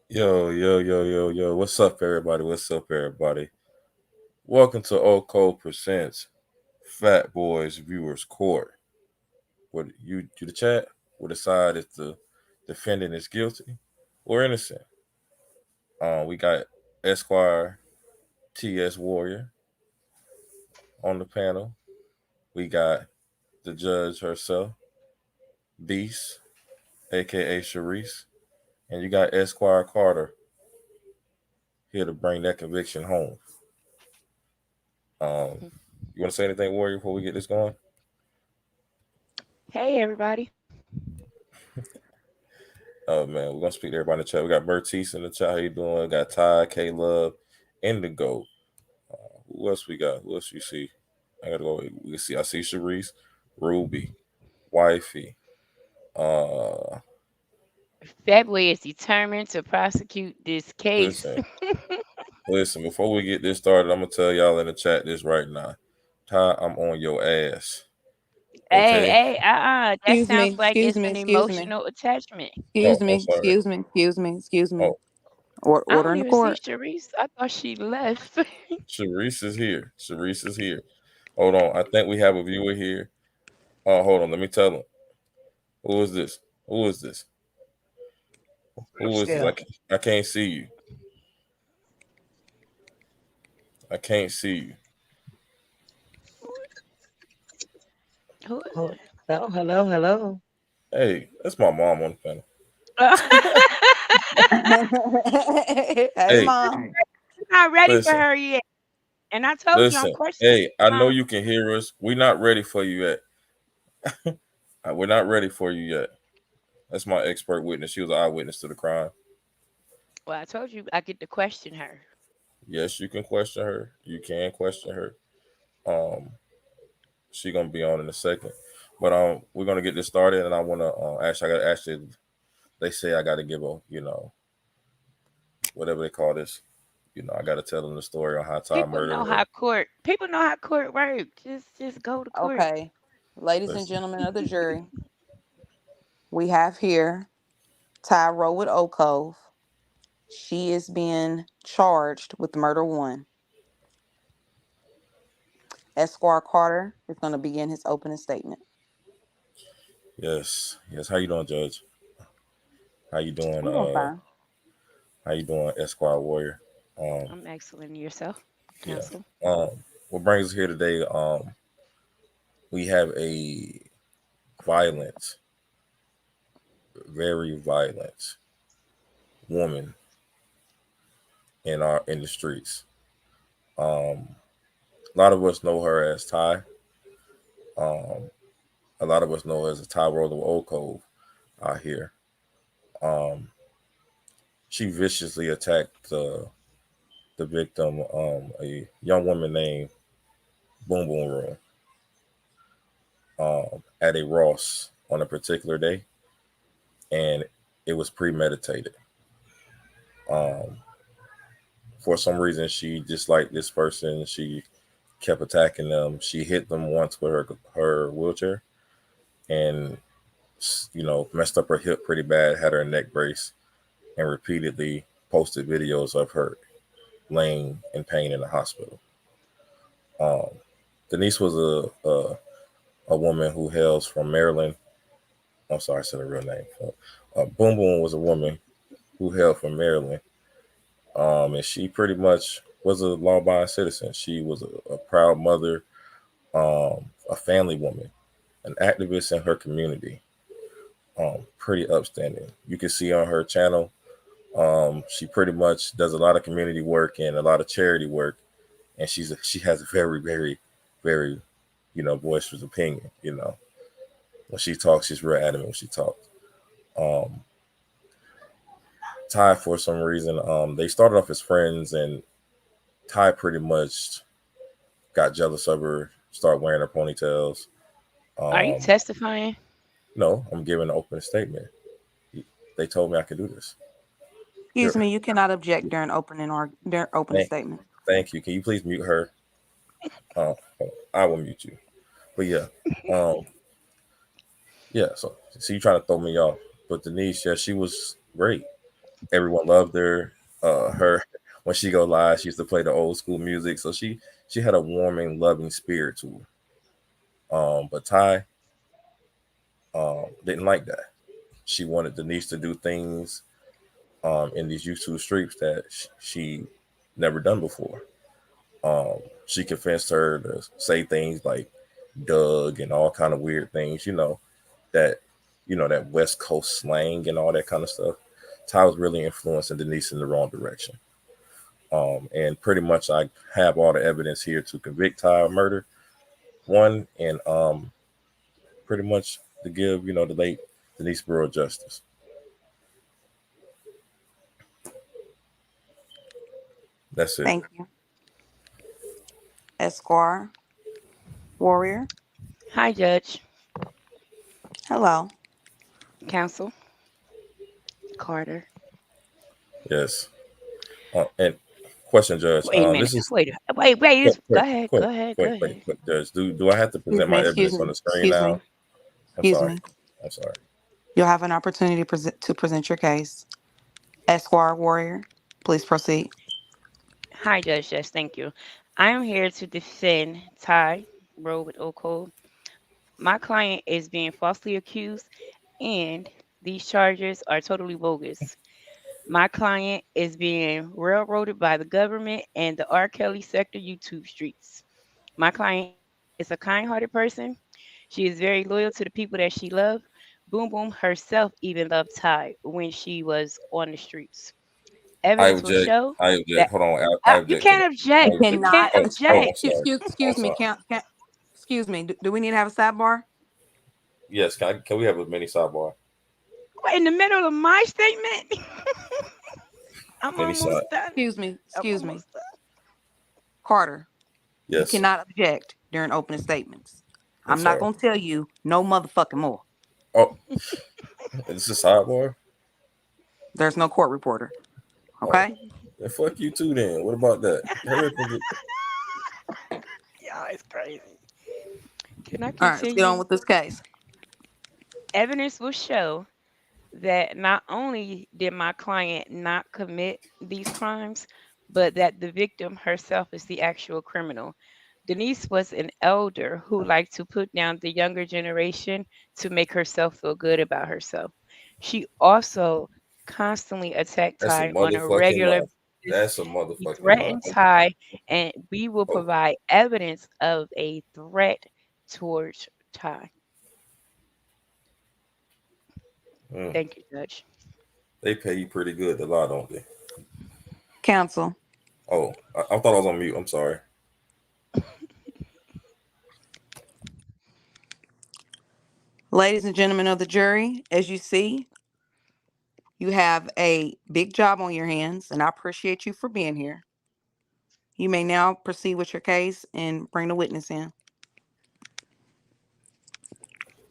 Yo. What's up, everybody? What's up, everybody? Welcome to Ocov Presents Phatboy's Viewers Court. What you do the chat will decide if the defendant is guilty or innocent. We got Esquire TS Warrior on the panel. We got the judge herself, Beast, aka Sharice, and you got Esquire Carter here to bring that conviction home. Um, you want to say anything, Warrior, before we get this going? Hey, everybody. Oh man, we're gonna speak to everybody in the chat. We got Bertice in the chat. How you doing? We got Ty, K Love, Indigo. Who else we got? Who else you see? I gotta go. We see. I see Sharice, Ruby, Wifey. Uh, Phatboy is determined to prosecute this case. listen, listen. Before we get this started, I'm gonna tell y'all in the chat this right now. Ty, I'm on your ass. Hey, Okay. hey, that Excuse me, sounds like excuse it's me, an excuse me, emotional attachment. excuse Oh, I'm me, sorry. excuse me, excuse me, excuse me. Oh, I Order don't in the even see court. Sharice. I thought she left. Sharice is here. Sharice is here. Hold on. I think we have a viewer here. Hold on. Let me tell him. Who is this? Who is this? Who is this? Still. I can't see you. I can't see you. Who is Oh, hello. Hey, that's my mom on the panel. it? Hey, Hey, mom. Not ready for listen, her yet. And I told you I'm listen. questioning. Hey, I know Um, you can hear us. We're not ready for you yet. We're not ready for you yet. That's my expert witness. She was an eyewitness to the crime. well, I told you I get to question her. Yes, you can question her. You can question her. Um, she gonna be on in a second. But we're gonna get this started, and I wanna actually I gotta actually they say I gotta give a whatever they call this. I gotta tell them the story on how Ty murdered her. People know how court works. Just go to court. Okay, ladies and Listen, gentlemen of the jury, we have here Tyro with Ocov. She is being charged with murder one. Esquire Carter is going to begin his opening statement. yes. How you doing, Judge? How you doing? I'm doing fine. How you doing, Esquire Warrior? Um, I'm excellent. Yourself, yeah. counsel. Um, what brings us here today? We have a violent, very violent woman in the streets. Um, a lot of us know her as Ty. Um, a lot of us know her as a Ty Roller Ocove out here. Um, she viciously attacked the victim, a young woman named Boom Boom Room, at a Ross on a particular day, and it was premeditated. Um, for some reason, she disliked this person. She kept attacking them. She hit them once with her wheelchair, and messed up her hip pretty bad. Had her neck brace, and repeatedly posted videos of her laying in pain in the hospital. Um, Denise was a woman who hails from Maryland. I'm sorry, I said her real name. Boom Boom was a woman who hailed from Maryland, and she pretty much was a law-abiding citizen. She was a proud mother, a family woman, an activist in her community. Pretty upstanding. You can see on her channel, she pretty much does a lot of community work and a lot of charity work, and she has a very, very, very, boisterous opinion. When she talks, she's real adamant when she talks. Um, Ty, for some reason, they started off as friends, and Ty pretty much got jealous of her, started wearing her ponytails. Are you Um, testifying? no, I'm giving an open statement. They told me I could do this. Excuse Here, me, you cannot object during opening thank, statement. thank you. Can you please mute her? Uh, I will mute you. But yeah, um, yeah. So you trying to throw me off? But Denise, yeah, she was great. Everyone loved her. Her when she go live, she used to play the old school music, so she had a warming, loving spirit to her. But Ty didn't like that. She wanted Denise to do things in these YouTube streams that she never done before. She convinced her to say things like Doug and all kind of weird things, that that West Coast slang and all that kind of stuff. Ty was really influencing Denise in the wrong direction. And pretty much I have all the evidence here to convict Ty of murder. One, and pretty much to give, the late Denise Burrow justice. That's it. Thank you. Esquire Warrior. Hi, Judge, Hello. Counsel, Carter. Yes. And question, Judge. Wait a minute. This is Wait. quick, quick, Go ahead. quick, Go ahead. Go quick, wait, ahead. quick, Judge. Do I have to Excuse present me. my Excuse evidence me. on the screen Excuse me. now? I'm Excuse sorry. me. I'm sorry. You'll have an opportunity to present your case. Esquire Warrior, please proceed. Hi, Judge. Yes, thank you. I am here to defend Ty Rowe with Ocov. My client is being falsely accused, and these charges are totally bogus. My client is being railroaded by the government and the R. Kelly sector YouTube streets. My client is a kind hearted person. She is very loyal to the people that she loves. Boom Boom herself even loved Ty when she was on the streets. I Evidence will object. show I object. that Hold on. I you object to that. can't I You object. You object. can't cannot Oh, object. I'm object. sorry. I'm Excuse me. sorry. Excuse me. Do we need to have a sidebar? Yes. Can we have a mini sidebar? What, in the middle of my statement? I'm Mini side. almost done. Excuse me. I'm Excuse me. almost done. Carter, you Yes. cannot object during opening statements. I'm I'm not sorry. going to tell you no motherfucking more. Oh, this is sidebar. There's no court reporter. Oh, Okay? then fuck you too. Then what about that? Hurry up and get. Y'all, it's crazy. Can I All right, let's get on continue? with this case. Evidence will show that not only did my client not commit these crimes, but that the victim herself is the actual criminal. Denise was an elder who liked to put down the younger generation to make herself feel good about herself. She also constantly attacked That's a Ty on a motherfucking regular lie. basis. That's a He motherfucking lie. threatened Ty, and we will Oh, provide evidence of a threat towards Ty. mm. Thank you, Judge. They pay you pretty good to lie, don't they? Counsel, Oh, I thought I was on mute. I'm sorry. ladies and gentlemen of the jury, as you see, you have a big job on your hands, and I appreciate you for being here. You may now proceed with your case and bring the witness in.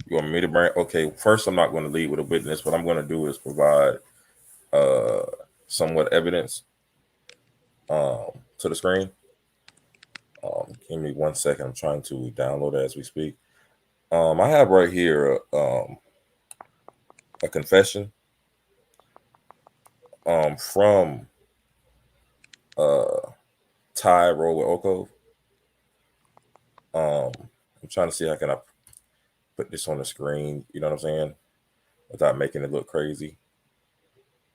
You want me to bring? Okay, first I'm not going to lead with a witness. What I'm going to do is provide uh somewhat evidence to the screen. Give me 1 second. I'm trying to download it as we speak. I have right here a confession from uh Ty Roll with Ocov. I'm trying to see how can I put this on the screen. You know what I'm saying? Without making it look crazy.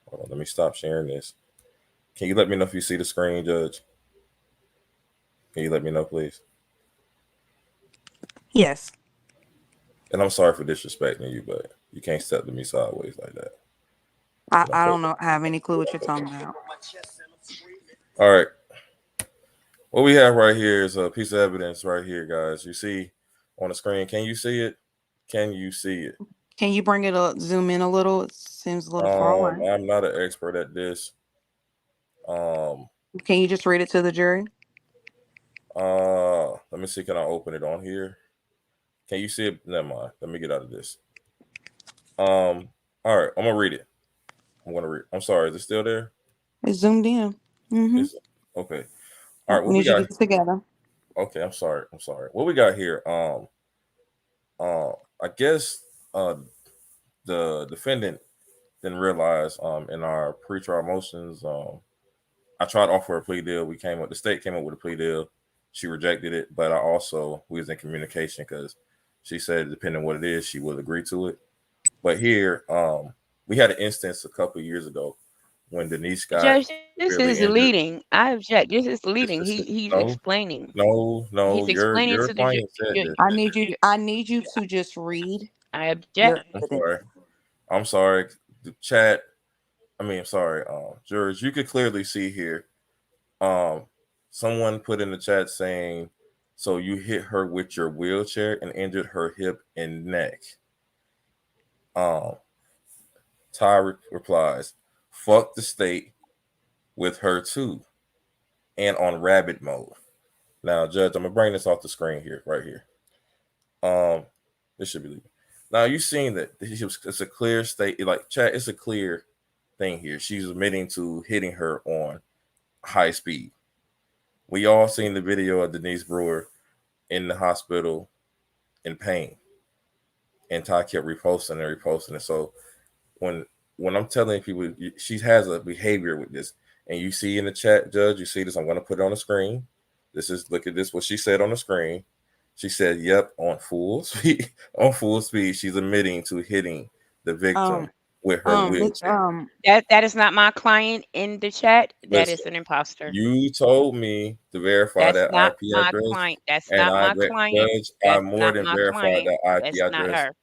Hold on, let me stop sharing this. Can you let me know if you see the screen, Judge? Can you let me know, please? Yes. And I'm sorry for disrespecting you, but you can't step to me sideways like that. I don't know. I have any clue what you're talking about. All right. What we have right here is a piece of evidence right here, guys. You see on the screen. Can you see it? Can you see it? Can you bring it up, zoom in a little? It seems a little far away. I'm not an expert at this. Can you just read it to the jury? Let me see. Can I open it on here? Can you see it? Never mind. Let me get out of this. All right. I'm gonna read it. I'm gonna read. I'm sorry. Is it still there? It's zoomed in. Mm-hmm. It's okay. All right. We What we need you to got? get it together. Okay. I'm sorry. I'm sorry. What we got here? Uh, I guess the defendant didn't realize in our pretrial motions, I tried to offer a plea deal. The state came up with a plea deal. She rejected it, but we was in communication because she said depending on what it is, she would agree to it. But here, we had an instance a couple of years ago when Denise got Judge, this is severely injured. leading. I object. This is leading. This is He's no, explaining. no. He's explaining Your to the client said this. I need you to just read I object. your I'm evidence. sorry. I'm sorry. The chat. I'm sorry. Jurors, you could clearly see here. Um, Someone put in the chat saying, "So you hit her with your wheelchair and injured her hip and neck." Um, replies, "Fuck the state with her too, and on rabbit mode." Now, Judge, I'm gonna bring this off the screen here, right here. This should be legal. Now you seen that it's a clear state, like chat. It's a clear thing here. She's admitting to hitting her on high speed. We all seen the video of Denise Brewer in the hospital in pain, and Ty kept reposting and reposting it. So when I'm telling people she has a behavior with this, and you see in the chat, Judge, you see this. I'm going to put it on the screen. Look at this. What she said on the screen. She said, "Yep, on full speed, on full speed." She's admitting to hitting the victim Um, with her wheelchair. That is not my client in the chat. That Listen, is an imposter. you told me to verify That's that not IP my address, client. That's and not my client. Judge, I That's more not than my verified client. that IP That's not address. her.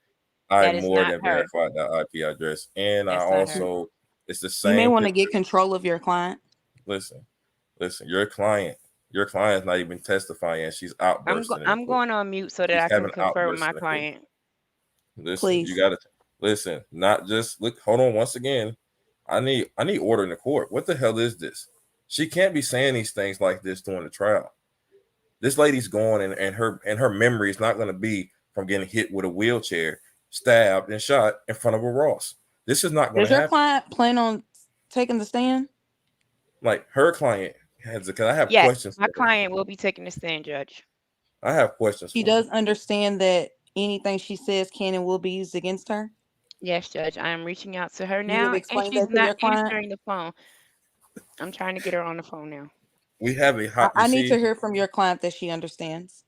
I That is more not than her. verified that IP address, and I That's not her. also it's the you may same want to picture. get control of your client. Listen, your client's not even testifying. She's outbursting in the I'm court. going on mute so that She's I can having confer with outbursts my in the court. client. Listen, you Please. gotta listen. Not just look. Hold on. Once again, I need order in the court. What the hell is this? She can't be saying these things like this during the trial. This lady's going, and her memory is not going to be from getting hit with a wheelchair, stabbed, and shot in front of a Ross. This is not going Does to your happen. client plan on taking the stand? Like her client has. Because I have Yes, questions my for her. client will be taking the stand, Judge. I have questions She for her. does understand that anything she says can and will be used against her. Yes, Judge. I am reaching out to her You have now, and explained she's that to not your client. answering the phone. I'm trying to get her on the phone now. We have a I, hot. You I need see, to hear from your client that she understands.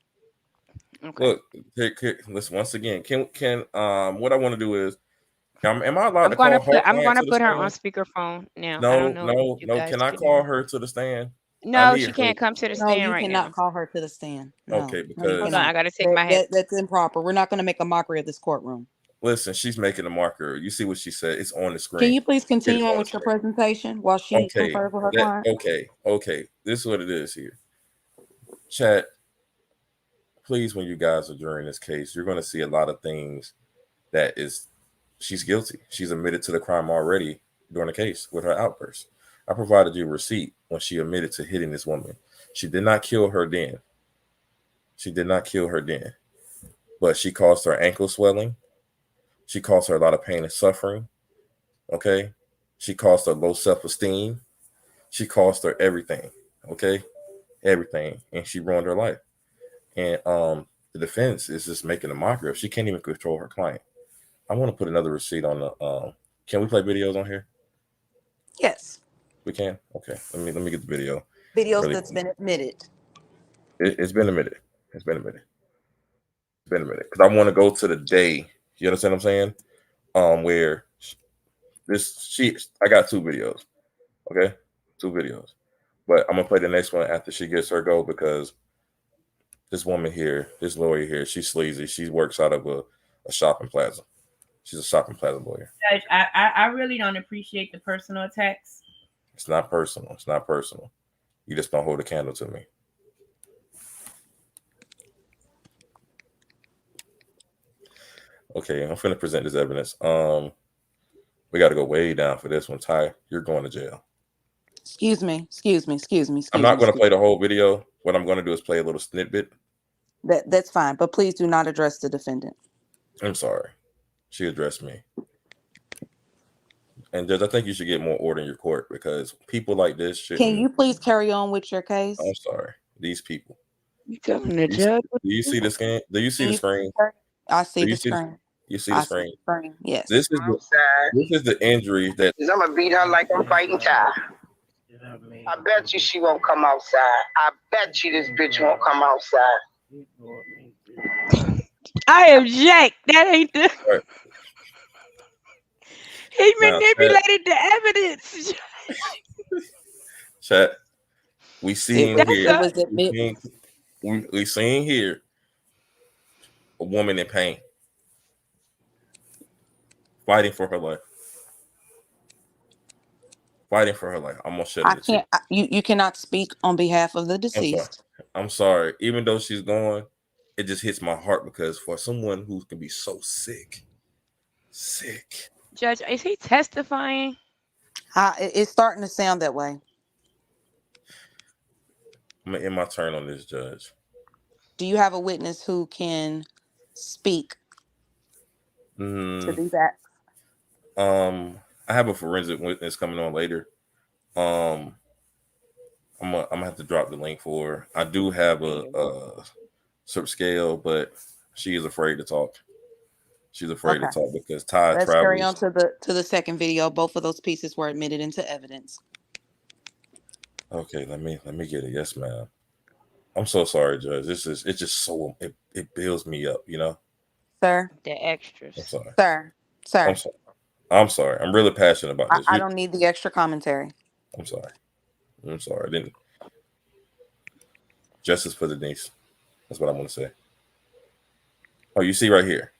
Okay. look. Listen once again. Can what I want to do is, am I allowed to call her I'm client gonna to the put her on stand? speakerphone now. I don't No, know if no, you no. guys Can I can hear. call her to the stand? I No, need she her can't to come to the No, stand you right cannot now. call her to the stand. No, okay, no, you Hold on, because I cannot. gotta take my head. That's improper. We're not going to make a mockery of this courtroom. listen, she's making a marker. You see what she said? It's on the Can screen. you please It is continue on on the with your screen. presentation while she Okay. confers with her client? Okay. This is what it is here. Chat, please, when you guys are during this case, you're gonna see a lot of things that is she's guilty. She's admitted to the crime already during the case with her outburst. I provided you a receipt when she admitted to hitting this woman. She did not kill her then. She did not kill her then. But she caused her ankle swelling. She caused her a lot of pain and suffering. Okay. She caused her low self-esteem. She caused her everything. Okay. Everything. And she ruined her life. And the defense is just making a mockery of she can't even control her client. I want to put another receipt on the can we play videos on here? Yes. We can? Okay. Let me get the video Videos really that's quick. been admitted. It's been a minute. It's been a minute. It's been a minute. Because I want to go to the day. You understand what I'm saying? Where I got two videos. Okay? Two videos. But I'm gonna play the next one after she gets her go because this woman here, this lawyer here, she's sleazy. She works out of a shopping plaza. She's a shopping plaza lawyer. Judge, I really don't appreciate the personal attacks. It's not personal. It's not personal. You just don't hold a candle to me. Okay, I'm finna present this evidence. We got to go way down for this one. Ty, you're going to jail. Excuse me. Excuse me. Excuse me. I'm Excuse not me. going to play the whole video. What I'm going to do is play a little snippet. That's fine, but please do not address the defendant. I'm sorry. She addressed me. And Judge, I think you should get more order in your court because people like this shouldn't. Can you please carry on with your case? I'm sorry. These people. You telling the Do judge? you see the screen? Do you see the screen? I see Do you the see? screen. You see the I see screen? the screen. Yes. This is the Outside. this is the injury that 'Cause I'm gonna beat her like I'm fighting Ty. I bet you she won't come outside. I bet you this bitch won't come outside. I object. That ain't the. right He now, manipulated the evidence. chat. We It seen was That's here. it a. was We admit seen we seen here a woman in pain, fighting for her life, fighting for her life. I'm gonna shed I it to you. can't you cannot speak on behalf of the I'm sorry. deceased. I'm sorry. Even though she's gone, it just hits my heart because for someone who can be so sick. Judge, is he testifying? It's starting to sound that way. I'm gonna end my turn on this, Judge. Do you have a witness who can speak to Mm, these acts? I have a forensic witness coming on later. Um, I'm gonna have to drop the link for her. I do have a sub scale, but she is afraid to talk. She's afraid to Okay. talk because Ty Let's carry on travels. to the second video. Both of those pieces were admitted into evidence. Okay, let me get it. Yes, ma'am. I'm so sorry, Judge. It's just so it builds me up, you know. Sir, The I'm extras. sorry. sir, I'm sir. sorry. I'm sorry. I'm really passionate about this. I don't need the extra commentary. I'm sorry. I'm sorry. I didn't justice for Denise. That's what I'm gonna say. Oh, you see right here.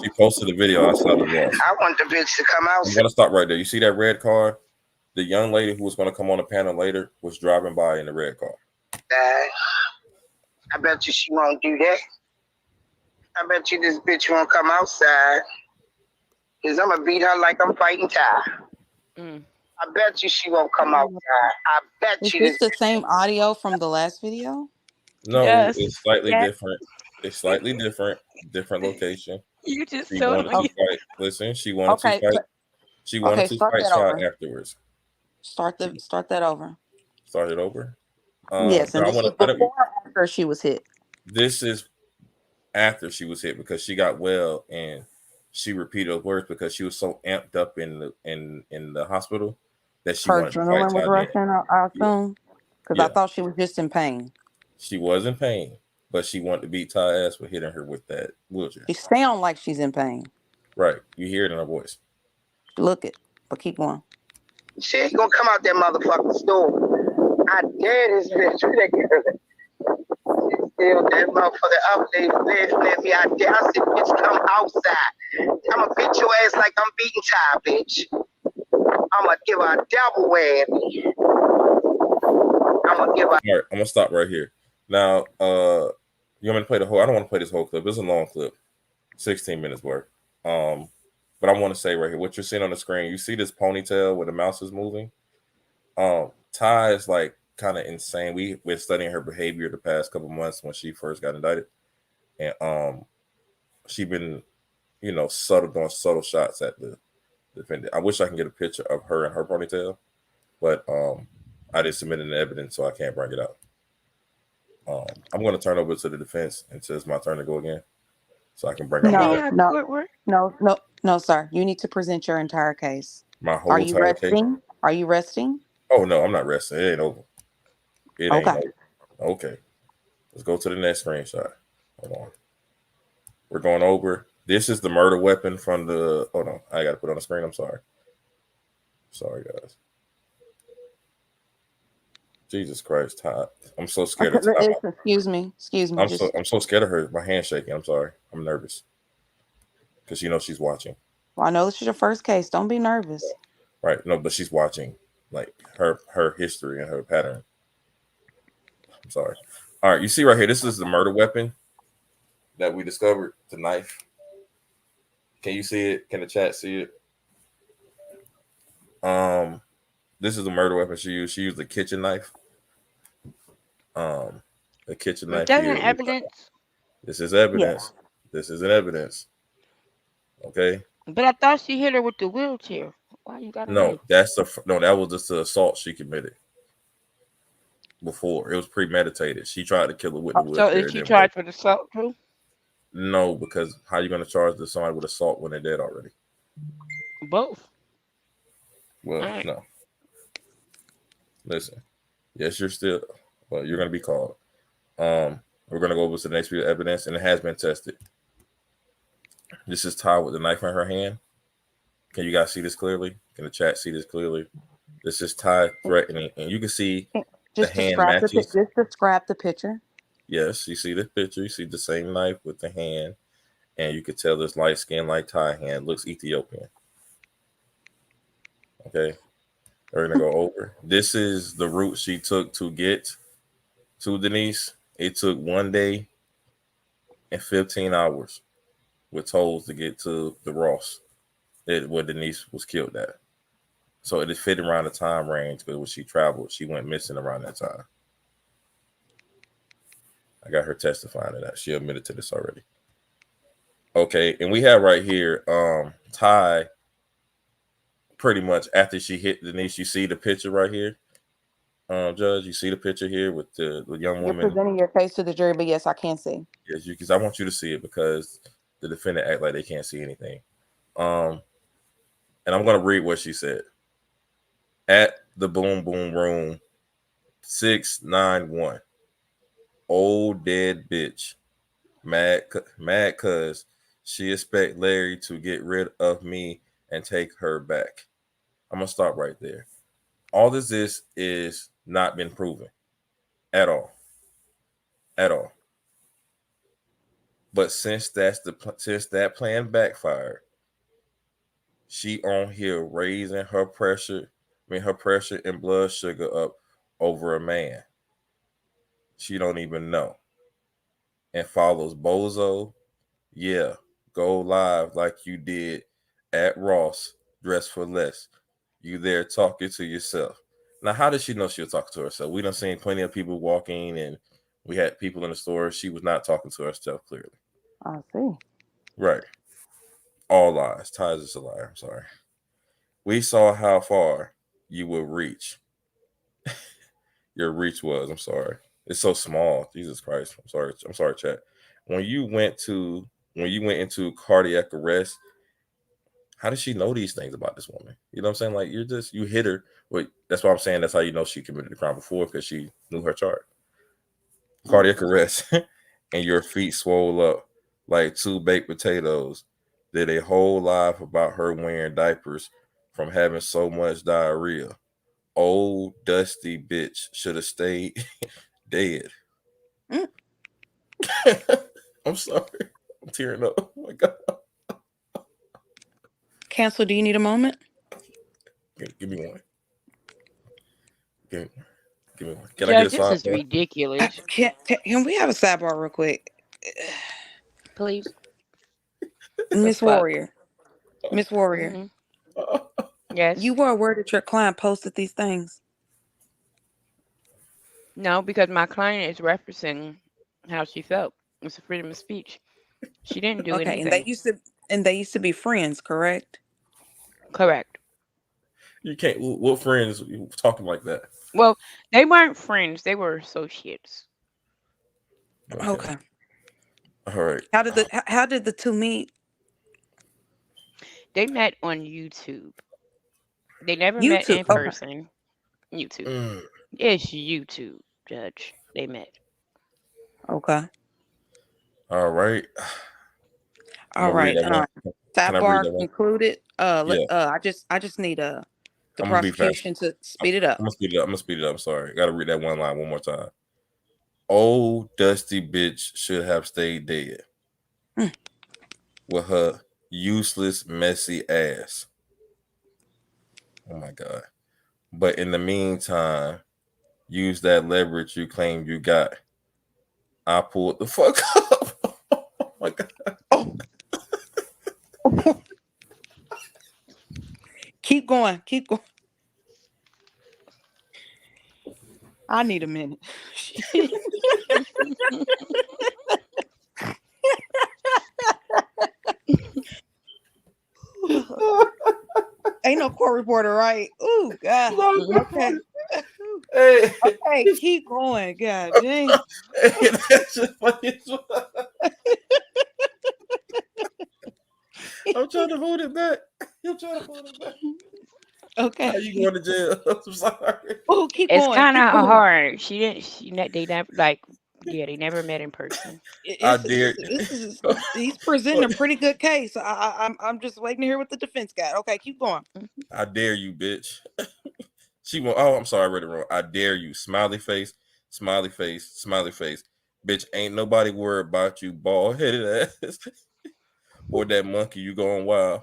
She posted a video outside the walls. I want the bitch to come I'm outside. gonna stop right there. You see that red car? The young lady who was gonna come on the panel later was driving by in the red car. I bet you she won't do that. I bet you this bitch won't come outside. Cause I'm gonna beat her like I'm fighting Ty. Mm. I bet you she won't come outside. I bet Is you this this. the same audio from the last video? No, Yes. it's slightly Yes. different. It's slightly different. Different location. You just She told him wanted to Okay. you. fight. Listen, she wanted to Okay. fight. She wanted Okay. to Start fight that Ty over. afterwards. Start that over. Start it over. Yes, and But I this want was to. I don't. before or after she was hit. This is after she was hit because she got well and she repeated those words because she was so amped up in the hospital that she Her wanted to fight adrenaline was Ty then. rushing, I Yeah, assume, because I yeah. thought she was just in pain. She was in pain, but she wanted to beat Ty ass for hitting her with that wheelchair. She sound like she's in pain. Right. You hear it in her voice. Look it, but keep going. She ain't gonna come out that motherfucking store. I dare this bitch. That girl. She still that motherfucker up there laughing at me. I dare. I said, bitch, come outside. I'ma beat your ass like I'm beating Ty, bitch. I'ma give her a double whammy. I'ma give her. All right, I'm gonna stop right here. Now, you want me to play the whole? I don't want to play this whole clip. It's a long clip, 16 minutes worth. But I want to say right here, what you're seeing on the screen, you see this ponytail where the mouse is moving. Ty is like kind of insane. We've been studying her behavior the past couple months when she first got indicted, and she been, doing subtle shots at the defendant. I wish I can get a picture of her and her ponytail, but I didn't submit any evidence, so I can't bring it out. I'm going to turn over to the defense until it's my turn to go again, so I can bring out That my ain't No, how no, court work. no, sir. You need to present your entire case. Are whole you entire case. resting? Are you resting? Oh no, I'm not resting. It ain't over. It ain't Okay. over. Okay, let's go to the next screenshot. Hold on. We're going over. This is the murder weapon from the. Hold on, I got to put it on the screen. I'm sorry. Sorry, guys. Jesus Christ, Todd. I'm so scared of Todd. Excuse me. Excuse me. Just I'm so scared of her. My hand's shaking. I'm sorry. I'm nervous because she's watching. well, I know this is your first case. Don't be nervous. Right? No, but she's watching like her history and her pattern. I'm sorry. All right, you see right here. This is the murder weapon that we discovered. The knife. Can you see it? Can the chat see it? This is the murder weapon she used. She used a kitchen knife. The kitchen Is knife that here. an evidence? This is Yes. evidence. This is an evidence. Okay. But I thought she hit her with the wheelchair. Why you got a No, knife? that was just the assault she committed before. It was premeditated. She tried to kill her with the So wheelchair. is It she didn't work. charged with assault too? No, because how you going to charge somebody with assault when they're dead already? Both. Well, All right. no. Listen. Yes, you're still. Well, you're going to be called. We're going to go over to the next piece of evidence, and it has been tested. This is Ty with the knife in her hand. Can you guys see this clearly? Can the chat see this clearly? This is Ty threatening, and you can see the Just hand describe matches. just describe the picture. Yes, you see the picture. You see the same knife with the hand, and you can tell this light skin like Ty hand looks Ethiopian. Okay, we're gonna go over. This is the route she took to get to Denise. It took 1 day and 15 hours with tolls to get to the Ross where Denise was killed at. So it is fitting around the time range because when she traveled, she went missing around that time. I got her testifying to that. She admitted to this already. Okay, and we have right here, Ty. Pretty much after she hit Denise, you see the picture right here, Judge. You see the picture here with the young You're woman. presenting your case to the jury, but yes, I can see. Yes, because I want you to see it because the defendant act like they can't see anything. And I'm gonna read what she said. At the boom boom room 691. Old dead bitch. Mad cuz she expect Larry to get rid of me and take her back. I'm gonna stop right there. All this is not been proven at all. At all. But since that plan backfired, she on here raising her pressure, her pressure and blood sugar up over a man she don't even know. And follows Bozo, yeah, go live like you did at Ross, dress for less. You there talking to yourself. Now, how did she know she was talking to herself? We done seen plenty of people walking and we had people in the store. She was not talking to herself clearly. I see. Right. All lies. Ty's is a liar. I'm sorry. We saw how far you would reach. Your reach was. I'm sorry. It's so small. Jesus Christ. I'm sorry. I'm sorry, chat. When you went into cardiac arrest, how does she know these things about this woman? You know what I'm saying? Like you hit her. Wait, that's why I'm saying that's how you know she committed the crime before because she knew her chart. Cardiac arrest, and your feet swole up like two baked potatoes. Did a whole life about her wearing diapers from having so much diarrhea. Old dusty bitch should have stayed dead. Mm. I'm sorry. I'm tearing up. Oh my God. Cancel, do you need a moment? Give me one. Give me one. Can I get a Judge, this is sidebar? ridiculous. Can we have a sidebar real quick? Please. Miss Fuck. Warrior. Miss Warrior. Mm-hmm. Yes. You were aware that your client posted these things? No, because my client is referencing how she felt. It's a freedom of speech. She didn't do Okay, anything. and they used to be friends, correct? Correct. You can't. What friends you talking like that? Well, they weren't friends. They were associates. Okay. All right. How did the two meet? They met on YouTube. They never met YouTube. in Okay. person. YouTube. Mm. It's YouTube, Judge. They met. Okay. All right. I'm All gonna read right. that one. Can I read Sidebar that one? concluded. Yeah. I just need the I'm gonna be fast. prosecution to speed it up. I'm gonna speed it up. I'm sorry. I gotta read that one line one more time. Old dusty bitch should have stayed dead with her useless, messy ass. Oh my God. But in the meantime, use that leverage you claim you got. I pulled the fuck up. Oh my God. Oh. Keep going. Keep going. I need a minute. Ain't no court reporter, right? Ooh, God. Okay. Hey. Okay, keep going. God dang. Hey, that's just funny as well. I'm trying to hold it back. I'm trying to hold it back. How Okay. you going to jail? I'm sorry. Oh, keep It's going. kind Keep of going. hard. She didn't. They never like. Yeah, they never met in person. I It's, dare. he's presenting a pretty good case. I'm just waiting to hear what the defense got. Okay, keep going. Mhm. I dare you, bitch. She went. Oh, I'm sorry, I read it wrong. I dare you. Smiley face, smiley face, smiley face. Bitch, ain't nobody worried about you, bald headed ass, or that monkey you going wild,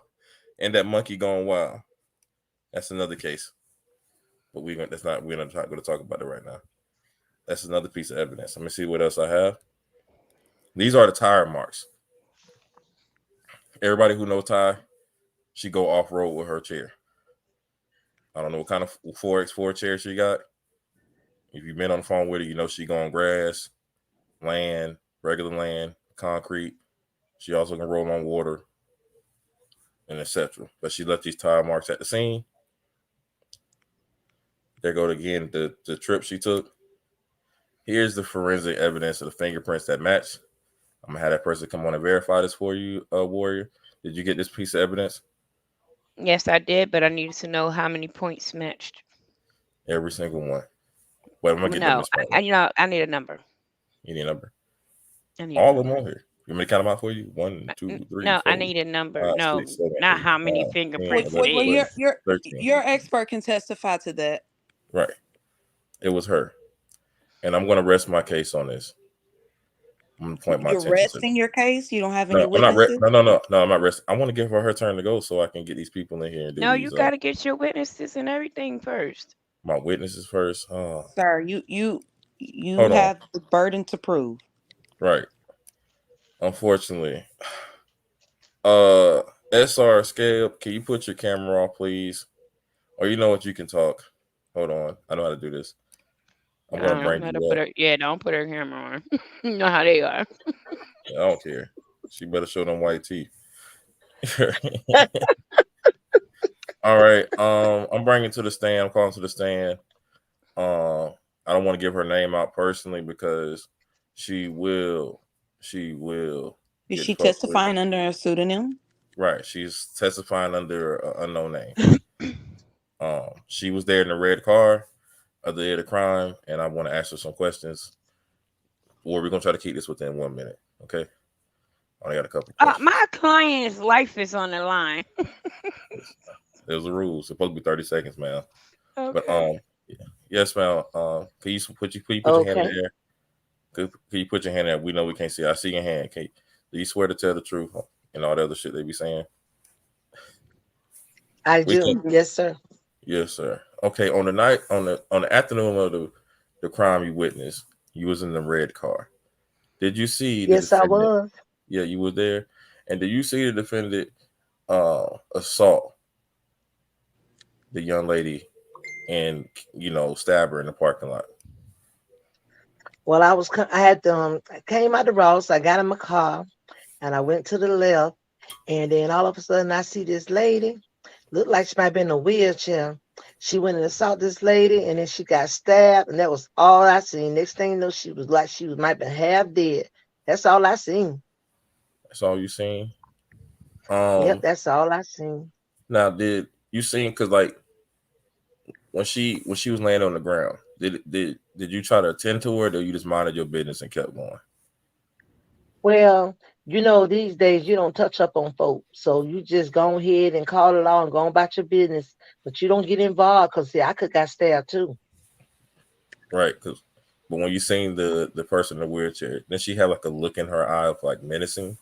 and that monkey going wild. That's another case, but we gonna that's not we're not going to talk about it right now. That's another piece of evidence. Let me see what else I have. These are the tire marks. Everybody who knows Ty, she go off road with her chair. I don't know what kind of 4x4 chair she got. If you've been on the phone with her, you know she going grass, land, regular land, concrete. She also can roll on water and etc. But she left these tire marks at the scene. There go again the trip she took. Here's the forensic evidence of the fingerprints that match. I'm gonna have that person come on and verify this for you, Warrior. Did you get this piece of evidence? Yes, I did, but I needed to know how many points matched. Every single one. Wait, I'm gonna get them, No, Miss Martin. I need a number. You need a number. I need a All of them number. on here. You want me to count them out for you? One, two, three, No, I four, need a number. five, No, six, seven, not eight, how many 9, 10, fingerprints it 11, Well, 12, is. thirteen. your expert can testify to that. Right. It was her. And I'm gonna rest my case on this. I'm gonna point my You're attention to resting your case. You don't have any no, I'm not witnesses. no, I'm not resting. I want to give her turn to go so I can get these people in here and do No, you these got to get your witnesses and everything first. my witnesses first. Sir, you Hold on. have the burden to prove. Right. Unfortunately. Uh SR scale, can you put your camera off, please? Or you know what, you can talk. Hold on. I know how to do this. I'm I gonna don't bring know how to you put up. her. Yeah, don't put her camera on. You know how they are. I don't care. She better show them white teeth. All right. I'm bringing to the stand. I'm calling to the stand. I don't want to give her name out personally because she will. She will Is get she fucked with. testifying under a pseudonym? Right. She's testifying under an unknown name. She was there in the red car of the day of the crime, and I want to ask her some questions. Or we're gonna try to keep this within 1 minute. Okay. I only got a couple questions. My client's life is on the line. There's the rules. It's supposed to be 30 seconds, man. But Okay. yes, ma'am. Can you put your hand in Okay, the air? Can you put your hand in there? We know we can't see. I see your hand. Do you swear to tell the truth and all the other shit they be saying? I We do. can. Yes, sir. Yes, sir. Okay. On the night, on the afternoon of the crime you witnessed, you was in the red car. Did you see the Yes, I defendant? was. Yeah, you were there. And did you see the defendant assault the young lady and stab her in the parking lot? Well, I had I came out the Ross. I got in my car and I went to the left, and then all of a sudden I see this lady. Looked like she might be in a wheelchair. She went and assaulted this lady, and then she got stabbed, and that was all I seen. Next thing you know, she was might be half dead. That's all I seen. That's all you seen. Yep, Um, that's all I seen. Now did you seen, because like when she was laying on the ground, did you try to attend to her, or you just minded your business and kept going? Well, these days you don't touch up on folks, so you just go ahead and call it all and go on about your business. But you don't get involved because see, I could got stabbed too. Right, but when you seen the person in the wheelchair, then she had like a look in her eye of like menacing.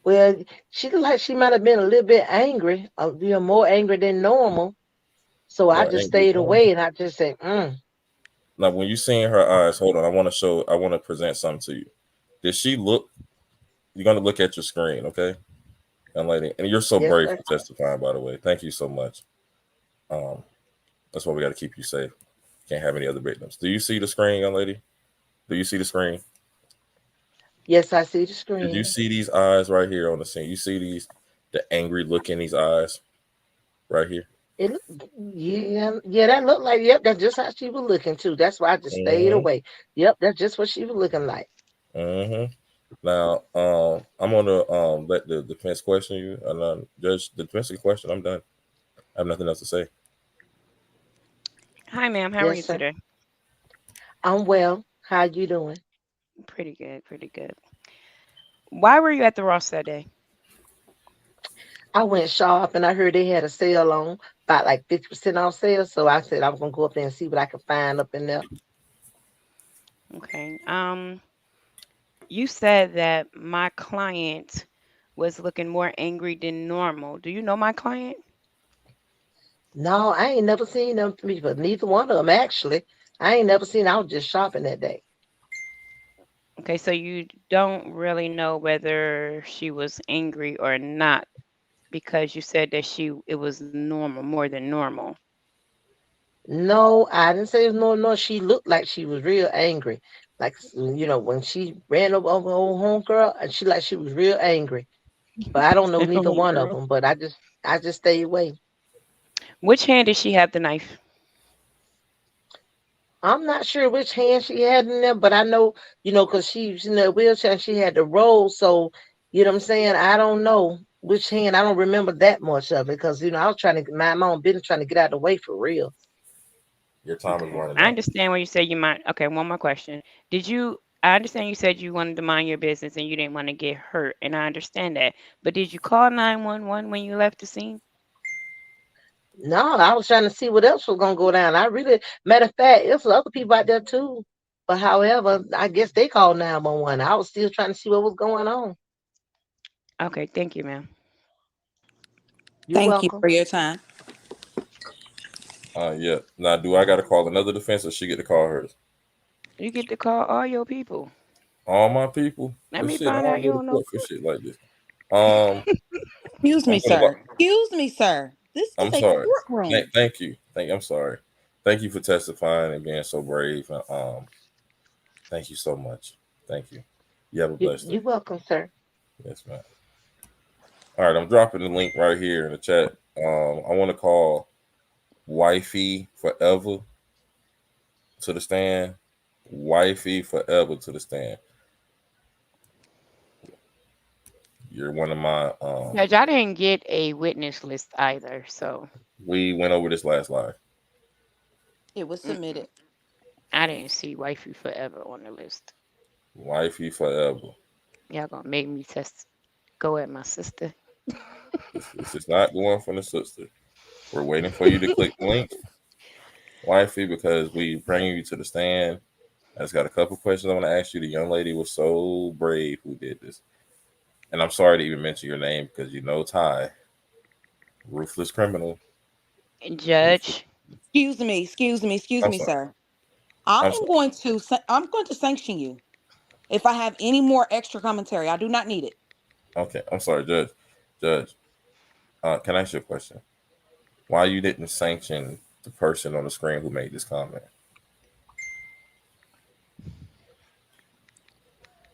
Well, she looked like she might have been a little bit angry, more angry than normal. So I More just angry. stayed away and I just said, Now when you seen her eyes, hold on, I want to present something to you. Did she look? You're gonna look at your screen, okay, young lady, and you're so yes, brave sir. for testifying, by the way. Thank you so much. Um, that's why we got to keep you safe. Can't have any other victims. Do you see the screen, young lady? Do you see the screen? Yes, I see the Did you screen. see these eyes right here on the scene? You see the angry look in these eyes right here? Yeah, that looked like, yep, that's just how she was looking too. That's why I just stayed Mm-hmm. away. Yep, that's just what she was looking like. Mm-hmm. Now, I'm gonna let the defense question you, and judge the defense question. I'm done. I have nothing else to say. Hi, ma'am. How are Yes, you sir. today? I'm well. How you doing? Pretty good, pretty good. Why were you at the Ross that day? I went shop and I heard they had a sale on about like 50% off sale. So I said I was gonna go up there and see what I could find up in there. Okay. You said that my client was looking more angry than normal. Do you know my client? No, I ain't never seen them people. Neither one of them actually. I ain't never seen. I was just shopping that day. Okay, so you don't really know whether she was angry or not because you said that it was normal, more than normal. No, I didn't say it was no. She looked like she was real angry. Like when she ran over old homegirl, and she was real angry. But I don't know neither Oh, one of girl. them. But I just stay away. Which hand did she have the knife? I'm not sure which hand she had in there, but I know, because she was in a wheelchair and she had to roll. So, you know what I'm saying? I don't know which hand. I don't remember that much of it because, I was trying to mind my own business, trying to get out of the way for real. Your time is Okay. running I out. understand where you say you might. Okay, one more question. I understand you said you wanted to mind your business and you didn't want to get hurt, and I understand that. But did you call 911 when you left the scene? No, I was trying to see what else was going to go down. Matter of fact, there's other people out there too. But however, I guess they called 911. I was still trying to see what was going on. Okay, thank you, ma'am. You're Thank you welcome. for your time. Yeah. Now, do I got to call another defense, or she get to call hers? You get to call all your people. All my people. Let But me shit, I find don't out you go to don't know court for shit like this. Um, Excuse I'm me, gonna. sir. Excuse me, sir. This is I'm a sorry. courtroom. Thank you. I'm sorry. Thank you for testifying and being so brave. Thank you so much. Thank you. You have a You, blessed day. you're welcome, sir. Yes, man. All right, I'm dropping the link right here in the chat. I want to call Wifey Forever to the stand. Wifey Forever to the stand. You're one of my. Judge, I didn't get a witness list either, so We went over this last live. It was mm-mm. submitted. I didn't see Wifey Forever on the list. Wifey Forever. Y'all gonna make me test go at my sister. This is not going from the sister. We're waiting for you to click the link, Wifey, because we bringing you to the stand. I just got a couple questions I want to ask you. The young lady was so brave who did this. And I'm sorry to even mention your name because you know Ty, ruthless criminal. Ruthless. Judge, Excuse I'm me, sorry. sir. I I'm am sorry. I'm going to sanction you if I have any more extra commentary. I do not need it. Okay. I'm sorry, Judge. Judge, can I ask you a question? Why you didn't sanction the person on the screen who made this comment?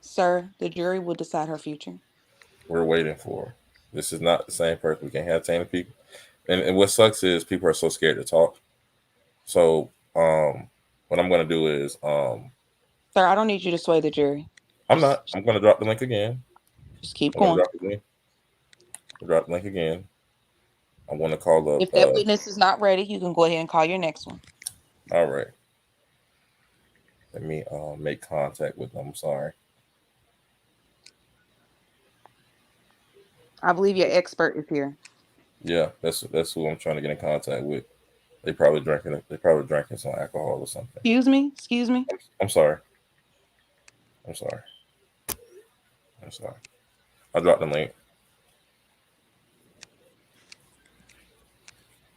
Sir, the jury will decide her future. We're waiting for her. This is not the same person. We can't have tainted people. And what sucks is people are so scared to talk. So what I'm gonna do is Sir, I don't need you to sway the jury. I'm Just not. I'm gonna drop the link again. just keep I'm gonna going. drop the link. Drop the link again. I want to call up. If that witness is not ready, you can go ahead and call your next one. All right. Let me make contact with them. I'm sorry. I believe your expert is here. Yeah, that's who I'm trying to get in contact with. They probably drinking. They probably drinking some alcohol or something. Excuse me. Excuse me. I'm sorry. I'm sorry. I'm sorry. I dropped the link.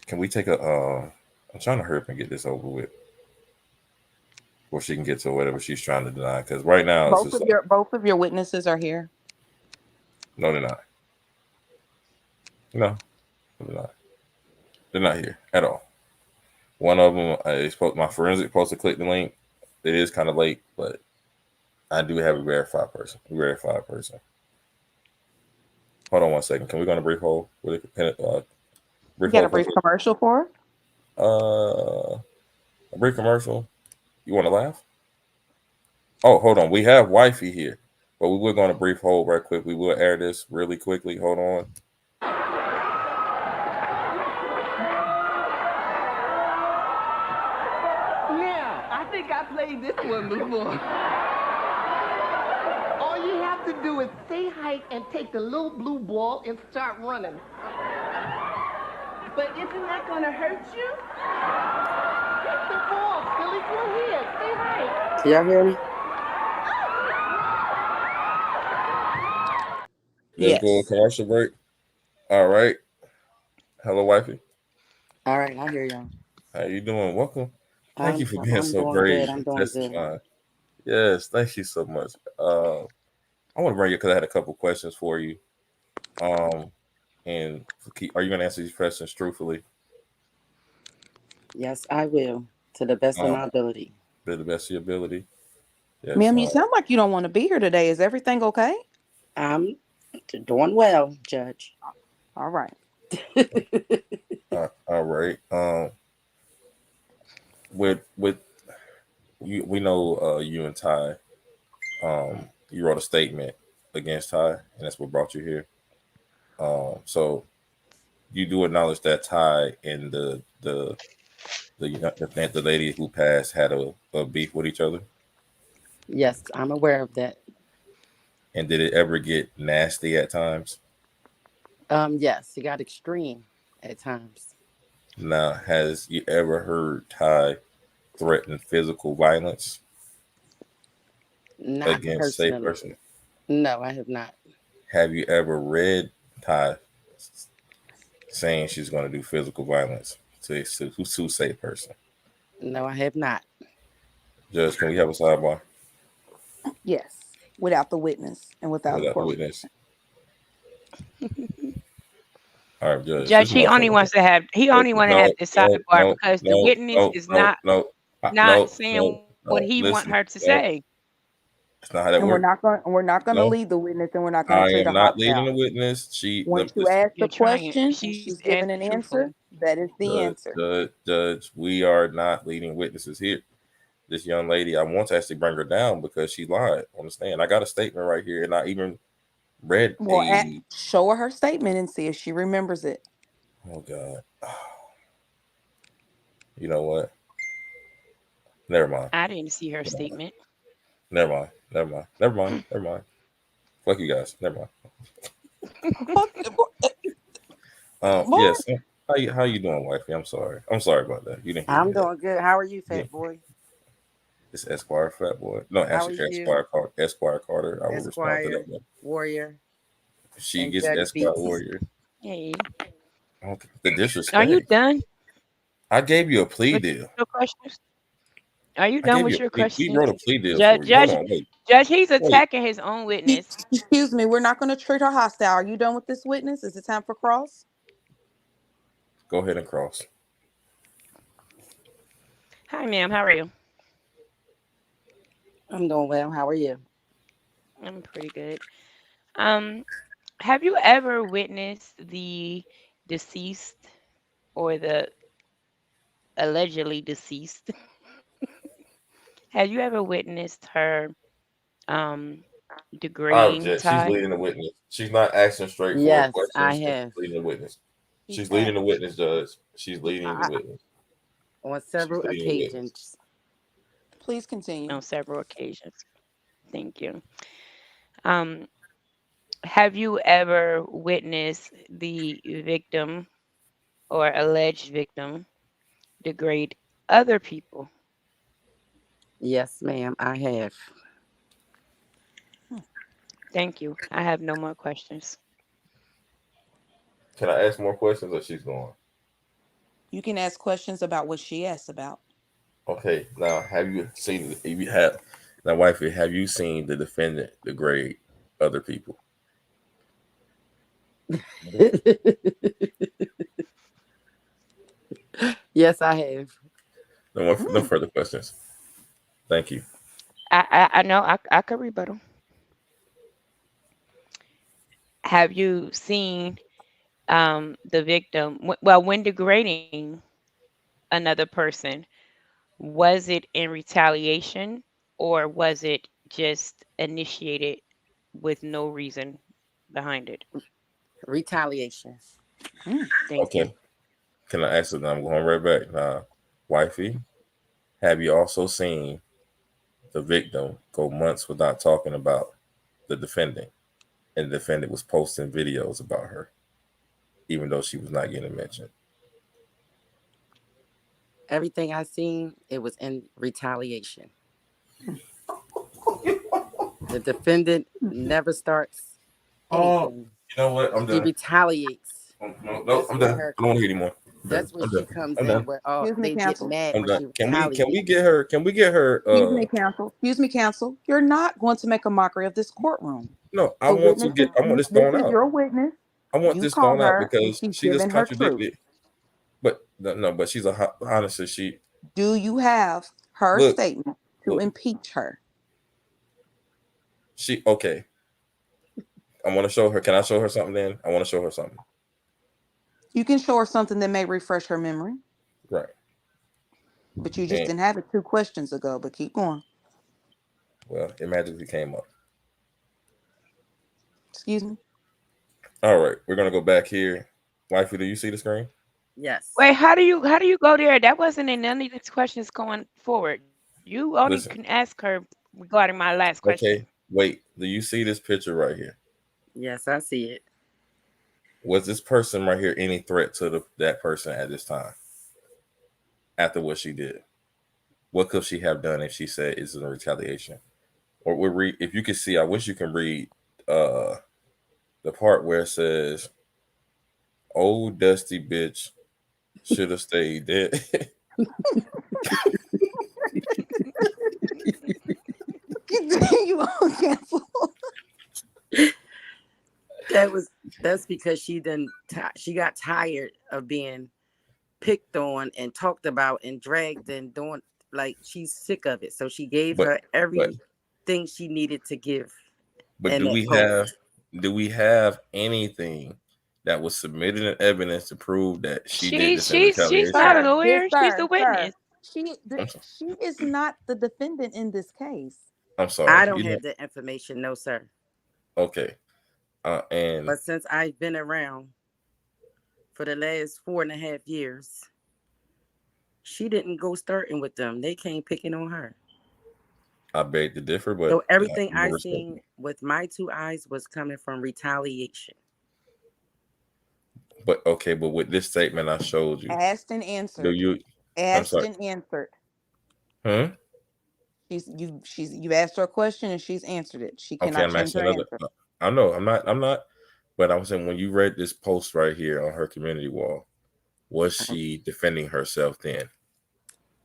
Can we take a? I'm trying to hurry up and get this over with, before she can get to whatever she's trying to deny. Because right now it's just like, Both of your witnesses are here. no, they're not. No, they're not. They're not here at all. One of them, my forensic supposed to click the link. It is kind of late, but I do have a verified person. Hold on one second. Can we go on a brief hold? You Brief got a hold for brief commercial for her? a brief commercial. You want to laugh? Oh, hold on. We have wifey here. But we will go on a brief hold right quick. We will air this really quickly. Hold on. Yeah, I think I played this one before. All you have to do is stay high and take the little blue ball and start running. But isn't that gonna hurt you? Take the ball, silly. Go ahead, stay high. Can y'all hear me? Let's go to Yes. commercial break. All right. Hello, wifey. All right, I hear y'all. How you doing? Welcome. Thank you for being I'm so doing brave good. I'm and doing good. testifying. Yes, thank you so much. I want to bring you because I had a couple questions for you. Um, and are you going to answer these questions truthfully, Yes, I will, to the best of um, my ability. to the best of your ability? Yes. Ma'am, you sound like you don't want to be here today. Is everything okay? I'm doing well, Judge. All right. All right. With you, we know you and Ty. You wrote a statement against Ty, and that's what brought you here. So you do acknowledge that Ty and the lady who passed had a beef with each other, Yes, I'm aware of that. and did it ever get nasty at times? Yes, it got extreme at times. Now, has you ever heard Ty threaten physical violence Not against a personally. person? No, I have not. Have you ever read Ty saying she's going to do physical violence to say person? No, I have not. Judge, can we have a sidebar Yes. Without the witness and without the without the court. witness? All right, Judge, this Judge, he only motherfucker. wants to have he only want to have No, this no, sidebar no, because the no, witness no, is no, not no, not no, saying no, what he no. want her to Listen, say. no, it's not how that And we're works. not going we're not going to No, lead the witness and we're not going to I treat am her not leading hostile. the witness. Once you Listen, ask You're the trying. question and She's she's given answered an answer, truthfully. that is the answer. Judge, we are not leading witnesses here. This young lady, I want to actually bring her down because she lied on the stand. I got a statement right here, and I even read Well, a. show her statement and see if she remembers it. Oh God, you know what? Never mind. I didn't see her statement. Never mind. Never mind. Never mind. Never mind. Fuck you guys. Never mind. Boy, Yes. How you doing, wifey? I'm sorry. I'm sorry about that. You didn't hear me. I'm doing good. How are you, Yeah, fat boy? it's Esquire Phatboy. No, How are actually you, Esquire Carter. Esquire Carter. I will respond to that Esquire, one. Warrior, She and gets Judge Esquire Beats? Warrior. Hey, Okay. The are you disrespect. done I gave you a plea with deal. your questions? Are you I done gave you with a your plea. We questions? wrote a plea deal Judge, for you. Hold judge, on. Wait. judge. He's Wait. attacking his own witness. excuse me, we're not going to treat her hostile. Are you done with this witness? Is it time for cross? Go ahead and cross. Hi, ma'am. How are you? I'm doing well. How are you? I'm pretty good. Um, have you ever witnessed the deceased or the allegedly deceased? Have you ever witnessed her um I degrading object. She's Ty? leading the witness. She's not asking straightforward Yes, I questions, and she's have. leading the witness. He She's has. leading the witness, Judge. She's leading the I, witness. On She's several leading the witness. occasions. please continue. On several occasions. Thank you. Um, have you ever witnessed the victim or alleged victim degrade other people? Yes, ma'am, I have. Thank you. I have no more questions. Can I ask more questions, or she's going? You can ask questions about what she asked about. Okay. Now, have you seen? If you have, now, wifey, have you seen the defendant degrade other people? Yes, I have. No Hmm. further questions. Thank you. I know I could rebuttal. Have you seen the victim? Well, when degrading another person, was it in retaliation or was it just initiated? with no reason behind it. Retaliation. Thank you. Okay. Can I ask it? I'm going right back now. Wifey, have you also seen the victim go months without talking about the defendant? And the defendant was posting videos about her, even though she was not getting mentioned. Everything I seen, it was in retaliation. The defendant never starts Oh, anything. you know what? I'm She done. retaliates. No, That's I'm where done. her I don't want to hear anymore. I'm done. that's where I'm she done. comes I'm in done. where Excuse me, they get counsel. mad I'm when done. she Can we retaliates. get her? Can we get her? Excuse me, counsel. Excuse me, counsel. You're not going to make a mockery of this courtroom. No, I The want to witness get. is I want this this thrown is out. your witness. I want You this called thrown out her and because she's she just given her truth. contradicted. But no, but she's a honestly. Do you have her Look, statement to look. impeach her? She okay. I want to show her. Can I show her something? Then I want to show her something. You can show her something that may refresh her memory, Right. but you just And didn't have it 2 questions ago. But keep going. well, it magically came up. Excuse me. All right, we're gonna go back here. Wifey, do you see the screen? Yes. Wait, how do you go there? That wasn't in none of these questions going forward. You only can Listen. ask her regarding my last question. Okay. Wait. Do you see this picture right here? Yes, I see it. Was this person right here any threat to that person at this time after what she did? What could she have done if she said it's a retaliation? Or we read if you can see. I wish you can read uh the part where it says, "Old dusty bitch should have stayed dead." Continue on, cancel. That's because she got tired of being picked on and talked about and dragged and doing, like, she's sick of it. So she gave but her but everything she needed to give but in do that we have post. anything that was submitted in evidence to prove that she did She's this in she's she's not retaliation? a Sir, lawyer. She's a sir. witness. She is not the defendant in this case. I'm sorry. I don't You know, have the information, no sir. okay. And But since I've been around for the last 4.5 years, she didn't go starting with them. They came picking on her. I beg to differ, but So everything I'm I gonna respect seen it. with my 2 eyes was coming from retaliation. But okay, but with this statement I showed you, Asked and do answered. you? I'm Asked sorry. and answered. Hmm. You've asked her a question and she's answered it. She Okay, cannot I'm change asking her another. answer. I know I'm not. I'm not. But I'm saying when you read this post right here on her community wall, was she defending herself then?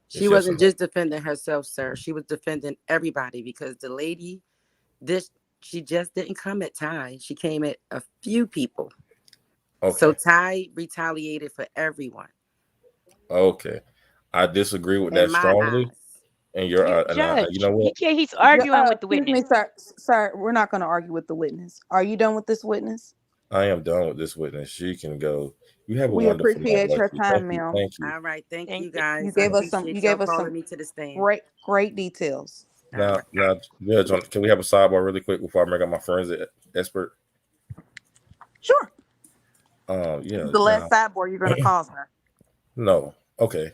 She It's yes or wasn't no. just defending herself, sir. She was defending everybody because the lady, this she just didn't come at Ty. She came at a few people. So Okay. Ty retaliated for everyone Okay. I disagree with in that my strongly. eyes. And you're You and you judge. know what? He's arguing with the Excuse witness. me, sir. Sir, we're not going to argue with the witness. Are you done with this witness? I am done with this witness. She can go. You have a We wonderful night, appreciate your Lexi. Thank time, you. ma'am. Thank you. All right, thank Thank you you. You guys. I gave us some. You appreciate y'all gave us some calling me to the stand. great details. All right. Now, Judge, can we have a sidebar really quick before I bring up my forensic expert? Sure. This is Yeah. the Now, last sidebar you're going to cause her. no. Okay.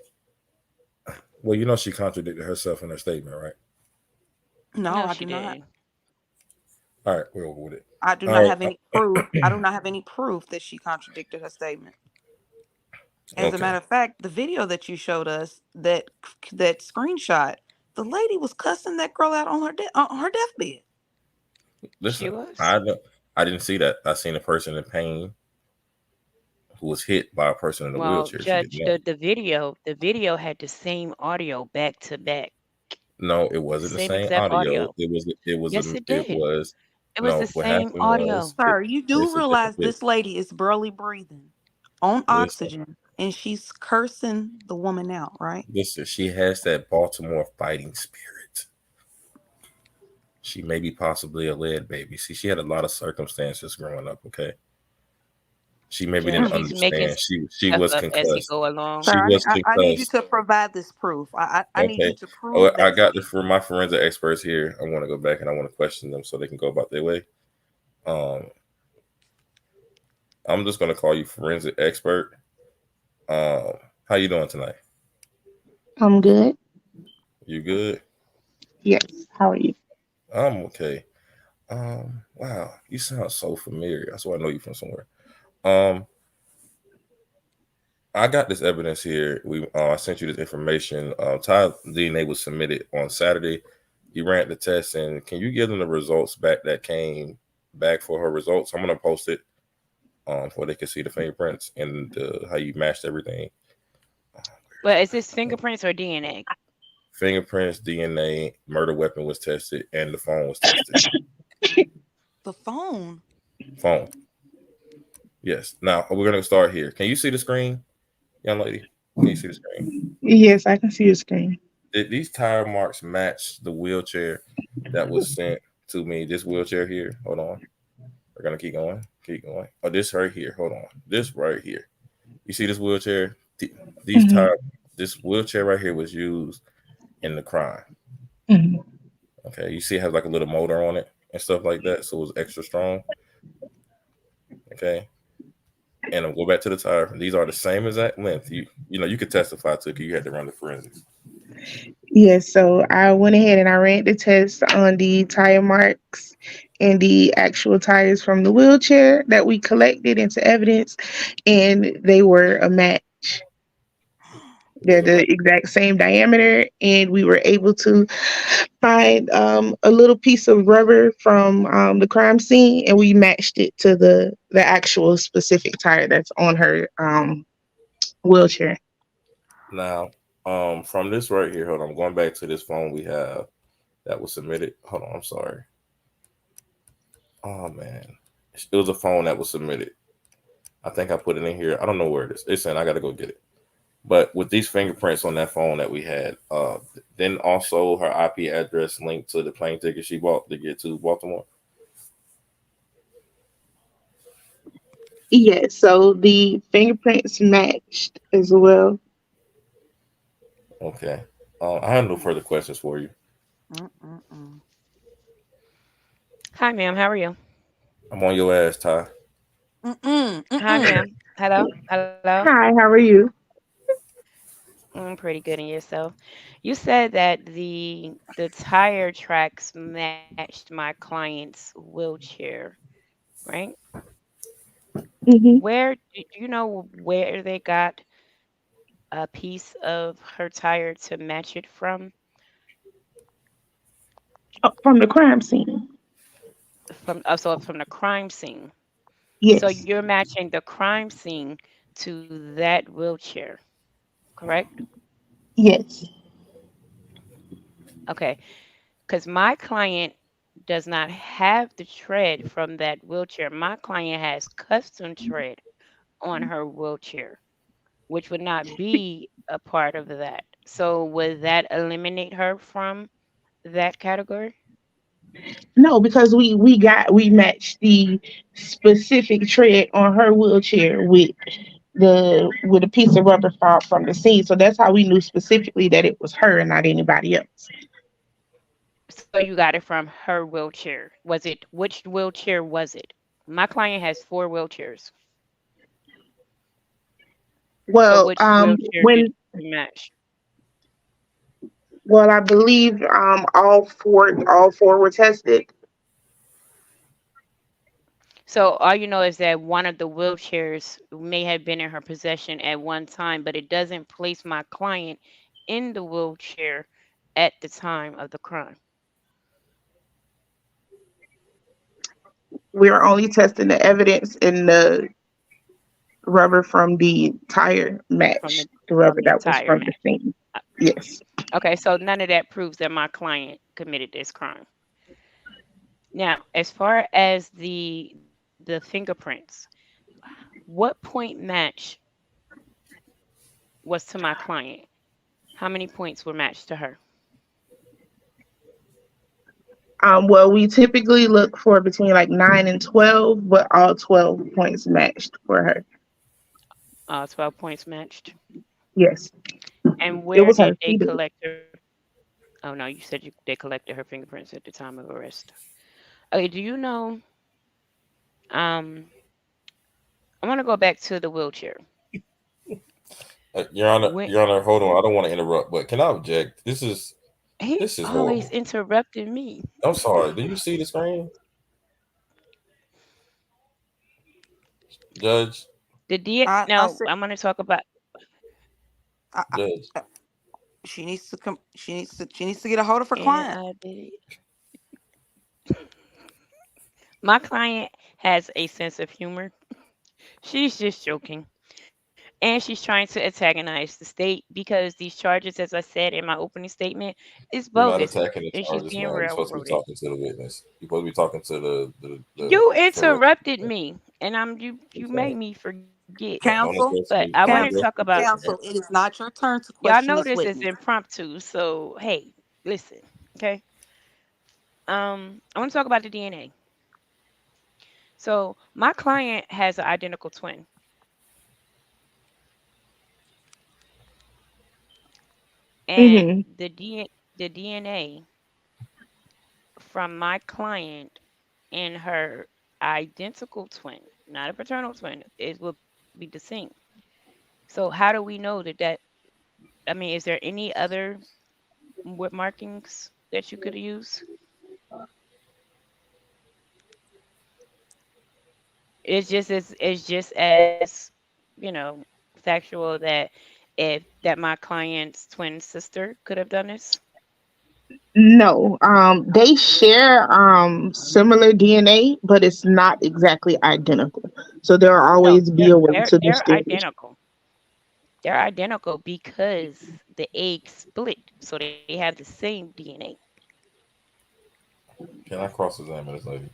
Well, she contradicted herself in her statement, right? No, No, I she do not. didn't. All right, we're over with it. I do All not right. have any proof. I do not have any proof that she contradicted her statement. As a Okay. matter of fact, the video that you showed us, that screenshot, the lady was cussing that girl out on her deathbed. She Listen, was. I didn't see that. I seen a person in pain who was hit by a person in a Well, wheelchair. She didn't Judge, know. the video had the same audio back to back. No, it The wasn't the same same exact audio. audio. Yes, it It did. was It was the no. What same happened was audio. Sir, you do it's a realize it, this lady is barely breathing on listen, oxygen and she's cursing the woman out, right? listen. She has that Baltimore fighting spirit. She may be possibly a lead baby. See, she had a lot of circumstances growing up. Okay, she maybe didn't Judge, Mm. he's making understand. She stuff was up as he concussed. go along. She Sir, was I need you concussed. to provide this proof. I need you Okay. to Oh, prove I that got this statement. from my forensic experts here. I want to go back and I want to question them so they can go about their way. Um, I'm just gonna call you forensic expert. Um, how you doing tonight? I'm good. You good? Yes. How are you? I'm okay. Wow, you sound so familiar. That's why I know you from somewhere. Um, I got this evidence here. I sent you this information. Ty DNA was submitted on Saturday. You ran the test, and can you give them the results back that came back for her results? I'm gonna post it where they can see the fingerprints and how you matched everything. But is this fingerprints or DNA? Fingerprints, DNA, murder weapon was tested, and the phone was tested. The phone. Phone, yes. Now we're gonna start here. Can you see the screen, young lady? Can you see the screen? Yes, I can see your screen. Did these tire marks match the wheelchair that was sent to me? This wheelchair here. Hold on. We're gonna keep going. Keep going. Oh, this right here. Hold on. This right here. You see this wheelchair? These Hmm. tire. This wheelchair right here was used in the crime. Hmm. Okay. You see, it has like a little motor on it and stuff like that, so it was extra strong. Okay. And I'll go back to the tire. These are the same exact length. You could testify to because you had to run the forensics. Yes, so I went ahead and I ran the test on the tire marks and the actual tires from the wheelchair that we collected into evidence, and they were a match. They They're were matched. the exact same diameter, and we were able to find a little piece of rubber from the crime scene, and we matched it to the actual specific tire that's on her wheelchair. Now, from this right here, hold on. I'm going back to this phone we have that was submitted. Hold on, I'm sorry. Oh man, it was a phone that was submitted. I think I put it in here. I don't know where it is. It's in. I got to go get it. But with these fingerprints on that phone that we had, then also her IP address linked to the plane ticket she bought to get to Baltimore. Yes, so the fingerprints matched as well. Okay. I have no further questions for you. Mm-mm-mm. Hi, ma'am. How are you? I'm on your ass, Ty. Mm-mm. Hi, Mm-mm. ma'am. Hello. Hello. Hi, how are you? Pretty good in yourself. You said that the tire tracks matched my client's wheelchair, right? Hmm. Where do you know where they got a piece of her tire to match it from? From the crime scene. So from the crime scene. So Yes, you're matching the crime scene to that wheelchair, correct? yes. Okay, because my client does not have the tread from that wheelchair. My client has custom tread on her wheelchair, which would not be a part of that. So would that eliminate her from that category? No, because we matched the specific tread on her wheelchair with a piece of rubber from the scene. So that's how we knew specifically that it was her and not anybody else. So you got it from her wheelchair. Was it which wheelchair was it? My client has four wheelchairs. So Well, which wheelchair did when you match? well, I believe all four were tested. So all you know is that one of the wheelchairs may have been in her possession at one time, but it doesn't place my client in the wheelchair at the time of the crime We are only testing the evidence in the rubber from the tire from match, the the rubber that was tire from the match. scene. Uh, Yes. Okay, so none of that proves that my client committed this crime. Now, as far as the fingerprints, what point match was to my client? How many points were matched to her? Well, we typically look for between like 9 and 12, but all 12 points matched for her. 12 points matched. Yes, And it where was her. did they She did it. collect her? Oh no, you said they collected her fingerprints at the time of arrest. Okay, do you know? Um, I want to go back to the wheelchair. When Your Honor, hold on. I don't want to interrupt, but can I object? he This is always horrible. interrupted me. I'm sorry. Do you see the screen, Judge? The D I no, said I'm gonna talk about I, Judge, I, she needs to come. She needs to get a hold of her and client. I did it. My client has a sense of humor. She's just joking. And she's trying to antagonize the state because these charges, as I said in my opening statement, is you're not bogus. attacking the And she's charges, being ma'am. You're supposed to be railroaded. talking to the witness. You're supposed to be talking to the You federal. interrupted me, and you Okay. made me forget. Don't Counsel, address But me. I want to Don't talk address counsel, me about personally. counsel. It is not your turn to y'all question know this this is witness. impromptu, so hey, listen, okay? I want to talk about the DNA. So my client has an identical twin, and Mhm. the DNA from my client and her identical twin, not a paternal twin, it will be distinct. So how do we know that? I mean, is there any other markings that you could use? It's just as you know factual that if that my client's twin sister could have done this. No, they share similar DNA, but it's not exactly identical. So there will No, always be a way to they're distinguish. identical. They're identical because the egg split, so they have the same DNA. Can I cross examine this lady?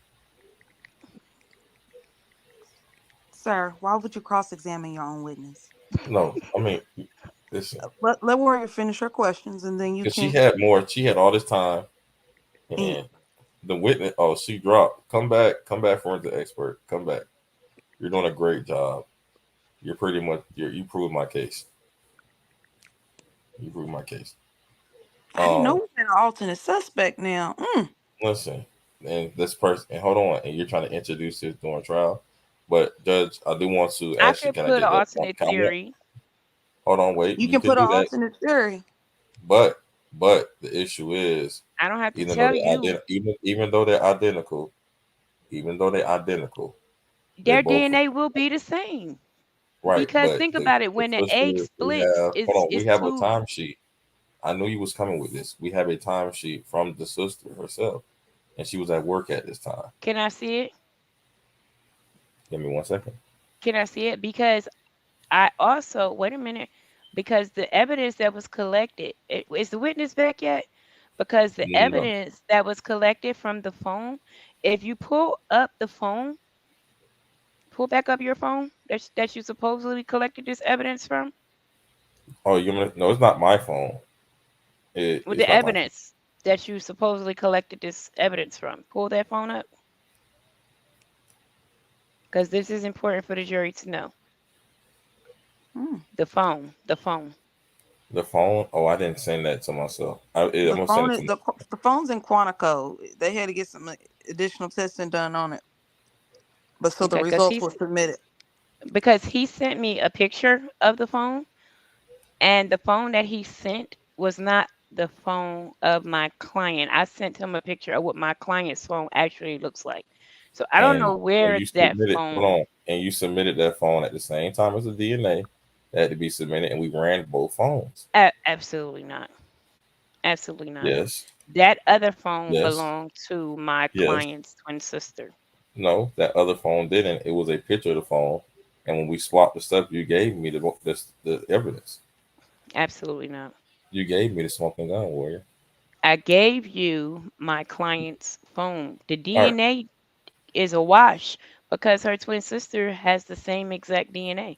Sir, why would you cross-examine your own witness? No, I mean, listen, Let Warrior finish her questions, and then you because she can. had more. She had all this time, And and the witness. Oh, she dropped. Come back, forensic expert. Come back. You're doing a great job. You're pretty much. You proved my case. You proved my case. I didn't know Um, we had an alternate suspect now. listen, and this person, and hold on, and you're trying to introduce this during trial, but Judge, I do want to I ask you. could Can I put get an that one alternate comment? theory. Hold on, wait. You You can can put an do that, alternate theory. but the issue is, I don't have to even though tell you even though they're identical, even though they're identical, they their both DNA will be the same. right. Because But think about it, the when the sister, egg we splits, have hold on, we is have a two. timesheet. I knew you was coming with this. We have a timesheet from the sister herself, and she was at work at this time. Can I see it? Give me 1 second. Can I see it? Because I also wait a minute. Because the evidence that was collected, is the witness back yet? Because the No, evidence that was collected from the phone, if you pull up the phone, pull back up your phone that you supposedly collected this evidence from, oh, no, it's not my phone. with It's the not my phone. evidence that you supposedly collected this evidence from, pull that phone up because this is important for the jury to know. Mm. The phone. The phone. Oh, I didn't send that to myself. I'm The gonna send phone it is to. the phone's in Quantico. They had to get some additional testing done on it, but so the Okay, because results were submitted. he sent me a picture of the phone, and the phone that he sent was not the phone of my client. I sent him a picture of what my client's phone actually looks like. So I don't know And where you that submitted. Hold phone. on. And you submitted that phone at the same time as the DNA that had to be submitted, and we ran both phones. Absolutely not. Absolutely not. Yes. That other phone Yes. belonged to my Yes. client's twin sister. No, that other phone didn't. It was a picture of the phone, and when we swapped the stuff, you gave me the evidence. Absolutely not. You gave me the smoking gun, warrior. I gave you my client's phone. The All right. DNA is a wash because her twin sister has the same exact DNA.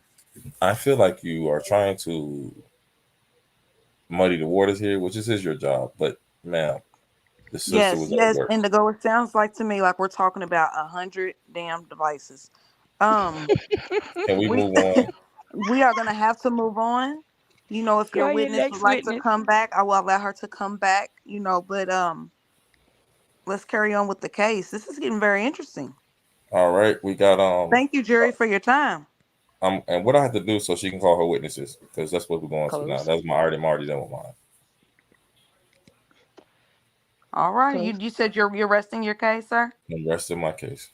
I feel like you are trying to muddy the waters here, which is your job. But ma'am, the sister Yes, was at yes, work. Indigo. It sounds like to me like we're talking about 100 damn devices. Um, Can we we move on? we are gonna have to move on. If your Girl, your witness would next like to witness. come back, I will allow her to come back. But let's carry on with the case. This is getting very interesting. All right, we got Thank you, jury, for your time. and what I have to do so she can call her witnesses because that's what we're going to now. Close. That's my already I'm already done with mine. All right. Close. You said you're resting your case, sir? And the rest of my case,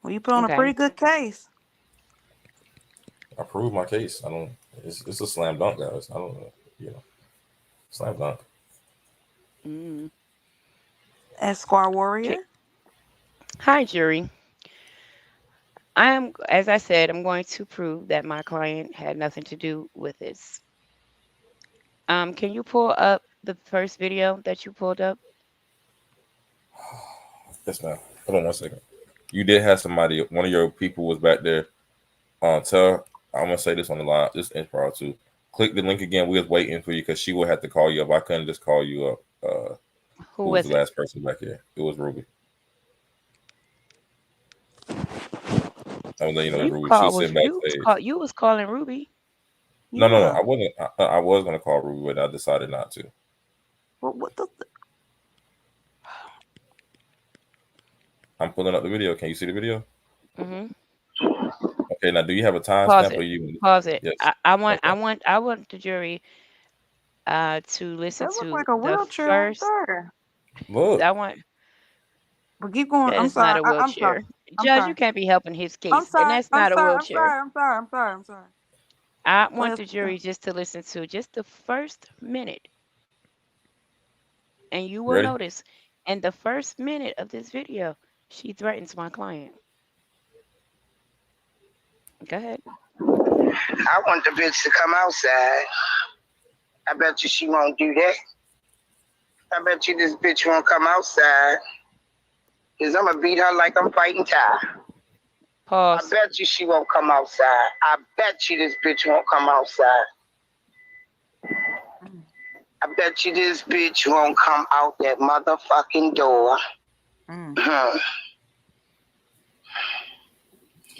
Well, you put on a Okay. pretty good case. I proved my case. I don't. It's a slam dunk, guys. I don't know. You know, slam dunk. Mm. Esquire Okay. warrior. Hi, jury. As I said, I'm going to prove that my client had nothing to do with this. Can you pull up the first video that you pulled up? Yes, ma'am. Hold on one second. You did have somebody. One of your people was back there. Tell. I'm gonna say this on the line. This improv too. Click the link again. We was waiting for you because she would have to call you up. I couldn't just call you up. Who Who was the was it? last person back here? It was Ruby. I was letting you know it was You Ruby. She called was was sitting you was backstage. call you was calling Ruby. No, no, no. Yeah. I wasn't. I was gonna call Ruby, but I decided not to. What the? I'm pulling up the video. Can you see the video? Hmm. Okay. Now, do you have a Pause timestamp or it. you? Pause it. Yes. I Okay. want I want the jury to listen That looked to like a the wheelchair right first. there. Look. I want But keep going. That I'm is not sorry. a I'm sorry. wheelchair. I'm Judge, you sorry. can't be helping his I'm case, and sorry. that's I'm not a sorry. I'm wheelchair. sorry. I'm sorry. I'm sorry. I'm sorry. I'm sorry. I Go want ahead. the jury just to listen to just the first minute, and you You will ready? notice in the first minute of this video, she threatens my client. Go ahead. I want the bitch to come outside. I bet you she won't do that. I bet you this bitch won't come outside. Cause I'm gonna beat her like I'm fighting Ty. I Pause. bet you she won't come outside. I bet you this bitch won't come outside. Mm, I bet you this bitch won't come out that motherfucking door. mm, I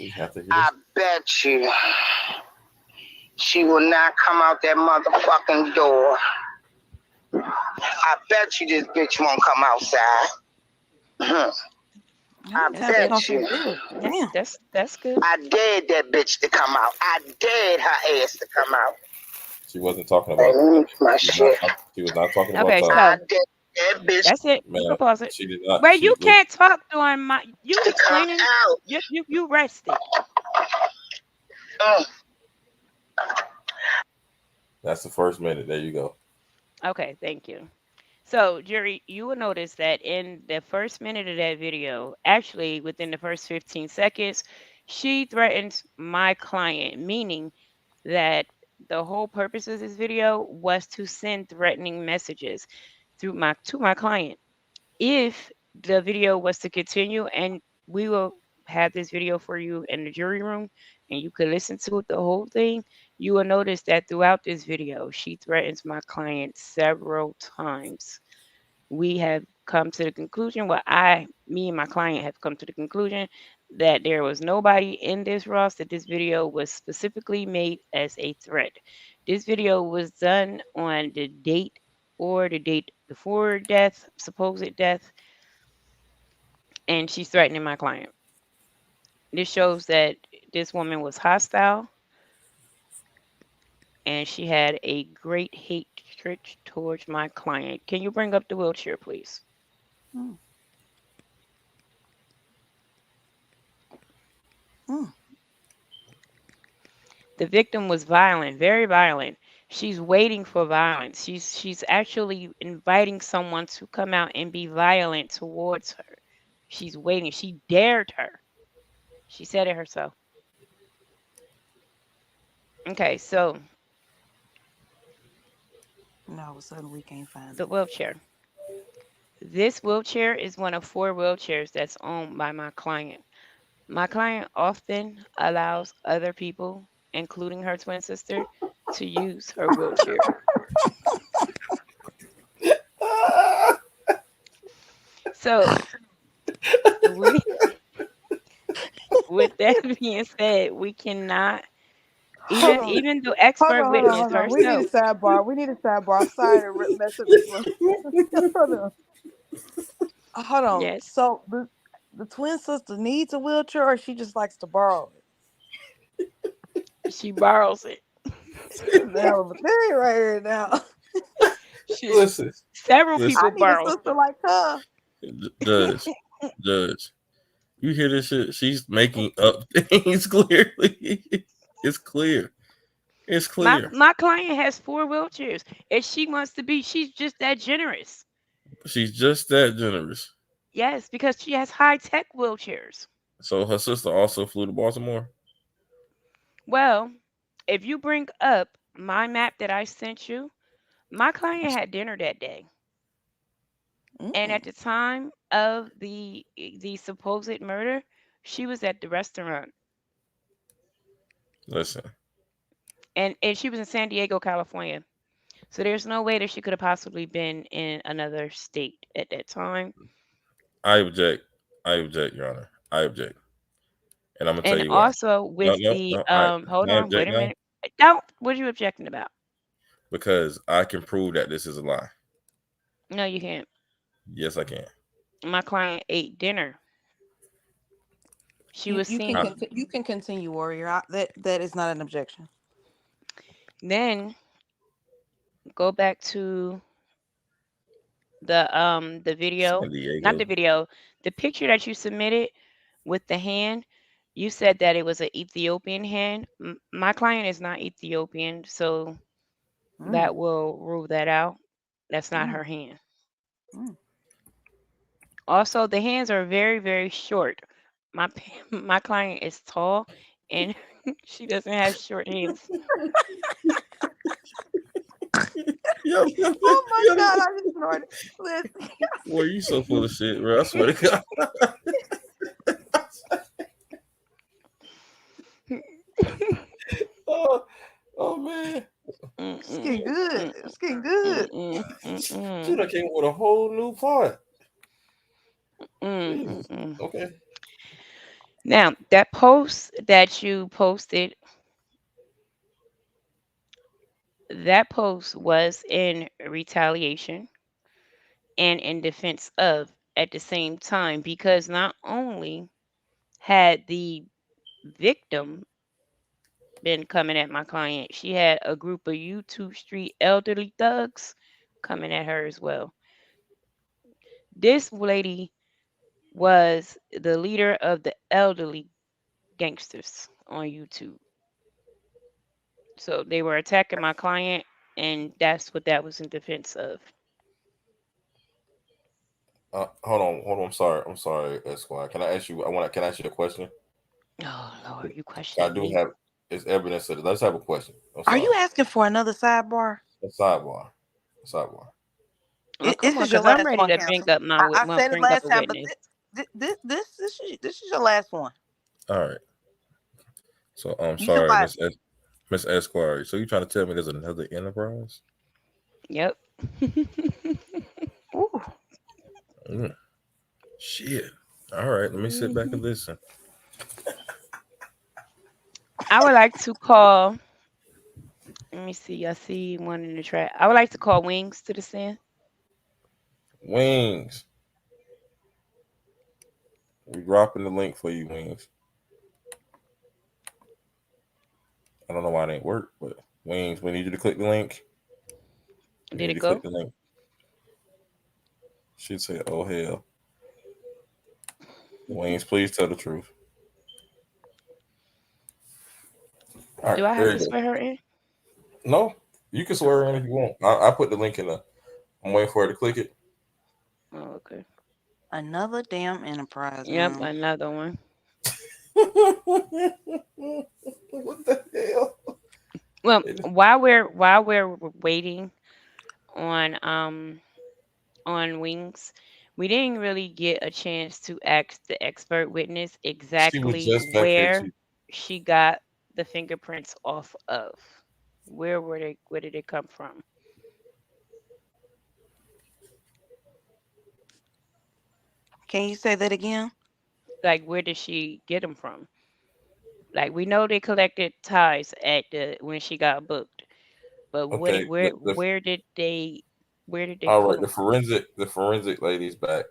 We have to hear this. bet you she will not come out that motherfucking door. I bet you this bitch won't come outside. Now I you That's tell me good. gonna bet feel you. good. Damn. That's good. I dared that bitch to come out. I dared her ass to come out. She wasn't talking Hey, about. my She was not. shit. She was not talking about Okay, Todd. I so dared that bitch that's it. You can Man, pause it. she did not. Wait, you She was. can't talk during my. You to come explaining. out. You rested. Mm. That's the first minute. There you go. Okay, thank you. So, jury, you will notice that in the first minute of that video, actually within the first 15 seconds, she threatens my client, meaning that the whole purpose of this video was to send threatening messages through my to my client. If the video was to continue, and we will have this video for you in the jury room and you could listen to it the whole thing, you will notice that throughout this video she threatens my client several times. We have come to the conclusion, well, me and my client have come to the conclusion that there was nobody in this Ross, that this video was specifically made as a threat. This video was done on the date or the date before death, supposed death, and she's threatening my client. This shows that this woman was hostile and she had a great hatred towards my client. Can you bring up the wheelchair, please? Mm, mm. The victim was violent, very violent. She's waiting for violence. She's actually inviting someone to come out and be violent towards her. She's waiting. She dared her. She said it herself. Okay, so And all of a sudden we can't find the it. wheelchair. This wheelchair is one of 4 wheelchairs that's owned by my client. My client often allows other people, including her twin sister, to use her wheelchair. So, we, with that being said, we cannot, Hold even on. even the Hold expert on. Hold on. witness Hold on. We need a herself. sidebar. We need a sidebar. I'm sorry to mess up your flow. Hold on. Hold on. Yes. So the twin sister needs a wheelchair, or she just likes to borrow it? She borrows it. Now, but there you right here now. She, Listen, several listen, I people need a borrow sister like her. Judge, Judge. You hear this shit? She's making up things clearly. It's clear. It's clear. my client has 4 wheelchairs. If she wants to be, she's just that generous. She's just that generous. Yes, because she has high tech wheelchairs. So her sister also flew to Baltimore. Well, if you bring up my map that I sent you, my client had dinner that day. And Mm, at the time of the supposed murder, she was at the restaurant. Listen, And she was in San Diego, California. So there's no way that she could have possibly been in another state at that time. I object. I object, Your Honor. I object, and I'm gonna tell And you why. also No, with no, the no. I hold can I on, object wait a now minute. Don't what are you objecting about? because I can prove that this is a lie. No, you can't. Yes, I can. My client ate dinner. She was I, seen. you can continue, warrior. That is not an objection. Then go back to the video, San not the Diego. video, the picture that you submitted with the hand. You said that it was an Ethiopian hand. My client is not Ethiopian, so Mm, that will rule that out. That's not mm, her hand. mm. Also, the hands are very, very short. My client is tall, and she doesn't have short hands. Yo, yo, Oh my yo. God! I just snorted. Listen. Boy, you so full of shit, bro. I swear to God. Oh, oh man. It's getting Mm-mm, good. mm-mm, It's getting good. mm-mm, Dude, mm-mm, I came with a whole new part. mm-mm, Jesus. mm-mm. Okay. Now, that post that you posted, that post was in retaliation and in defense of at the same time, because not only had the victim been coming at my client, she had a group of YouTube Street elderly thugs coming at her as well. This lady was the leader of the elderly gangsters on YouTube. So they were attacking my client, and that's what that was in defense of. Hold on, hold on. I'm sorry, Esquire. Can I ask you? Can I ask you a question? Oh Lord, you I questioning do me? have. It's evidence of it. Let's have a question. I'm Are you sorry. asking for another sidebar? A sidebar. A sidebar. Come This on, is your because I'm last ready one, to bring counsel. up my I said it bring up last a time, but witness. this is your last one. All right. So I'm You can sorry, lie. Miss Esquire. So you trying to tell me there's another enterprise? Yep. Ooh. Mm, shit. All right. Let me sit back Mhm. and listen. I would like to call. Let me see. I see one in the track. I would like to call Wings to the stand. Wings. We dropping the link for you, Wings. I don't know why it ain't work, but Wings, we need you to click the link. We Did need it you to click go? the link. She'd say, "Oh hell, Wings, please tell the truth." All right, Do I have there to you go. swear her in? No, you can Oh, swear in okay. if you want. I put the link in the. I'm waiting for her to click it. Oh, okay. Another damn enterprise, Yep, man. another one. What the hell? Well, while we're waiting on Wings, we didn't really get a chance to ask the expert witness She was exactly just back here where too. she got the fingerprints off of. Where did it come from? Can you say that again? Like where did she get them from? Like we know they collected ties at the when she got booked, but Okay, where did they all pull right. them from? The forensic lady's back.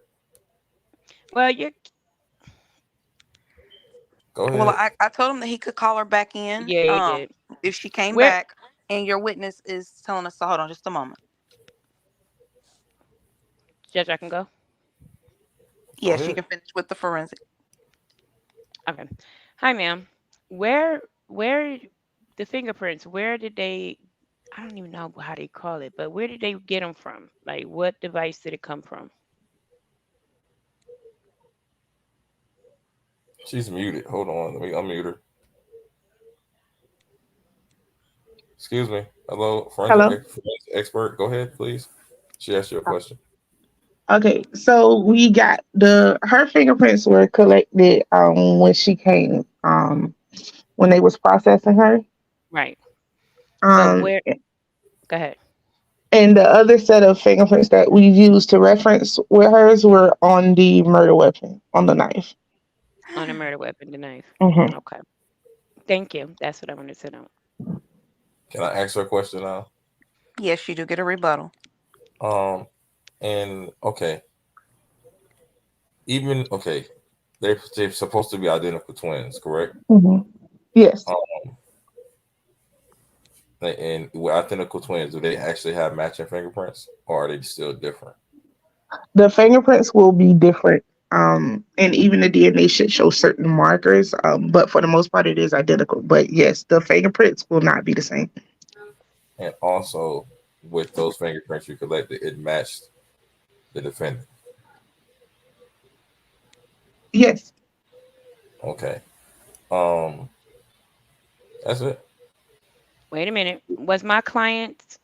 Well, you. Go Well, ahead. I told him that he could call her back in, Yeah, he did. if she came Where, back, and your witness is telling us to hold on just a moment. Judge, I can go? Go Yes, she ahead. can finish with the forensic. Okay. Hi, ma'am. Where the fingerprints? Where did they? I don't even know how they call it, but where did they get them from? Like, what device did it come from? She's muted. Hold on. Let me unmute her. Excuse me. Hello, Hello. forensic expert. Go ahead, please. She asked you a question. Okay, so we got the her fingerprints were collected when she came when they was processing her. Right. But Um where? Go ahead. and the other set of fingerprints that we used to reference with hers were on the murder weapon, on the knife. On the murder weapon, the knife. Hmm. Okay. Thank you. That's what I wanted to know. Can I ask her a question now? Yes, you do get a rebuttal. Um, and okay, even okay, they're supposed to be identical twins, correct? Hmm. Yes. Um, and with identical twins, do they actually have matching fingerprints, or are they still different? The fingerprints will be different. And even the DNA should show certain markers. But for the most part it is identical. But yes, the fingerprints will not be the same. And also, with those fingerprints you collected, it matched the defendant. Yes. Okay. Um, that's it. Wait a minute. Was my client's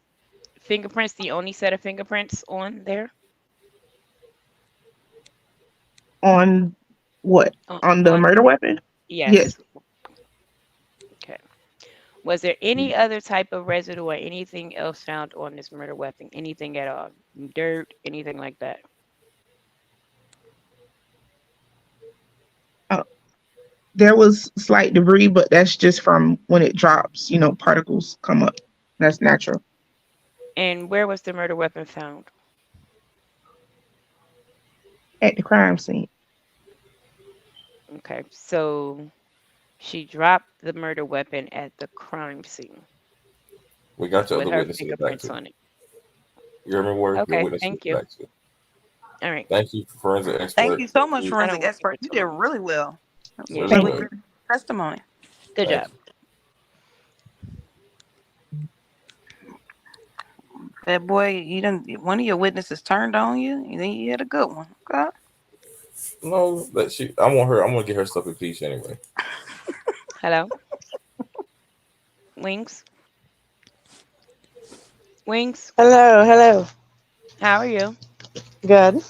fingerprints the only set of fingerprints on there? On what? On the On murder weapon? Yes. yes. Okay. Was there any other type of residue or anything else found on this murder weapon? Anything at all? Dirt, anything like that? Uh, there was slight debris, but that's just from when it drops, particles come up. That's natural. And where was the murder weapon found? At the crime scene. Okay. So she dropped the murder weapon at the crime scene We got your with other her witness in the back fingerprints too. on it. You hear me, Warrior? Your Okay. witness in Thank the you. back too. All right. Thank you, forensic Thank expert. you so much, You I forensic don't want to keep expert. it You too did long. really well. That was a Yeah, really she Thank really did. you. good. good testimony. Good Thank job. you. That boy, you didn't. One of your witnesses turned on you. You think you had a good one. Okay. No, that she. I want her. I'm gonna get her stuff impeached anyway. Hello? Wings? Wings? Hello, hello. How are you? Good.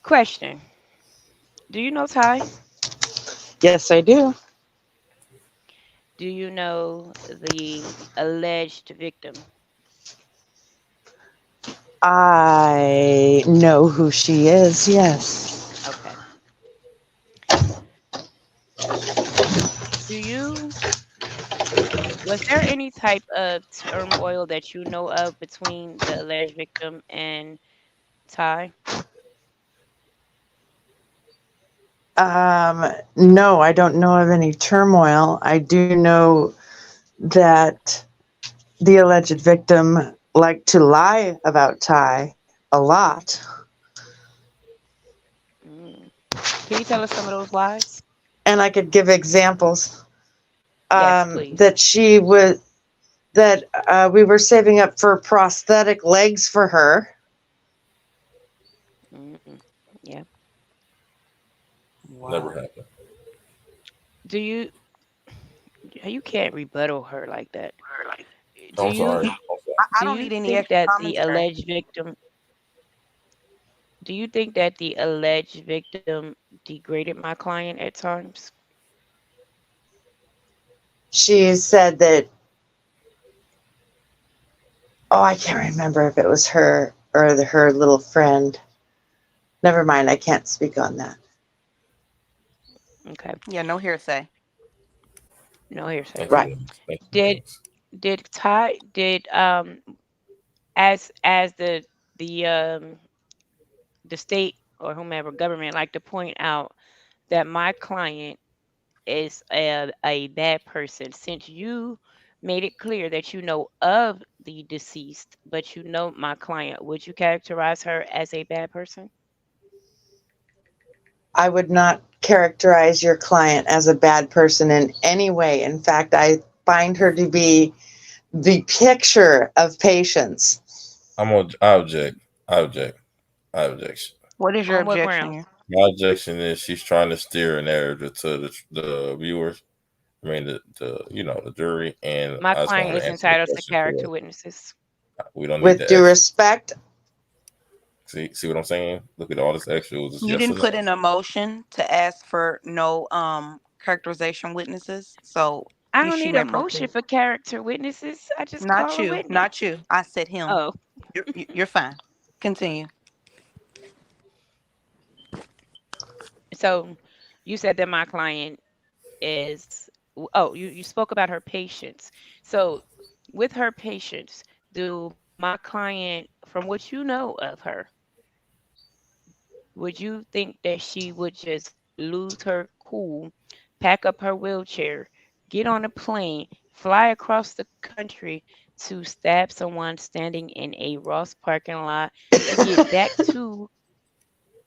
Question. Do you know Ty? Yes, I do. Do you know the alleged victim? I know who she is. Yes. Okay. Do you Was there any type of turmoil that you know of between the alleged victim and Ty? No, I don't know of any turmoil. I do know that the alleged victim liked to lie about Ty a lot, Mm. Can you tell us some of those lies? and I could give examples. Yes, please. That she was that we were saving up for prosthetic legs for her. Mm. Yeah. Never Wow. happened. Do you can't rebuttal her like that. Do I'm sorry. you I'm sorry. I do don't you need any think extra that the commentary. alleged victim do you think that the alleged victim degraded my client at times? She said that, oh, I can't remember if it was her or her little friend. Never mind, I can't speak on that. Okay. Yeah, no hearsay. No hearsay, Thank you, right. Right. Wings. Thank you, Did Wings. did Ty did as the the state or whomever government like to point out that my client is a bad person, since you made it clear that you know of the deceased, but you know my client, would you characterize her as a bad person? I would not characterize your client as a bad person in any way. In fact, I find her to be the picture of patience. I object. I object. I object. What is your On what objection grounds? here? My objection is she's trying to steer a narrative to the viewers. I mean the jury, and My I just want client her to is answer the entitled to question character correctly. witnesses. We don't need With the due extra. respect, See what I'm saying? Look at all this extra. It was just You yes or didn't put no. in a motion to ask for no characterization witnesses, so I you don't she need a may motion proceed. for character witnesses. I just Not call a you, not witness. you. I said him. Oh, You're fine. Continue. so you said that my client is, oh, you spoke about her patients. So with her patients, do my client, from what you know of her, would you think that she would just lose her cool, pack up her wheelchair, get on a plane, fly across the country to stab someone standing in a Ross parking lot to get back to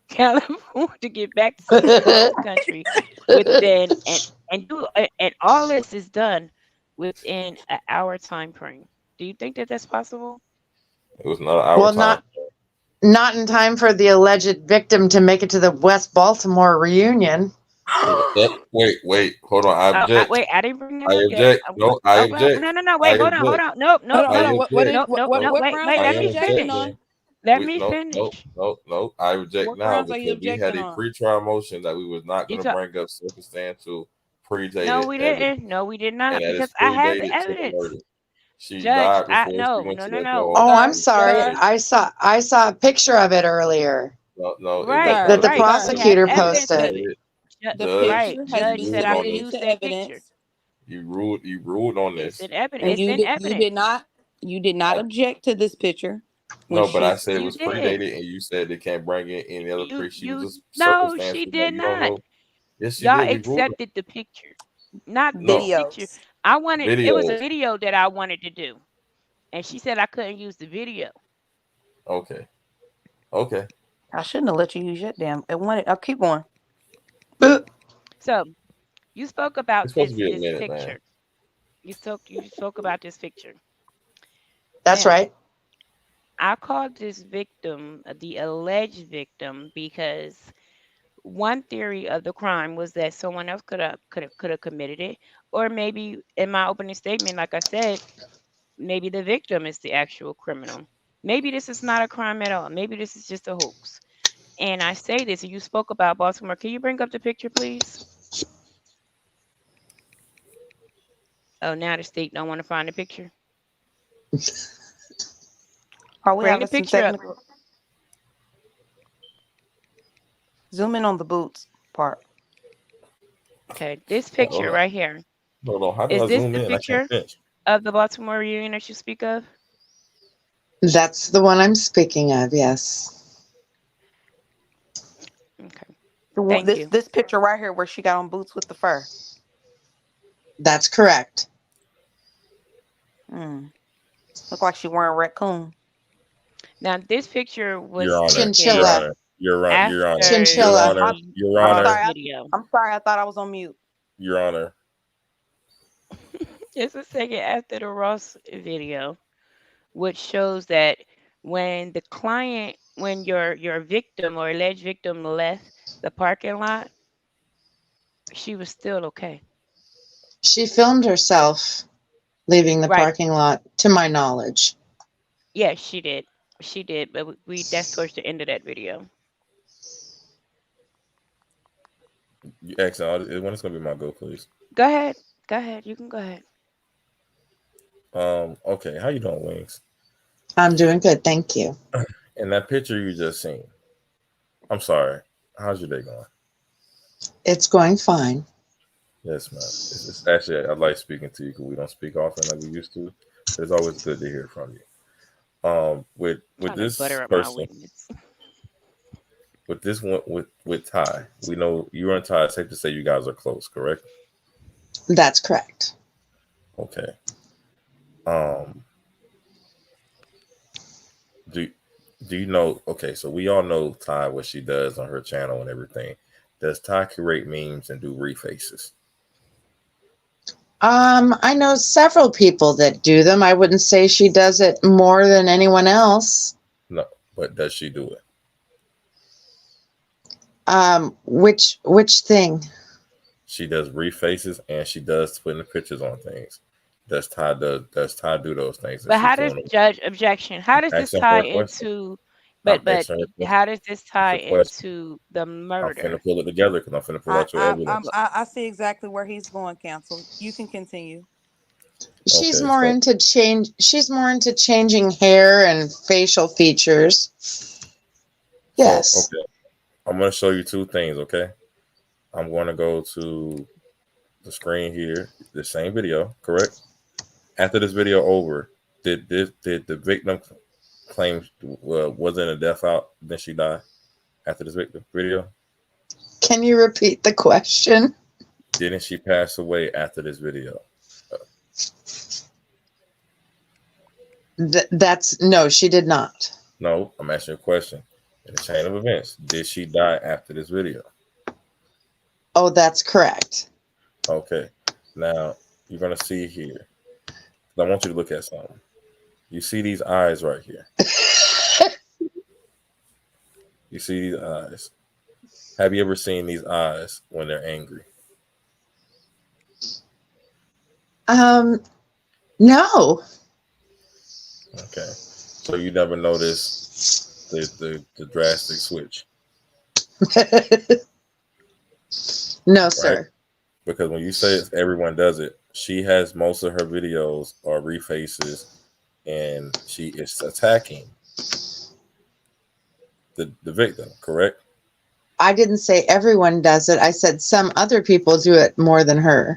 California, to get back across the country within, and all this is done within an hour time frame? Do you think that that's possible? It was not our well, time. not in time for the alleged victim to make it to the West Baltimore reunion. Wait, hold on. I Oh, object. wait, I didn't bring that I up yet. object. No, I Oh, well, object. no, no, no, I wait, hold object. on. Nope, nope, I Hold on. nope, What object. is nope, nope, what No, nope, what wait, grounds wait, are I let you am me objecting finish. on? objecting. Let me No, finish. no. I object What now grounds are you because we had objecting a on? pre-trial motion that we was not You going to talk, bring up circumstantial no, predated we evidence, didn't. No, we did and not, that is because I have the predated to the evidence. murder. She Judge, died before she went no, to no, that no, dog Oh, I'm park. sorry. Sir, judge. I saw a picture of it earlier No, it Right, wasn't that sir, the a right. picture. We sir. have prosecutor evidence The of posted. it. the Judge, Right. picture has you Judge been said ruled I on could submitted this. use to that picture. evidence, You ruled on It's this. in evidence. and It's in you did evidence. not you did not object to this picture when No, but I she. said it You was did. predated, and you said they can't bring in any other pre. She was You just No, she circumstantial that did you don't not. know. Yes, she Y'all did. We ruled on accepted the picture. Not this no picture. Videos. It was a videos. video that I wanted to do. And she said I couldn't use the video. Okay, okay. I shouldn't have let you use your damn. I wanted. I'll keep going. So you spoke It's about supposed to be a this minute, man. picture. You spoke about this picture. That's Now, right. I called this victim the alleged victim because one theory of the crime was that someone else could have committed it, or maybe in my opening statement, like I said, maybe the victim is the actual criminal. Maybe this is not a crime at all. Maybe this is just a hoax. And I say this, and you spoke about Baltimore. Can you bring up the picture, please? Oh, now the state don't want to find the picture. Are we Bring the having some picture up. technical? Zoom in on the boots part. Okay, this Hold picture on, right here. hold on. How do Is I this zoom the in? I can't picture finish. of the Baltimore reunion that you speak of? That's the one I'm speaking of. Yes, Okay, The one, thank this you. this picture right here where she got on boots with the fur. that's correct. Hmm. Look like she wearing raccoon. Now, this picture was Your Honor, Your taken Chinchilla. Honor, Your Honor, after Your Chinchilla. Honor, I, the Your I'm Ross Honor, sorry. video. I'm sorry. I thought I was on mute. Your Honor. Just a second, after the Ross video, which shows that when your victim or alleged victim left the parking lot, she was still okay. She filmed herself leaving the Right. parking lot, to my knowledge. Yeah, she did. She did, but we that's towards the end of that video. You excellent. When it's gonna be my go, please. Go ahead. Go ahead. You can go ahead. Okay. How you doing, Wings? I'm doing good, thank you. In that picture you just seen. I'm sorry. How's your day going? It's going fine. Yes, ma'am. It's actually I like speaking to you because we don't speak often like we used to. It's always good to hear from you. With Trying to this butter up my person, witness. with this one with Ty, we know you and Ty. It's safe to say you guys are close, correct? That's correct. Okay. Um, do do you know? Okay, so we all know Ty what she does on her channel and everything. Does Ty create memes and do refaces? I know several people that do them. I wouldn't say she does it more than anyone else. No, but does she do it? Which thing? She does refaces and she does putting the pictures on things. Does Ty do those things if But she's how does doing it? judge objection? How does this Asking her tie a question. into? I'm But asking her a question. how does this It's tie a question. into the I'm finna murder? pull it together because I'm finna pull out your evidence. I see exactly where he's going, counsel. You can continue. She's Okay, more so into change. She's more into changing hair and facial features. Yes. okay, I'm gonna show you two things. Okay, I'm gonna go to the screen here, the same video, correct? After this video over, did the victim claim wasn't a death out? Then she died after this victim video. Can you repeat the question? Didn't she pass away after this video? That's no, she did not. No, I'm asking you a question. In the chain of events, did she die after this video? Oh, that's correct. Okay. Now you're gonna see here. I want you to look at something. You see these eyes right here. You see these eyes. Have you ever seen these eyes when they're angry? No. Okay. So you never noticed the drastic switch, No, right? sir. Because when you say everyone does it, she has most of her videos are refaces, and she is attacking the victim, correct? I didn't say everyone does it. I said some other people do it more than her.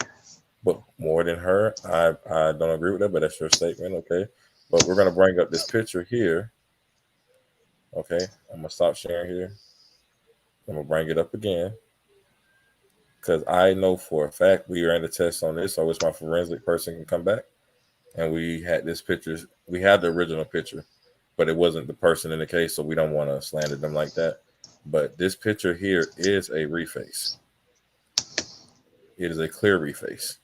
But more than her, I don't agree with that, but that's your statement, okay? But we're gonna bring up this picture here. Okay, I'm gonna stop sharing here. I'm gonna bring it up again because I know for a fact we ran the test on this. So I wish my forensic person can come back. And we had this picture. We had the original picture, but it wasn't the person in the case, so we don't want to slander them like that. But this picture here is a reface. It is a clear reface.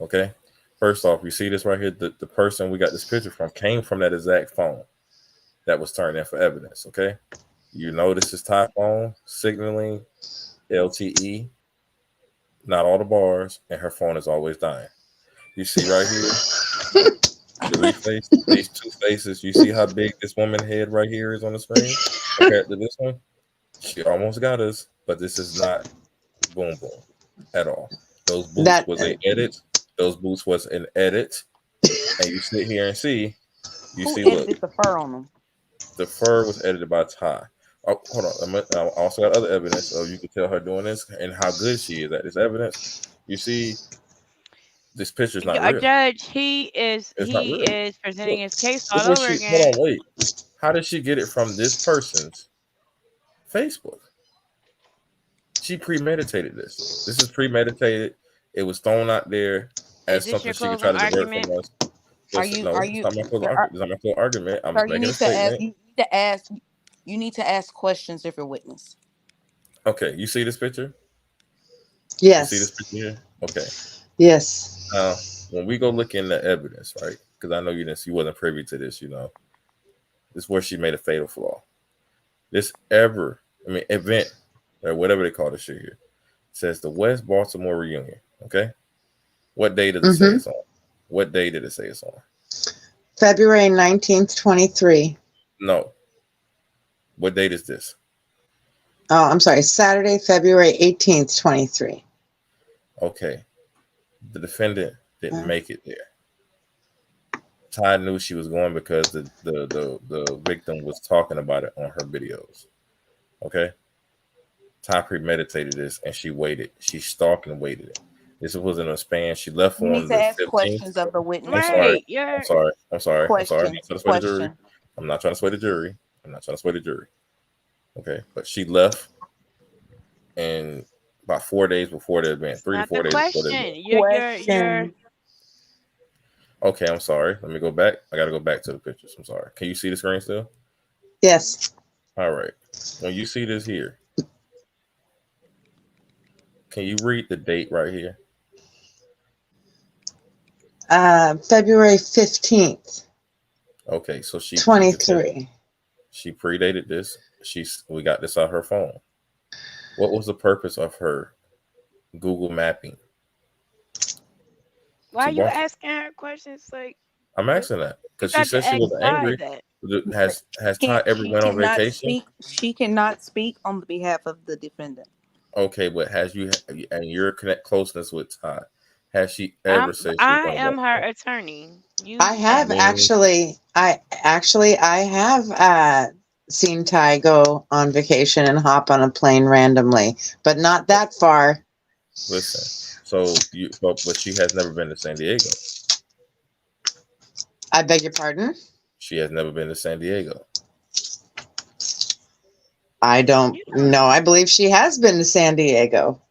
Okay. First off, you see this right here. The person we got this picture from came from that exact phone that was turned in for evidence. Okay. You know this is Ty phone signaling LTE, not all the bars, and her phone is always dying. You see right here the reface, these two faces. You see how big this woman head right here is on the screen compared to this one? She almost got us, but this is not boom boom at all. Those boots That was a edit. Those boots was an edit. And you sit here and see, Who look, edited the fur on them? the fur was edited by Ty. Oh, hold on. I also got other evidence of you can tell her doing this and how good she is at this evidence. You see, this picture's not A real. judge, It's not he real. is presenting Look, his case look all what over she. Hold again. on, wait. How did she get it from this person's Facebook? She premeditated this. This is premeditated. It was thrown out there Is as this something your she could try closing to divert from argument? us. Are Listen, you no, are it's you not my full sir, argument. It's not my full argument. I'm sir, just you making a need to ask statement. you need to ask questions of your witness. Okay, you see this picture? You see this yes. picture here? Okay. Yes. Now, when we go look in the evidence, right? Because I know you wasn't privy to this, this is where she made a fatal flaw. This event, or whatever they call this shit here, says the West Baltimore reunion. Okay. What day does it say Mm-hmm. it's on? What day did it say it's on? February 19th, 23. No. What date is this? Oh, I'm sorry. Saturday, February 18th, 23. Okay. The defendant didn't make it there. Ty knew she was going because the victim was talking about it on her videos. Okay. Ty premeditated this and she waited. She stalked and waited it. This was in a span. She left You need on to the ask 15th. questions of the witness. I'm sorry. Right. You're I'm sorry. I'm not Question. trying to sway the jury. Question. I'm not trying to sway the jury. I'm not trying to sway the jury. Okay, but she left, and about 4 days before the event, It's three to not the four days before the question. event. You're Question. Okay, I'm sorry. Let me go back. I got to go back to the pictures. I'm sorry. Can you see the screen still? Yes. All right. When you see this here, can you read the date right here? February 15th, Okay, so you can tell 23. she predated this. We got this on her phone. What was the purpose of her Google mapping why to you Boston? asking her questions like I'm what? asking that You because she got said to she ask was Ty angry. that. Has Ty Can't ever she went on cannot vacation? speak? She cannot speak on the behalf of the defendant. Okay, but has you and your connect closeness with Ty? Has she ever I'm said she was I going to am her Boston? attorney. I You have ask. Wings, actually, I have seen Ty go on vacation and hop on a plane randomly, but not that far. listen. So but she has never been to San Diego. I beg your pardon? She has never been to San Diego. I don't You don't know. I believe she has been to San Diego.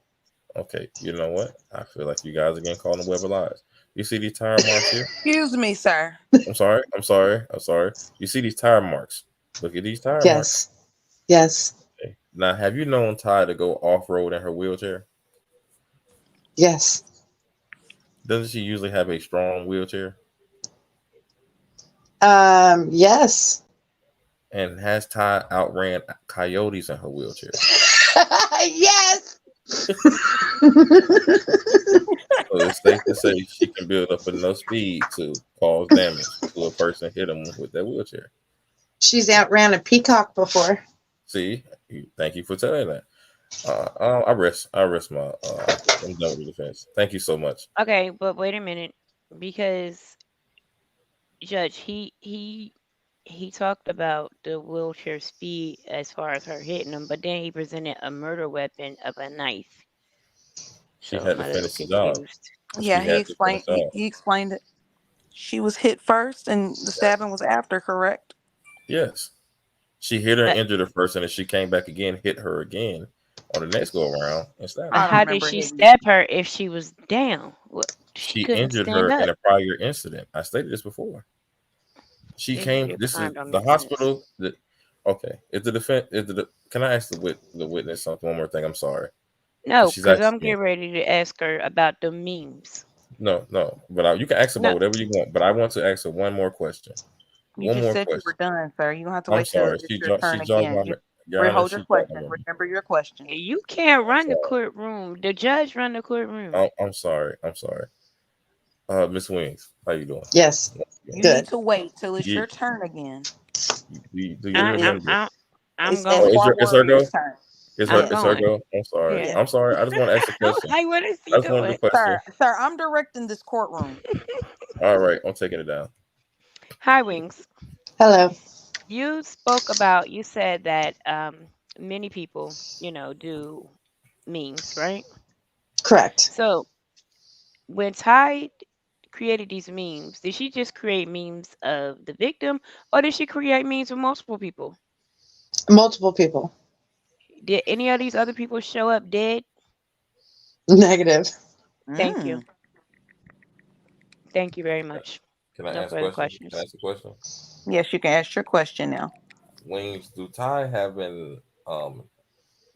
Okay, you know what? I feel like you guys are getting caught in the web of lies. You see these tire marks here? Excuse me, sir. I'm sorry. I'm sorry. I'm sorry. You see these tire marks? Look at these tire marks. Yes. Yes. Okay. Now, have you known Ty to go off road in her wheelchair? Yes. Doesn't she usually have a strong wheelchair? Yes. And has Ty outran coyotes in her wheelchair? Yes. So it's safe to say she can build up enough speed to cause damage to a person hit them with that wheelchair. She's outran a peacock before. See, thank you for telling that. I rest my. I'm done with the defense. Thank you so much. okay, but wait a minute. Because Judge, he talked about the wheelchair speed as far as her hitting him, but then he presented a murder weapon of a knife. She So had I'm to a little finish the job. confused. She Yeah, he had to finish explained. the job. He explained it. She was hit first, and the stabbing was after. Correct. Yes. She hit her and But injured her first, and then she came back again, hit her again on the next go around, and stabbed I her. don't how did remember she hitting. stab her if she was down? What, she She couldn't injured stand her in up. a prior incident. I stated this before. She came. Your This is time don't the make sense. hospital. Okay. Is the defense? Can I ask the witness something? One more thing. I'm sorry, because No, she's because I'm asking me. getting ready to ask her about the memes. No, no. But you can ask No, about whatever you want. But I want to ask her one more question. You One just more said you were question. done, sir. You don't have to I'm wait till sorry. it's your She turn jogged again. my. Your Honor, Hold your she jogged my question. memory. Remember your question. you can't I'm run the sorry. courtroom. The judge run the courtroom. I'm sorry. I'm sorry. Miss Wings, how you doing? Yes. Once again. You need Good. to wait till it's You, your turn again. do you It, I, I'm it, remember? I'm I'm it's Oh, going. Esquire it's her go. Warrior's turn. I'm It's her Yes. going. go. I'm sorry. Yeah. Yes. I'm sorry. I just want to ask a I'm question. like, what is he I just wanted a doing? question. Sir, I'm directing this courtroom. All right, I'm taking it down. Hi, Wings. Hello. You said that many people, do memes, right? Correct. So when Ty created these memes, did she just create memes of the victim, or did she create memes of multiple people? Multiple people. Did any of these other people show up dead? Negative. Thank you. Mm. Thank you very much. Can I No ask a further question? Can I questions. ask a question? Yes, you can ask your question now. Wings, do Ty have an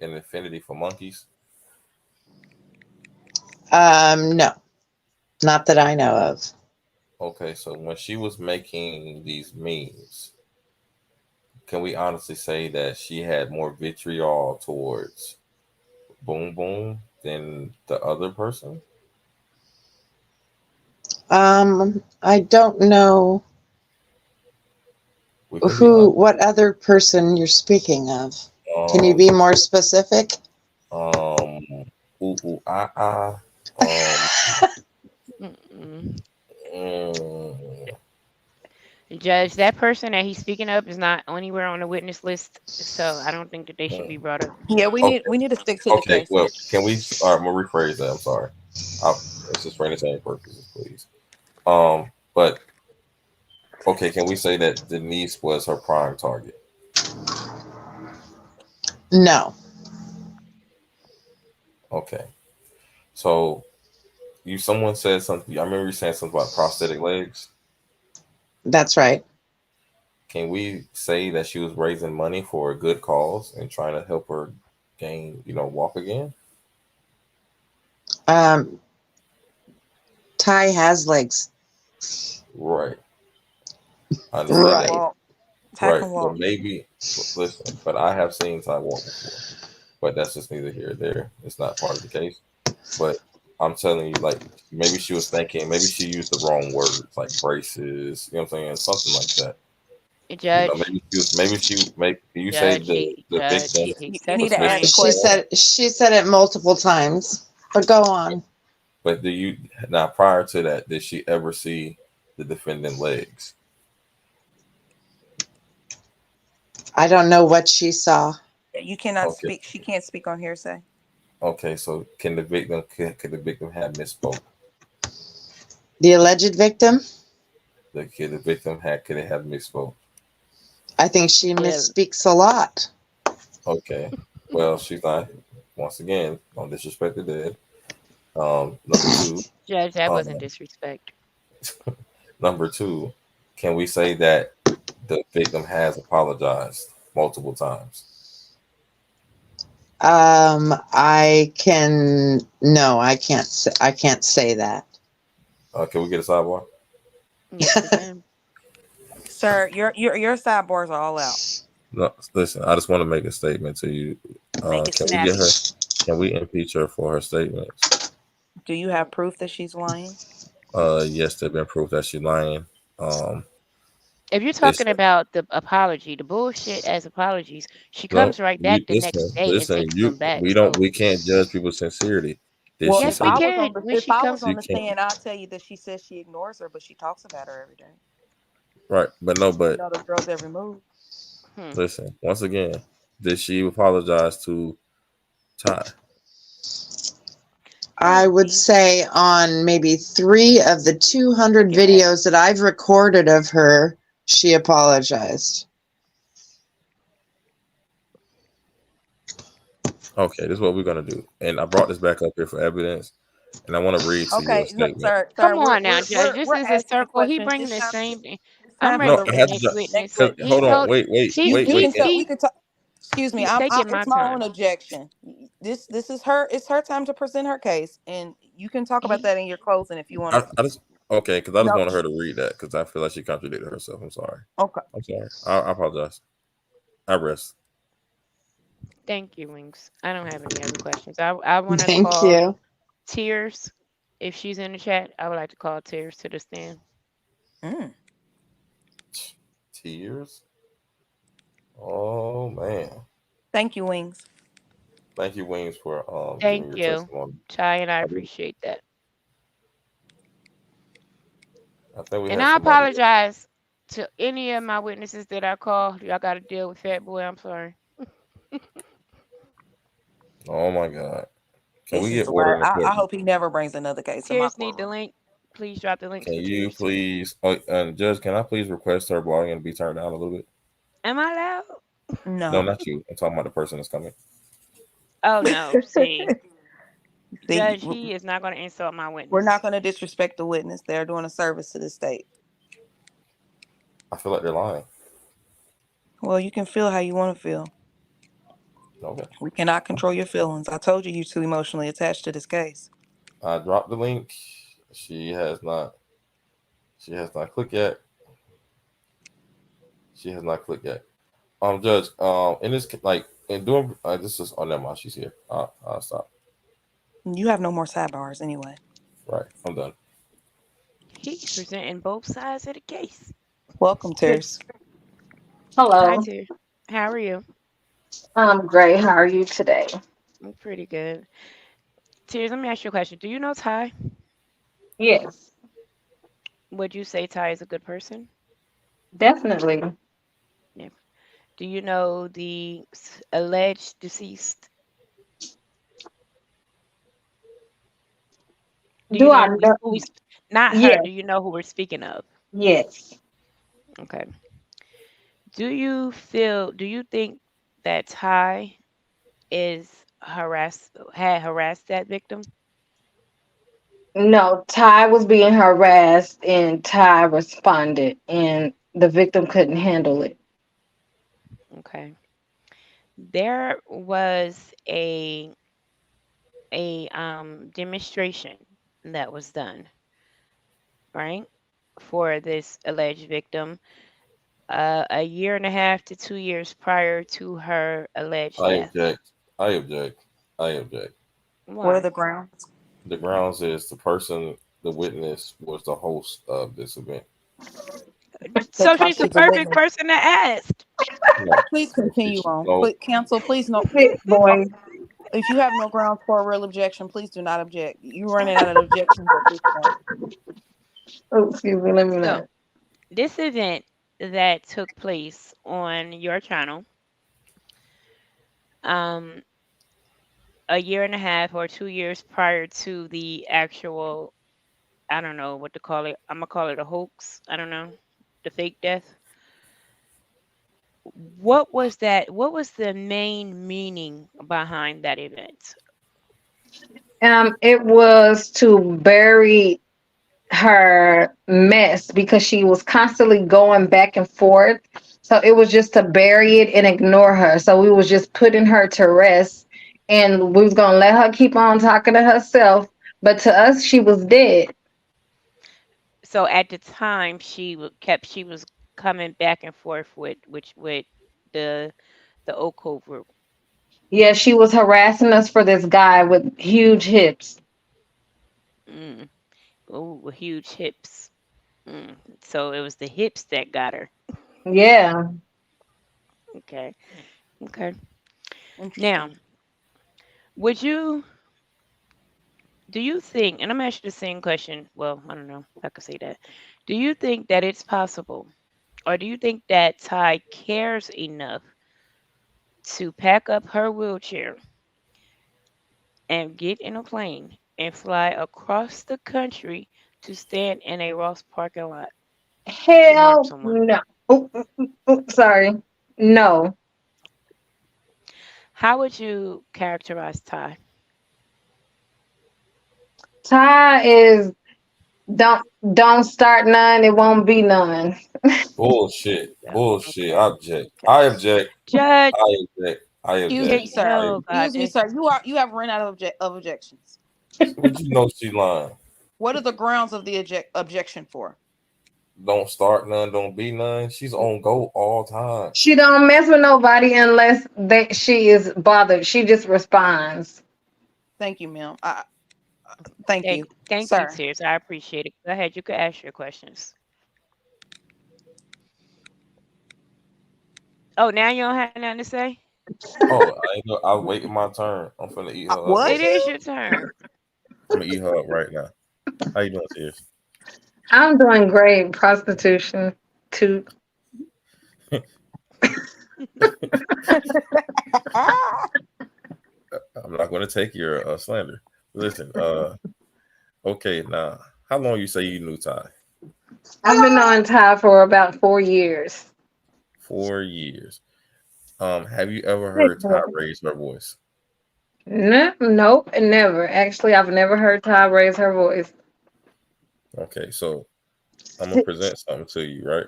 affinity for monkeys? No, not that I know of. Okay, so when she was making these memes, can we honestly say that she had more vitriol towards Boom Boom than the other person? I don't know We can be honest. what other person you're speaking of. Can you Um, be more specific? um, um, Mm-mm. mm, Judge, that person that he's speaking of is not anywhere on the witness list, so I don't think that they should mm. be brought up. Yeah, we Okay, need we need to stick to the okay. case. Well, can we? All right, I'm gonna rephrase that. I'm sorry. It's just for entertainment purposes, please. But okay, can we say that Denise was her prime target? No, Okay. So someone said something. I remember you saying something about prosthetic legs. that's right. Can we say that she was raising money for a good cause and trying to help her gain, walk again? Um, Ty has legs. Right. I Ty understand can that. Right. walk. Ty Right. can But walk. maybe, listen, but I have seen Ty walk before. But that's just neither here nor there. It's not part of the case. But I'm telling you, like, maybe she was thinking, maybe she used the wrong words, like braces, you know what I'm saying? Something like that. Judge, Maybe you say judge, the judge, victim he You set need the was to ask frame. She misquoted. questions. said it multiple times. But go on. But now prior to that, did she ever see the defendant legs? I don't know what she saw. You cannot Okay. speak. She can't speak on hearsay. Okay, so could the victim have misspoke? The alleged victim, The victim could it have misspoke? I think she Yeah, misspeaks a lot. Okay. Well, she's not. Once again, don't disrespect the dead. Number two. Judge, that Um, wasn't disrespect. Number two. Can we say that the victim has apologized multiple times? I can no, I can't say that. Can we get a sidebar? Yes, we can. Sir, your sidebars are all out. No, listen. I just want to make a statement to you. Make it Can we get snappy. her? Can we impeach her for her statements? Do you have proof that she's lying? Yes, there's been proof that she's lying. Um, If you're it's talking about the apology, the bullshit as apologies, she no. comes right back You the next day and listen. takes them back. So We can't judge people's sincerity. Did Well, she yes, if say we I that? was can. on the When if she I was comes, on You the can't. stand, I'd tell you that she says she ignores her, but she talks about her every day. Right, but no. She But know the girls every move. hmm, listen. Once again, did she apologize to Ty? I no, would say on maybe 3 of the 200 get back. videos that I've recorded of her, she apologized. Okay, this is what we're gonna do. And I brought this back up here for evidence, and I want to read to you a Okay, look, statement. sir, Come we're on now, we're Judge. we're This we're is a asking you circle. He questions. bringing the same thing. It's I'm time for ready No, the I for the had to. next next witness. Cause witness. He hold on, told You he can wait. tell he we can talk. Excuse me, he's taking my it's my own time. objection. This is her. It's her time to present her case, and you can talk about He that in your closing if you want to. I just okay, because I just No, wanted her to read that because I feel like she contradicted herself. I'm sorry. okay. I'm sorry. I apologize. I rest. Thank you, Wings. I don't have any other questions. I want to Thank call you. Tears if she's in the chat. I would like to call Tears to the stand. Mm. Tears. Oh man. Thank you, Wings. Thank you, Wings, for Thank giving your you, testimony. Chai, and I I, really, appreciate that. I think we And have I somebody else. apologize to any of my witnesses that I called. Y'all got to deal with Phatboy. I'm sorry. Oh my God. Can we This is get the order last. in the I court? hope he never brings another case in my Tears need the courtroom. link. Please drop the links Can for you Tears too. please, and Judge, can I please request her volume to be turned down a little bit? Am I loud? No, No. not you. I'm talking about the person that's coming. Oh no. See, See, Judge, he is not going to insult my we're witness. not going to disrespect the witness. They're doing a service to the state. I feel like they're lying. Well, you can feel how you want to feel. Okay. We cannot control your feelings. I told you you're too emotionally attached to this case. I dropped the link. She has not. She has not clicked yet. She has not clicked yet. Judge. In this like in doing this is. Oh, never mind. She's here. I'll stop. You have no more sidebars anyway. Right. I'm done. He's presenting both sides of the case. Welcome, Good. Tears. Hi, Hello. Tears. How are you? I'm great. How are you today? I'm pretty good. Tears, let me ask you a question. Do you know Ty? Yes, Would you say Ty is a good person? definitely. Yeah. Do you know the alleged deceased? Do you Do know I know? not her? Yes, Do you know who we're speaking of? yes. Okay. Do you think that Ty had harassed that victim? No, Ty was being harassed and Ty responded and the victim couldn't handle it. Okay. There was a demonstration that was done, right, for this alleged victim, a year and a half to 2 years prior to her alleged I death. object. I object. I object. What are Why? the grounds? The grounds is the person, the witness, was the host of this event. So Because she's the she's a perfect witness. person to ask. No, Please continue on. no. Please, counsel, please no. Pit boy. If you have no grounds for a real objection, please do not object. You're running out of objections at this point. Oh, excuse me, let me So know. this event that took place on your channel, um, a year and a half or 2 years prior to the actual, I don't know what to call it. I'm gonna call it a hoax. I don't know, the fake death. What was that? What was the main meaning behind that event? It was to bury her mess because she was constantly going back and forth. So it was just to bury it and ignore her. So we was just putting her to rest and we was gonna let her keep on talking to herself. But to us, she was dead. So at the time, she was coming back and forth with the the Ocov group. Yeah, she was harassing us for this guy with huge hips. Mm. Oh, with huge hips. Mm. So it was the hips that got her. Yeah. Okay. Okay. Now, Interesting. would you do you think, and I'm asking the same question, well, I don't know if I could say that. Do you think that it's possible, or do you think that Ty cares enough to pack up her wheelchair and get in a plane and fly across the country to stand in a Ross parking lot to harm Hell someone? no. Sorry. No. How would you characterize Ty? Ty is don't don't start none, it won't be none. Bullshit. Yeah. Bullshit. Okay. I object. Okay. I object. Judge, I object. I Excuse object. me, Judge, sir. I oh God, Excuse me, this, sir. You have run out of objections. Would you know she lying? What are the grounds of the objection for? Don't start none, don't be none. She's on go all time. She don't mess with nobody unless she is bothered. She just responds. Thank you, ma'am. Thank you, thank you, sir. Tears. I appreciate it. Go ahead. You could ask your questions. Oh, now you don't have nothing to say? Oh, I ain't know. I waiting my turn. I'm finna eat her up Was It right. is you? your turn. I'm gonna eat her up right now. How you doing, Tears? I'm doing great. Prostitution. To I'm not gonna take your slander. Listen, okay, now how long you say you knew Ty? I've been on Ty for about 4 years. 4 years. Have you ever Big heard Ty boy. raise her voice? No, nope, never. Actually, I've never heard Ty raise her voice. Okay, so I'm gonna present something to you, right?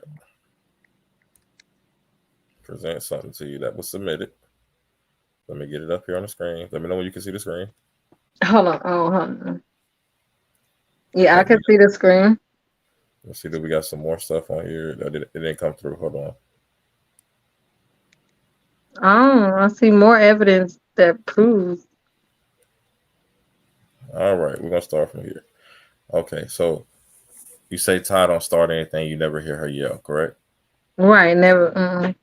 Present something to you that was submitted. Let me get it up here on the screen. Let me know when you can see the screen. Hold on. Oh, hold on. Yeah, I Okay, can see the screen. let's see that we got some more stuff on here that it didn't come through. Hold on. Oh, I see more evidence that proves. All right, we're gonna start from here. Okay, so you say Ty don't start anything, you never hear her yell, correct? Right, never. Mm.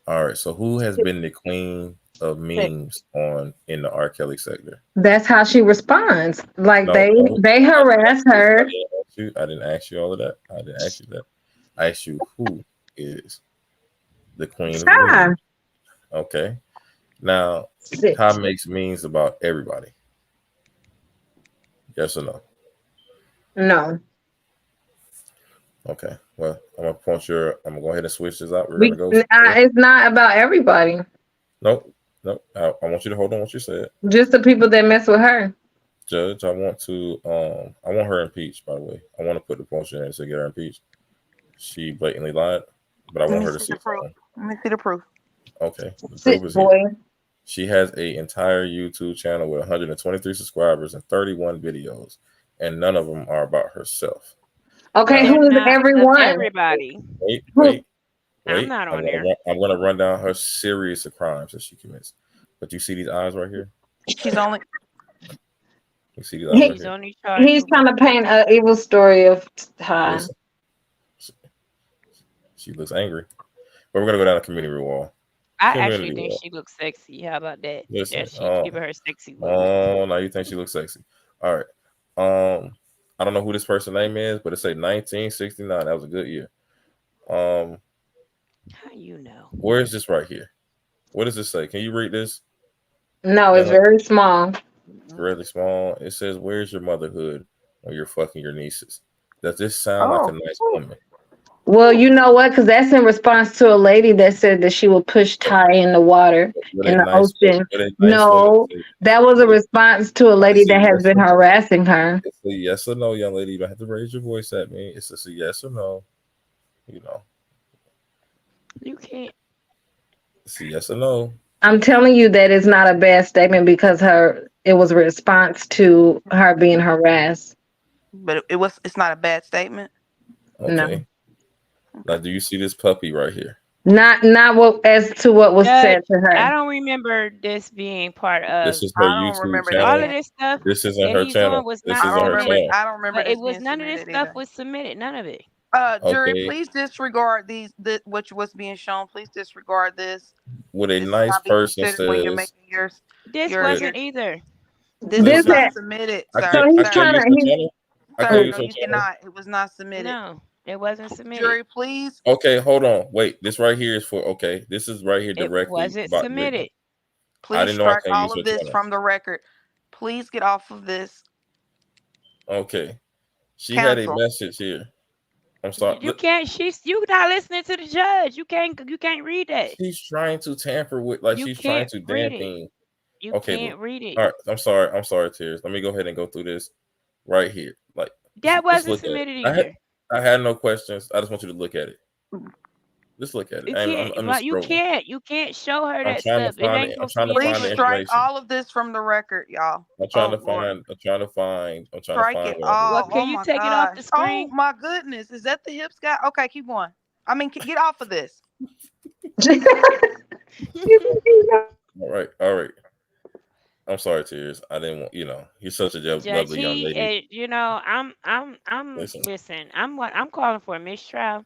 All right, so who has been the queen of memes on in the R. Kelly sector? That's how she responds. Like No, they no, they I didn't harass ask you. I her. didn't ask you. I didn't ask you all of that. I didn't ask you that. I asked you who is the queen of Ty. memes. Okay. Now, Shit. Ty makes memes about everybody. Yes or no? No. Okay. Well, I'm gonna go ahead and switch this out. We're gonna go. It's not about everybody. Nope. No, I want you to hold on what you said. Just the people that mess with her. Judge, I want her impeached, by the way. I want to put the motion in to get her impeached. She blatantly lied, but I Let want me her to see see the proof. something. Let me see the proof. Okay, the proof Sit, is here. boy. She has a entire YouTube channel with 123 subscribers and 31 videos, and none of them are about herself. Okay, Now, They're who is not everyone? everybody. wait, Who? wait, I'm wait. not on there. I'm gonna run down her series of crimes that she commits. But you see these eyes right here? She's only You see these eyes right He, She's here? only charged he's with trying one to paint thing. an evil story of her. Listen, she looks angry. But we're gonna go down the community wall. I actually Community think wall. she looks sexy. How about that? Listen. That she's giving her sexy look. Now you think she looks sexy. All right. I don't know who this person's name is, but it say 1969. That was a good year. Um, How you know? where is this right here? What does this say? Can you read this? No, Young it's lady, very small. really small. It says, "Where's your motherhood when you're fucking your nieces?" Does this sound like a oh nice woman? Well, you know what? Because that's in response to a lady that said that she would push Ty in the water, Would a in the nice ocean. would a nice woman No, say? that was a Would response to a lady it's a that has yes been or harassing her. it's a yes or no, young lady. You don't have to raise your voice at me. It's just a yes or no. You know, You can't. it's a yes or no. I'm telling you that it's not a bad statement because it was a response to her being harassed. but it's not a bad statement. No. Okay. Now, Okay. do you see this puppy right here? Not what as to what was Judge, said to I her. don't remember this being part This of is her I don't YouTube remember this all channel. of being this stuff This isn't that her he's doing channel. was This not I isn't don't her remember submitted. channel. I don't remember But it this was being none of this submitted stuff either. was submitted. None of it. Jury, Okay. please disregard what's being shown. Please disregard this. What a This is nice not be person considered when you're says. making yours. This What? Your wasn't either. this was This Listen, not that submitted, I so sir. can't. I he's Sir, can't trying use to her he channel. I can't sir. use No, her you channel. cannot. It was not submitted. No, it wasn't submitted. Jury, please. Okay, hold on. Wait. This right here is for. Okay, this is right here It directly wasn't about the victim. submitted. I Please didn't know I strike can't all use her of this channel. from the record. Please get off of this. Okay. She had a Cancel. message here. I'm sorry. You Look, can't. You not listening to the judge. You can't. You can't read that. she's trying to tamper with. Like You she's trying can't to read it. dampen. You Okay, look. can't read it. All right. I'm sorry. I'm sorry, Tears. Let me go ahead and go through this right here. Like, That just wasn't look at it. submitted either. I had no questions. I just want you to look at it. Just look at it. You can't. I'm But just you scrolling. can't. You can't show her I'm that trying to stuff. It find ain't it. I'm supposed to trying to be in Please find the public. strike information. all of this from the record, y'all. I'm trying Oh to Lord. find. I'm trying to find. I'm trying to Strike find it what I Well, all. did. can Oh you my take it off gosh. the Oh screen? my goodness. Is that the hips guy? Okay, keep going. I mean, get off of this. All right. All right. I'm sorry, Tears. I didn't want. You're such a Judge, lovely young lady. Listen. listen. I'm calling for a mistrial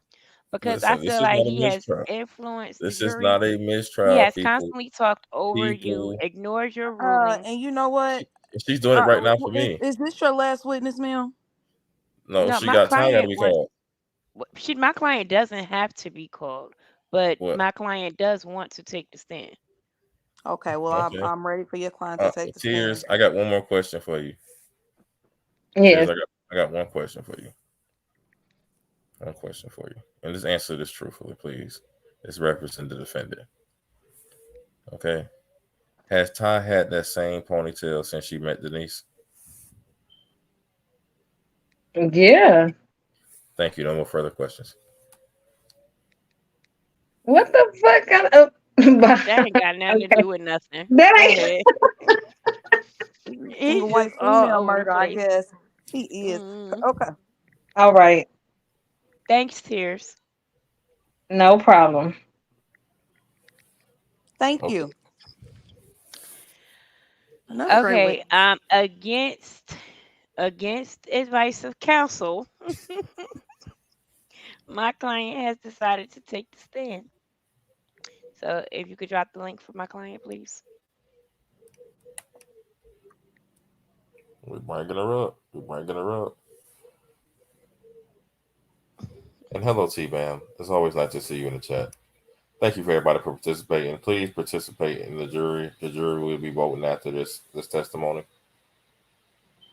because I Listen. This feel is like not a he has mistrial. influenced the This is jury. not a He mistrial, has people. constantly talked over you, People. ignored your rulings. And you know what? She's doing it right now for Is, me. is this your last witness, ma'am? No, No, she my got time. Got to client be wants. called. My client doesn't have to be called, but What? my client does want to take the stand. Okay, well, Okay. I'm ready for your client to take the stand. Tears. I got one more question for you. Tears. Yes. I got one question for you. One question for you, and just answer this truthfully, please. It's representing the defendant. Okay. Has Ty had that same ponytail since she met Denise? Yeah. Thank you. No more further questions. What the fuck? That ain't got nothing to Okay. do with nothing. That Go ain't ahead. Single He's white just all female over the murder, I place. guess. He is. Mm. Okay. all right. Thanks, Tears. No problem. Thank Okay. you. Another great Okay. witness. Against advice of counsel, my client has decided to take the stand. So if you could drop the link for my client, please. We're bringing her up. We're bringing her up. And hello, T Bam. It's always nice to see you in the chat. Thank you for everybody for participating. Please participate in the jury. The jury will be voting after this testimony.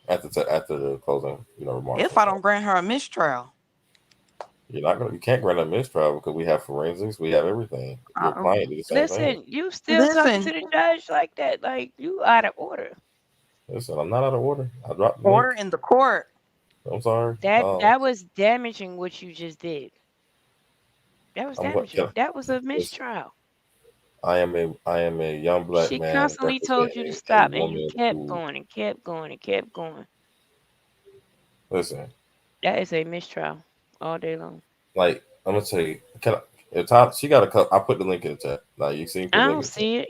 After the closing, remarks. If I don't grant her a mistrial. You can't grant a mistrial because we have forensics, we have everything. Your Uh, client did the same thing. Listen, you still talking to listen, the judge like that? Like you out of order. Listen, I'm not out of order. I dropped the order link. in the court. I'm sorry. That was damaging what you just did. That was I'm going. damaging. That was a Listen, mistrial. I am a young black She man constantly told you to representing a stop, and you woman kept who going and kept going and kept going. listen. That is a mistrial all day long. Like I'm gonna tell you, can I, if Todd, she got a cup. I put the link in the chat. Like you seen, put I the link don't in the chat. see it.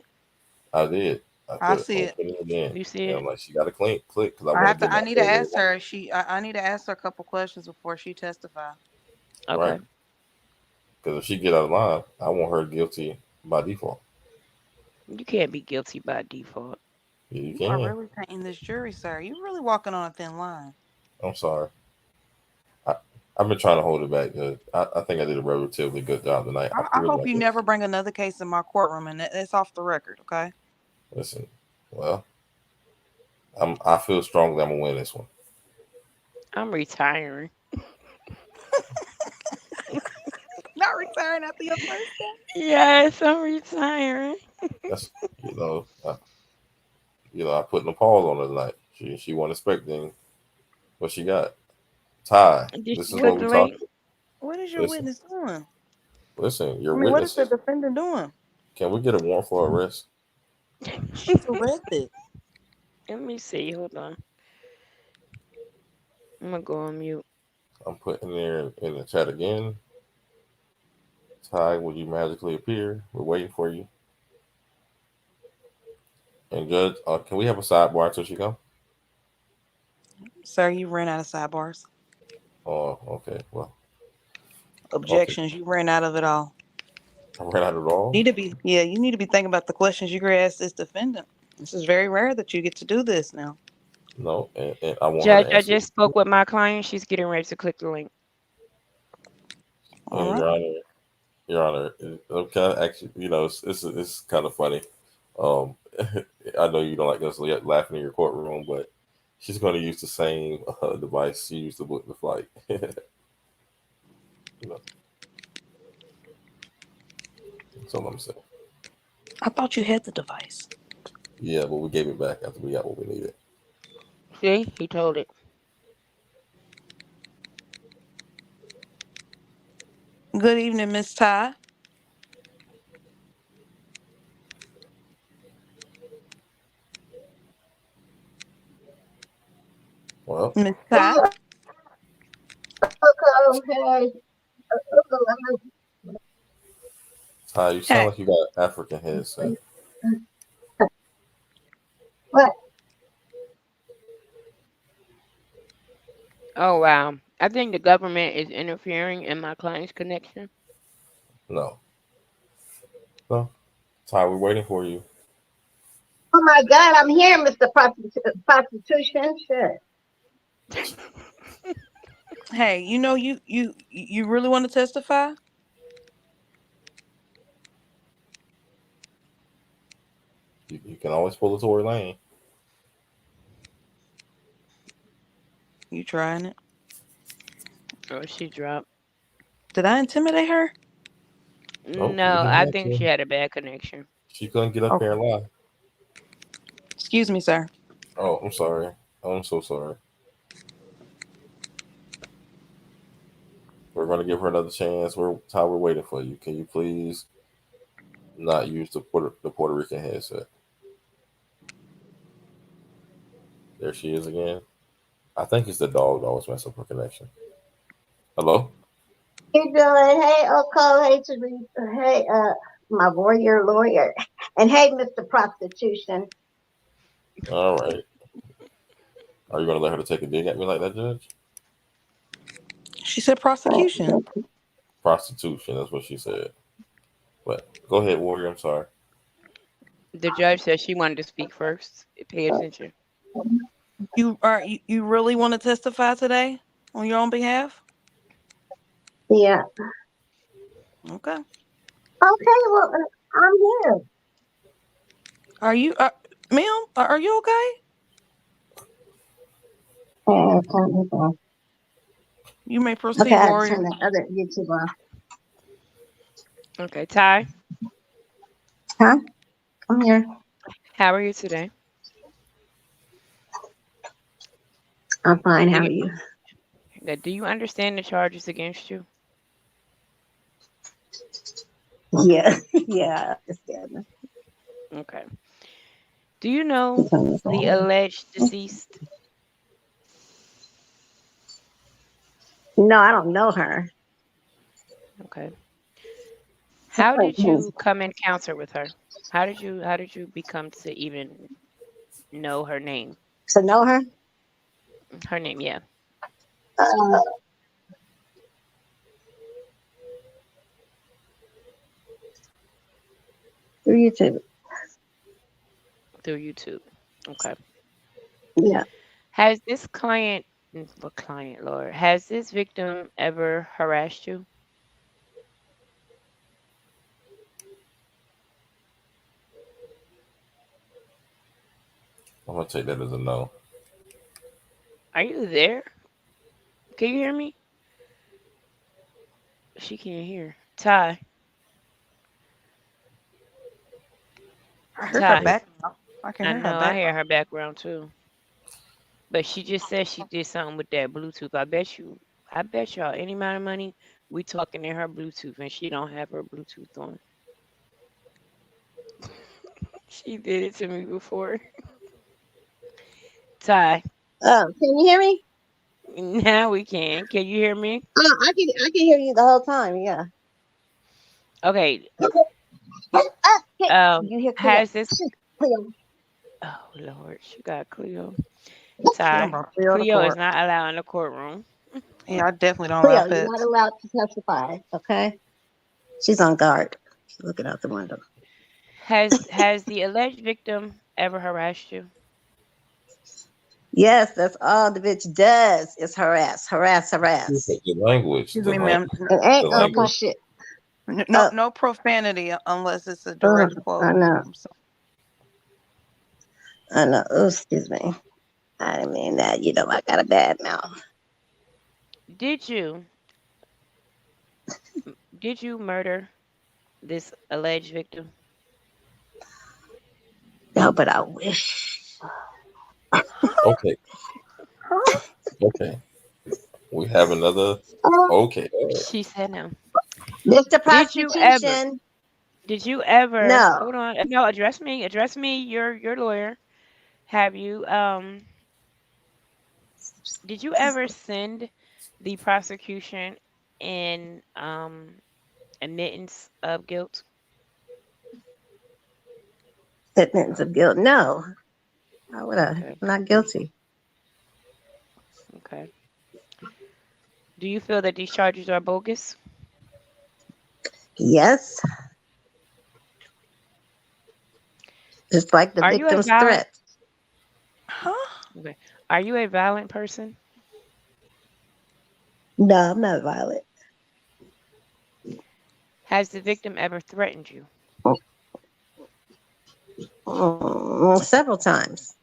I did. I I put it. see I'm it. putting it again. You see And it? I'm like, she got to click because I I want to have get to. my I need to favorite ask one. her. I need to ask her a couple questions before she testify. Right? Okay. Because if she get out of line, I want her guilty by default. You can't be guilty by default. Yeah, you You are can. really painting this jury, sir. You're really walking on a thin line. I'm sorry. I, I've been trying to hold it back. I think I did a relatively good job tonight. I I really hope want you to never bring another case in my courtroom, and that's off the record, okay? listen. Well, I feel strongly I'm gonna win this one. I'm retiring. Not retiring after your first Yes, I'm retiring. That's you know, I, I put the pause on her tonight. She wasn't expecting what she got. Ty, Did this she is What click what the we is talk. link? what is your Listen, witness doing? listen. Your I mean, what is the witnesses. defendant doing? Can we get a warrant for arrest? She's arrested. Let me see. Hold on. I'm gonna go on mute. I'm putting there in the chat again. Ty, will you magically appear? We're waiting for you. And Judge, can we have a sidebar until she come? Sir, you ran out of sidebars. Oh, okay. Well, okay. Objections, you ran out of it all. I ran out of it all. You need to be thinking about the questions you're gonna ask this defendant. This is very rare that you get to do this now. No, and I want her Judge, to I answer. just spoke with my client. She's getting ready to click the link. All And right. Your Honor, I'm kind of actually, it's kind of funny. Um, I know you don't like us laughing in your courtroom, but she's going to use the same device she used to book the flight. You know, that's all I'm saying. I thought you had the device. Yeah, but we gave it back after we got what we needed. See, he told it. Good evening, Miss Ty. Well, Miss Ty. Okay. Ty, you sound Hey. like you got African headset. What? Oh wow. I think the government is interfering in my client's connection. No, no, Ty, we're waiting for you. Oh my God, I'm here, Mr. Prostitution. Shit. Hey, you really want to testify? You can always pull a Tory Lane. You trying it? Oh, she dropped. Did I intimidate her? Nope, you No, didn't I have think to. she had a bad connection. She couldn't get up here Okay. and lie. Excuse me, sir. Oh, I'm sorry. I'm so sorry. We're gonna give her another chance. We're waiting for you. Can you please not use the Puerto Rican headset? There she is again. I think it's the dog that always mess up her connection. Hello? You doing? Hey, Ocov. Hey, Teresa. Hey, my warrior lawyer. And hey, Mr. Prostitution. All right. Are you gonna let her to take a dig at me like that, Judge? She said prosecution. Prostitution, that's what she said. But go ahead, Warrior. I'm sorry. The judge said she wanted to speak first. Pay attention. You really want to testify today on your own behalf? Yeah. Okay. Okay, well, I'm here. Are you, ma'am? Are you okay? Calm down. You may Okay, proceed, I had to turn warrior. that other YouTube off. Okay, Ty, Huh? I'm here. how are you today? I'm fine. Do How you are you? do you understand the charges against you? Yeah, yeah, I understand. Okay. Do you know Turn this the off. alleged deceased? No, I don't know her. Okay. How Somebody did who's- you come in encounter with her? How did you become to even know her name? To know her? Her name, yeah, Uh, through YouTube. through YouTube. Okay. Yeah. Has this client, what client, Lord, has this victim ever harassed you? I'm gonna take that as a no. Are you there? Can you hear me? She can't hear. Ty, I heard her Ty. background. I can I hear her know. I hear background. her background too. But she just said she did something with that Bluetooth. I bet y'all any amount of money we talking in her Bluetooth and she don't have her Bluetooth on. She did it to me before. Ty, Can you hear me? now we can. Can you hear me? I can hear you the whole time. Yeah. Okay. Hey, you hear Cleo? Has this? Shh, Cleo. Oh Lord, she got Cleo. She done Ty, brought Cleo to Cleo is court. not allowed in the courtroom. Yeah, I definitely don't allow Cleo, you're not pets. allowed to testify. Okay. She's on guard. She's looking out the window. Has the alleged victim ever harassed you? Yes, that's all the bitch does is harass, harass, harass. The language, Excuse me, ma'am. And ain't the gonna No, do language. shit. no, Oh, no profanity unless it's a uh, direct I quote. know. I'm sorry. I know. Oh, excuse me. I didn't mean that. You know, I got a bad mouth. Did you did you murder this alleged victim? No, but I wish. Okay, okay. We have another. Oh, Okay, She said no. Mr. Did you ever? Prosecution. Did you ever? No. Hold on. No, address me. Address me. Your lawyer. Have you did you ever send the prosecution in admittance of guilt? Admittance of guilt. No. Why would I? Okay. I'm not guilty. Okay. Do you feel that these charges are bogus? Yes. Just like the Are you a victim's violent? threat. Huh? Okay. Are you a violent person? No, I'm not violent. Has the victim ever threatened you? Several times.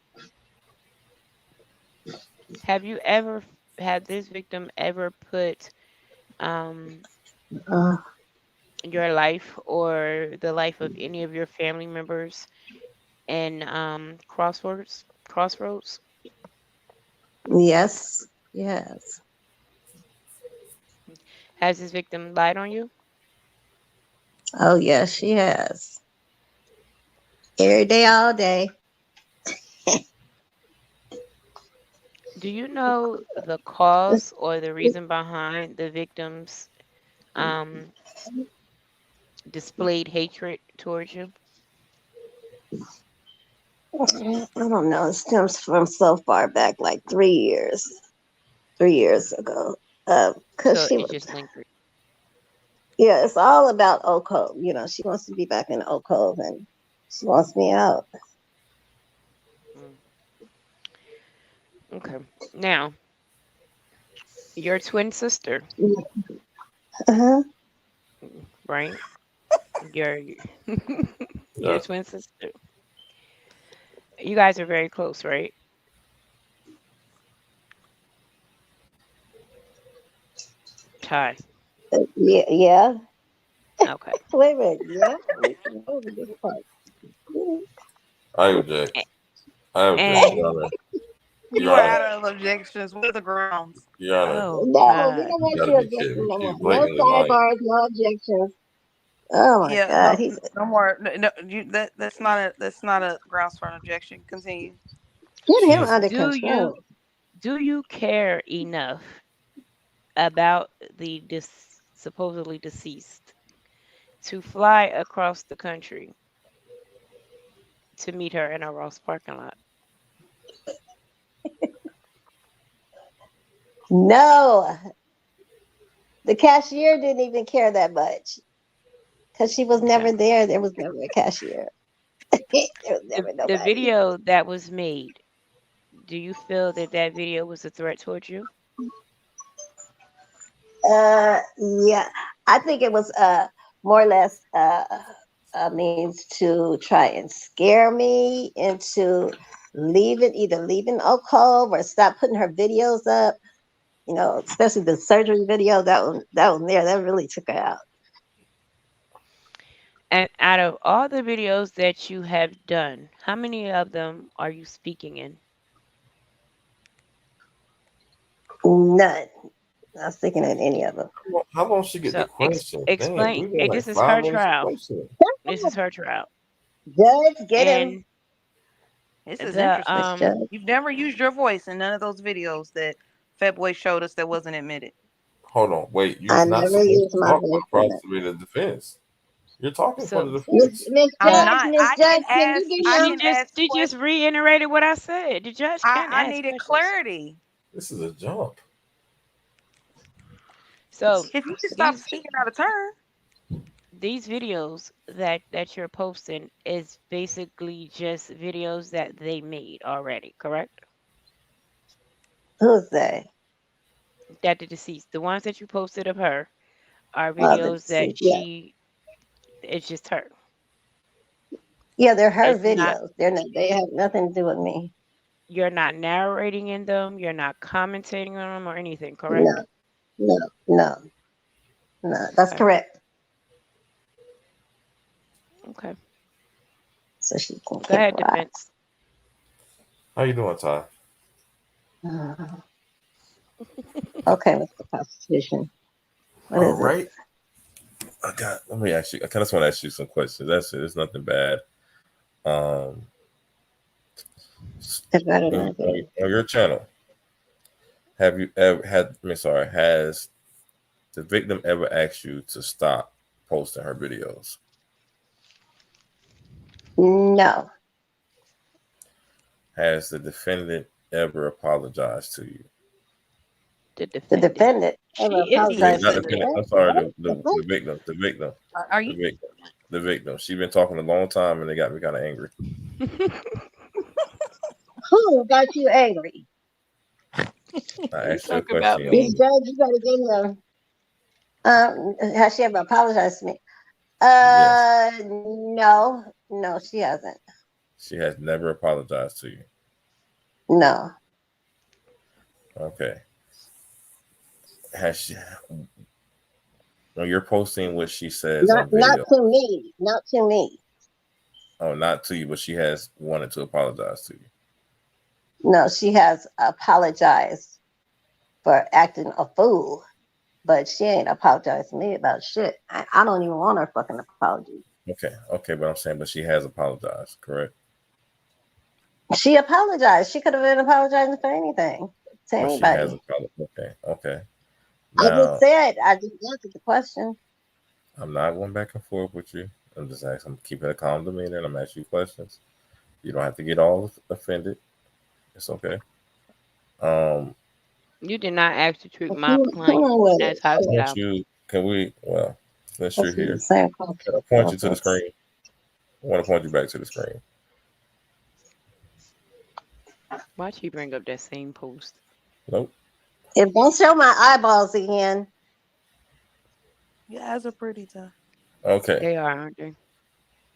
Have you ever had this victim ever put um Uh, your life or the life of any of your family members in crossroads? yes. Yes. Has this victim lied on you? Oh, yes, she has. Every day, all day. Do you know the cause or the reason behind the victim's um displayed hatred towards you? I don't know. It stems from so far back, like 3 years. 3 years ago. Cause So she it was, just lingered. yeah, it's all about Ocov. You know, she wants to be back in Ocov and she wants me out. Mm, okay. Now, your twin sister, Uh-huh. right? Your your yeah. twin sister. You guys are very close, right? Ty? Yeah, yeah. Okay. Wait a minute. Yeah, we can go over this part. Mhm. I object. A- I object, And Your Honor. You Your are Honor. out of objections. What are the grounds? Your Honor. oh No, we God. don't You want gotta you be kidding objecting me. no She's more. No blatantly lying. sidebars, no objections. Oh my Yeah, God, no, he's no more. No, no, that's not a grounds for an objection. Continue. get him She's under Do you control. care enough about the supposedly deceased to fly across the country to meet her in a Ross parking lot? No, the cashier didn't even care that much because she was Okay. never there. There was never a cashier. There was never The nobody. video that was made, do you feel that that video was a threat towards you? Yeah, I think it was more or less a means to try and scare me into either leaving Ocov or stop putting her videos up. You know, especially the surgery video. That one there, that really took her out. And out of all the videos that you have done, how many of them are you speaking in? None. Not sticking in any of them. How long she get the So question? Damn, explain. we got like This is her 5 minutes of trial. question. This is her trial. Judge, get him. And This is the Miss interesting. Judge. You've never used your voice in none of those videos that Phatboy showed us that wasn't admitted. Hold on, wait. You're I not never supposed use to my talk voice for in the that. prosecutor defense. You're talking for the so defense. I'm not. Miss I Judge, can can you ask. give I She can him? just ask she just questions. reiterated what I said. The judge can I ask needed questions. clarity. This is a jump. So If you could stop these speaking out of turn. these videos that you're posting is basically just videos that they made already, correct? Who's they? That the deceased, the ones that you posted of her, are The videos that deceased. Yeah, it's just her. yeah, they're her It's not. videos. They're not. They have nothing to do with me. You're not narrating in them. You're not commentating on them or anything, No, correct? no, no, no. That's Okay. correct. Okay. So she can Go kick ahead, rock. defense. How you doing, Ty? Uh, okay, Mr. Constitution. What All is it? right. I got. Let me ask you. I kind of just want to ask you some questions. That's it. It's nothing bad. Um, It's better on, than good. on your channel, have you ever had? I mean, sorry. Has the victim ever asked you to stop posting her videos? No, Has the defendant ever apologized to you? The the defendant. defendant ever She is the The, apologized not to defendant. defendant. what? I'm sorry. What? The victim. The victim. Are The you? victim. The victim. She's been talking a long time, and it got me kind of angry. Who got you angry? I asked you a Talk about question. Miss me. Judge, you gotta give him. Has she ever apologized to me? Yes, No, no, she hasn't. she has never apologized to you. No, Okay. Has she? When you're posting what she says on not video, to me, not to me. oh, not to you, but she has wanted to apologize to you. No, she has apologized for acting a fool, but she ain't apologized to me about shit. I don't even want her fucking apology. Okay, but I'm saying, but she has apologized, correct? She apologized. She could have been apologizing for anything to But she has anybody. apologized. Okay. I just Now, said, I just answered the question. I'm not going back and forth with you. I'm just asking, I'm keeping a calm demeanor, and I'm asking you questions. You don't have to get all offended. It's okay. Um, You did not ask to treat my Come client on with as it. I want hostile. you. Can we? Well, since you're This is the here, same can I question. point you to the screen? I want to point you back to the screen. Why'd she bring up that same post? Nope. If don't show my eyeballs again. Your eyes are pretty, Ty. Okay. They are, aren't they?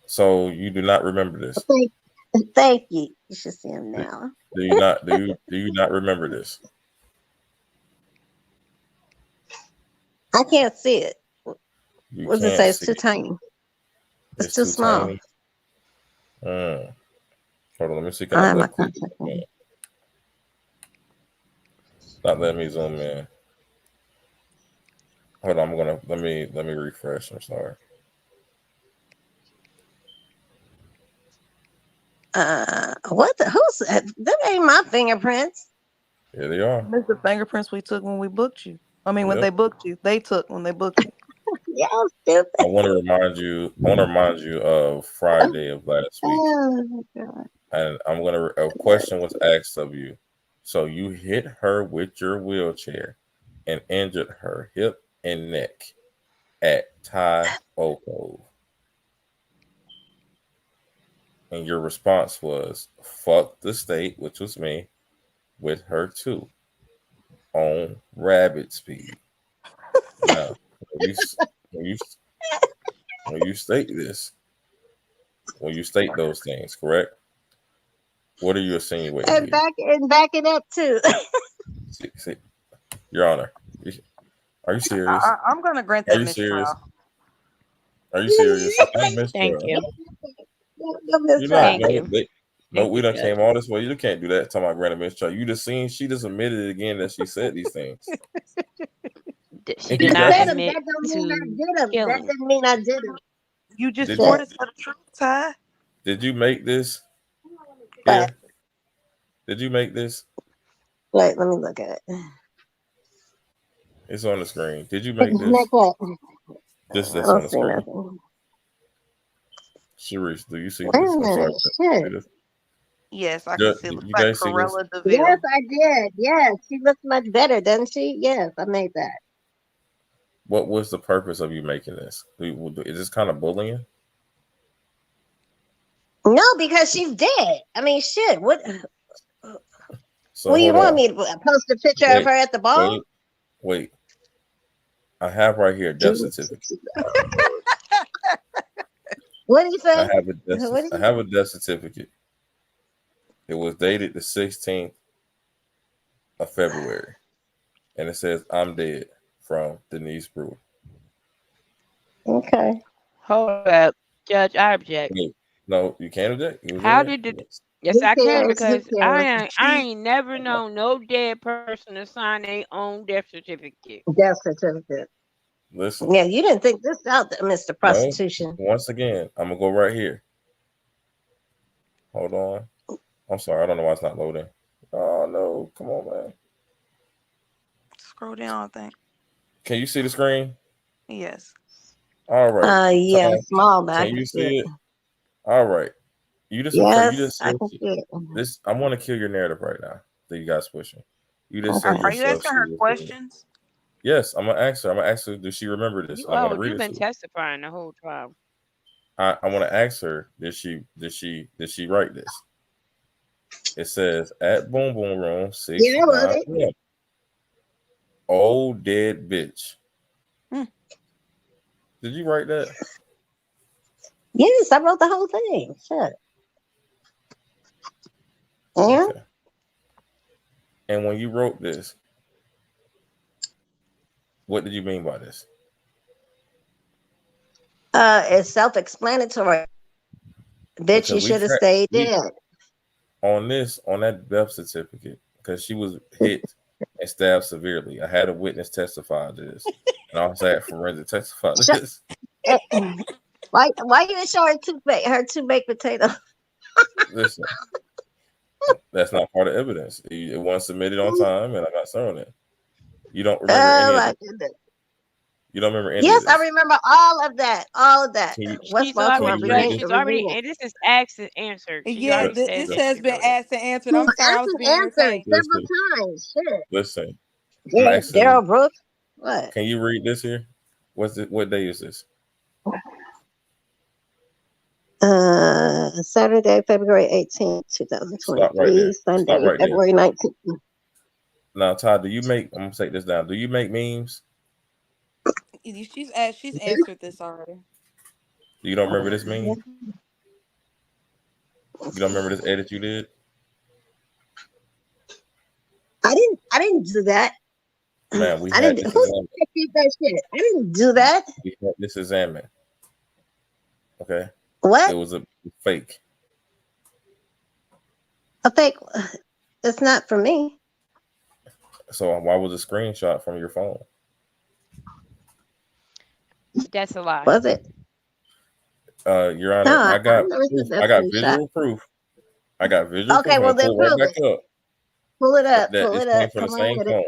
So you do not remember this? Thank you. You should see him now. Do you not? Do you not remember this? I can't see it. You What does it can't say? It's see too it. tiny. It's It's too too small. tiny. Mm. Hold on, let me see. I Can I don't have my look quick? contact on. Not letting me zoom in. Hold on, I'm gonna let me refresh. I'm sorry. What the? Who's that? Ain't my fingerprints. Here they are. That's the fingerprints we took when we booked you. I mean, when Yep. they booked you, they took when they booked you. Y'all stupid. I want to remind you. I want to remind you of Friday of last week, Oh God. and I'm gonna. A question was asked of you. So you hit her with your wheelchair and injured her hip and neck at Thai Ocov, and your response was "fuck the state," which was me, with her too, on rabbit speed. Now, when you when you when you state this, when you state those things, correct? What are you insinuating here? And back it up too. See, Your Honor, are you serious? I'm gonna grant Are that you serious? mistrial. Are you serious? Not a Thank mistrial. you. You're not. Thank No, you. no, Thank we you, done Judge. came all this way. You can't do that. Talking about granted mistrial. You just seen. She just admitted it again that she said these things. She did I not said did them. admit That don't mean I to did them. That killing. doesn't mean I did them. You just did you swore Shit. to tell the truth, Ty. did you make this But here? Did you make this? wait, let me look at it. It's on the screen. Did you make Make this? what? This I on don't the see screen. nothing. Sharice, do you see Wait this? a I'm sorry. minute. See Shit. this? Yes, I can see. It looks You like guys see this? Corella Yes, Deville. I did. Yes, she looks much better, doesn't she? Yes, I made that. What was the purpose of you making this? Is this kind of bullying? No, because she's dead. I mean, shit. So What do you hold want on. me to post a picture of Wait, her at the ball? wait, wait. I have right here a death certificate. What do you I say? have a death. What do I you have a death certificate. It was dated the 16th of February, and it says "I'm dead" from Denise Brewer. Okay. Hold up. Judge, I object. Wait, no, you can't object. It was in How there. did the Yes. Yes, Who I can cares? Who because cares? I ain't never known no dead person to sign their own death certificate. Death certificate. Listen, Yeah, you didn't think this out, Mr. no. Prostitution. Once again, I'm gonna go right here. Hold on. I'm sorry. I don't know why it's not loading. Oh no! Come on, man. Scroll down, I think. Can you see the screen? Yes. All right. Yeah, Ty, small, but I can can you see see it. it? All right. You Yes, just I said can see it. this. I want to kill your narrative right now that you guys pushing. You just Okay. said Are you yourself asking she her was dead. questions? Yes, I'm gonna ask her. I'm gonna ask her, does she remember this? And I'm gonna read You've it been to her. testifying the whole trial. I want to ask her, did she write this? It says at Boom Boom Room Yeah, I wrote 6 9 it. p.m. Old dead bitch. Hmm. Did you write that? Yes, I wrote the whole thing. Shit. Yeah. Okay. And when you wrote this, what did you mean by this? It's self-explanatory. Bitch, Because you should have stayed we dead. on that death certificate, because she was hit and stabbed severely. I had a witness testify to this, and I also had forensic testify to Shut, this. eh, why you didn't show her two baked potatoes? Listen, that's not part of evidence. It wasn't submitted on time, and I got thrown it. You don't remember Oh any of my this. goodness. You don't remember any of Yes, I this. remember all of that. All of that. Can you West can Baltimore you read She's this? already, Redeeming. and this is asked and answered. She Yeah, already Ju- said this ju- that has she been wrote it. asked and answered. She's I'm sorry, I asked was and being answered entertained. Listen, several times. Shit. listen. I'm Yeah, asking. Daryl Brooks. What? Can you read this here? What day is this? Saturday, February 18th, Stop right 2023. there. Stop Sunday, right there. February 19th. Now, Todd, do you make? I'm gonna take this down. Do you make memes? She's answered this already. You don't remember this Yeah. meme? You don't remember this edit you did? I didn't do that. Man, we I had didn't. this Who examined. did that shit? I didn't do that. We had this examined. Okay, it What? was a fake. A fake? It's not for me. So why was a screenshot from your phone? That's a lie. Was it? Your No, Honor, I I got never proof. said that I got screenshot. visual proof. I got visual proof. Okay, I'm well gonna then pull it right prove back it. up Pull it up. that Pull this it came up. from the Come on same with it. phone.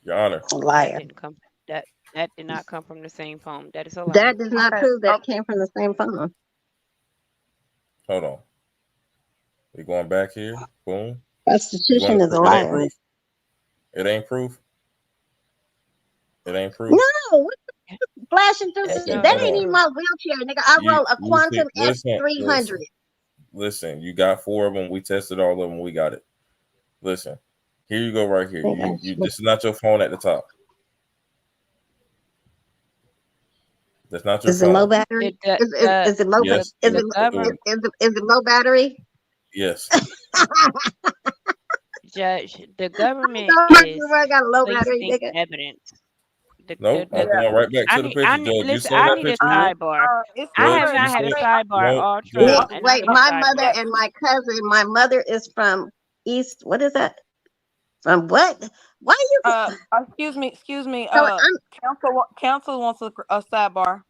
Your Honor, That Liar. didn't come. That that did not come from the same phone. That is a lie. That does not Okay. prove that it Okay. came from the same phone. hold on. We going back here. Boom. You want Constitution to? is a It ain't liar. proof. It ain't proof. It ain't proof. No, what flashing through That's shit? Okay, no. That hold That's ain't on. even my wheelchair, nigga. I rode a You see, Quantum listen, F300. listen. You got 4 of them. We tested all of them. We got it. Listen. Here you go. Right here. You. This is not your phone at the top. That's not your Is it low phone. battery? the the Is it low? the Yes. Is It it the was. It government was. is it low battery? Yes. judge. The I government know is I got a low battery, placing nigga. evidence. No. I'm Yeah. going right back I to the need. picture, Judge. You Listen. saw I that need a picture here, sidebar. It's I have Judge. either You not had saw. a wait, sidebar No, all Judge. trial, and I Wait, need a my mother sidebar. yes. and my cousin. My mother is from East. What is that? From what? Why you? Excuse me. So I'm. Council wants a sidebar.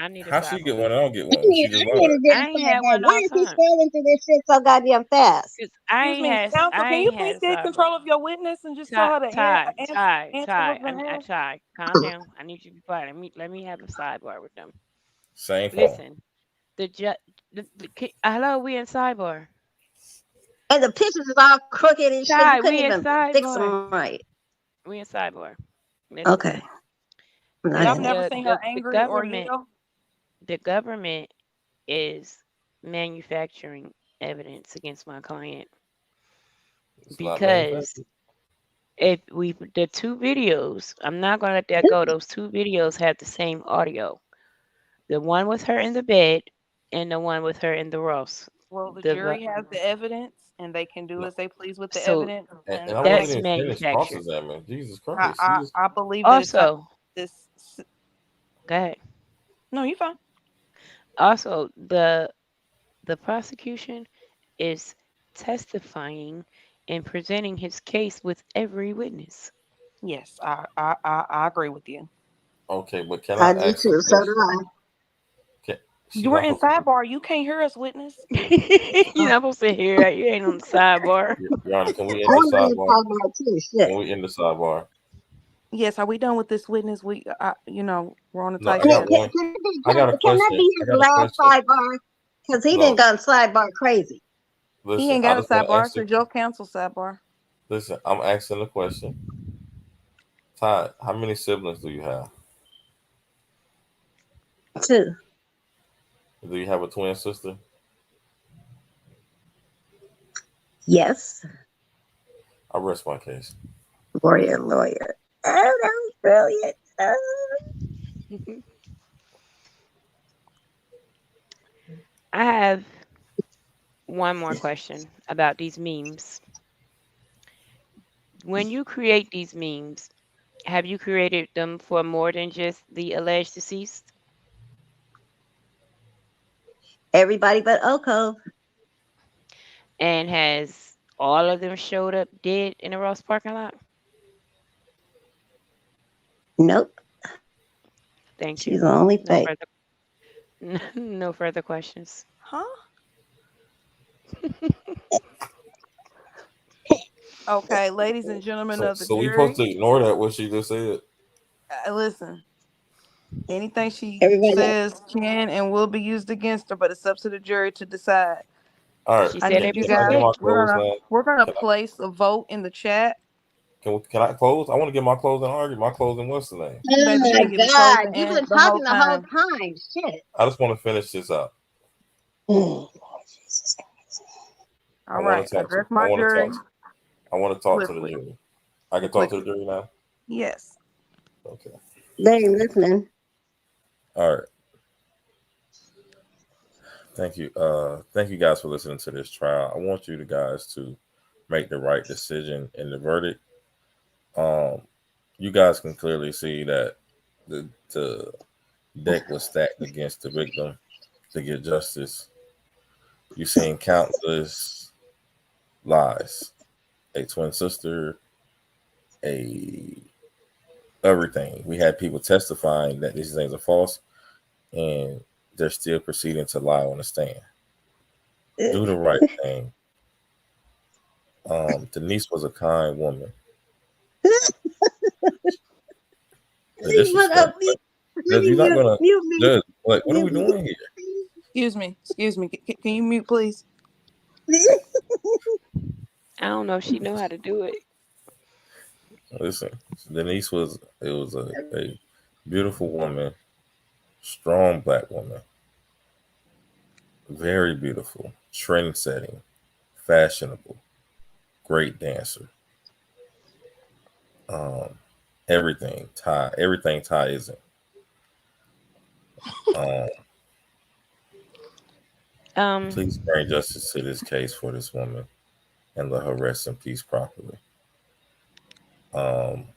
I need a How she get sidebar. one? I don't get I one. need, She I just need lied. to get I a ain't had sidebar. one Why all is he time. scrolling through this shit so goddamn fast? Cause I Excuse ain't me, had. Council. I Can you ain't had please a get sidebar. control of your witness and just tell Ty, her to Ty, Ty, answer Ty. what's been asked? Ty. Calm down. I need you to be quiet. Let me have a sidebar with them. Same phone. Listen, the judge. Hello, we in sidebar. And the pictures is all crooked and shit. You Ty, couldn't we in even fix sidebar. them right. We in sidebar. Listen, Okay, I'm not Y'all in it. never seen her the angry or government yell? the government is manufacturing evidence against my client It's not because manufactured. if we the two videos, I'm not gonna let that go. Those two videos have the same audio. The one with her in the bed and the one with her in the Ross. Well, the The jury has the evidence, and they can do No. as they please with the so evidence. And I And wasn't that's even finished cross manufactured. examining. Jesus Christ. You just I believe that it's something Also, this. go ahead. No, you fine. Also, the prosecution is testifying and presenting his case with every witness. Yes, I agree with you. okay, but can I I do ask a too. So do question? I. Can, she You were not in supposed to, sidebar. You can't hear us, witness. You're not supposed to hear that. You ain't on the sidebar. Your Honor, can we I end the want to sidebar? talk about too. Shit. Can we end the sidebar? Yes, are we done with this witness? We're on a No, tight I got schedule. one. I got a Can that question. be I his got a last question. sidebar? Because he didn't No, gone sidebar crazy. He listen, ain't I got a just want to sidebar. ask It's you. a Joe Council sidebar. Listen, I'm asking the question. Todd, how many siblings do you have? Too. Do you have a twin sister? Yes. I rest my case. Warrior lawyer. Oh, that was brilliant. Oh. I have one more question about these memes. When you create these memes, have you created them for more than just the alleged deceased? Everybody but Ocov. And has all of them showed up dead in the Ross parking lot? Nope. Thank She's you. the only No fake. further no further questions. Huh? Okay, ladies and gentlemen So, of the so we supposed jury, to ignore that what she just said? listen. Anything she Everybody else. says can and will be used against her, but it's up to the jury to decide. All right. She I said need you Can I get guys. everything. my clothes now? We're gonna Can I place a vote in the chat. can I close? I want to get my clothes and argue. My clothes and what's the name? Baby, Oh you my been getting close God. You've and been the whole talking the whole time. time. Shit. I just want to finish this up. Oh, I All want right, to talk to. address I my want to jury talk. I want to talk to the swiftly jury. I can and talk to the quickly. jury now. Yes. Okay. they ain't listening. All right. Thank you. Thank you guys for listening to this trial. I want you guys to make the right decision in the verdict. Um, you guys can clearly see that the deck was stacked against the victim to get justice. You've seen countless lies, a twin sister, a everything. We had people testifying that these things are false, and they're still proceeding to lie on the stand. Do the right thing. Denise was a kind woman. The Leave one disrespect. up. Let Judge, me you're not gonna mute me. judge. Like, what are we Mute doing here? Excuse me. Excuse me. Can you mute, please? me. I don't know if she know how to do it. Listen, Denise was it was a beautiful woman, strong black woman, very beautiful, trend setting, fashionable, great dancer. Um, everything Ty isn't. Um, Um, please bring justice to this case for this woman and let her rest in peace properly. Um,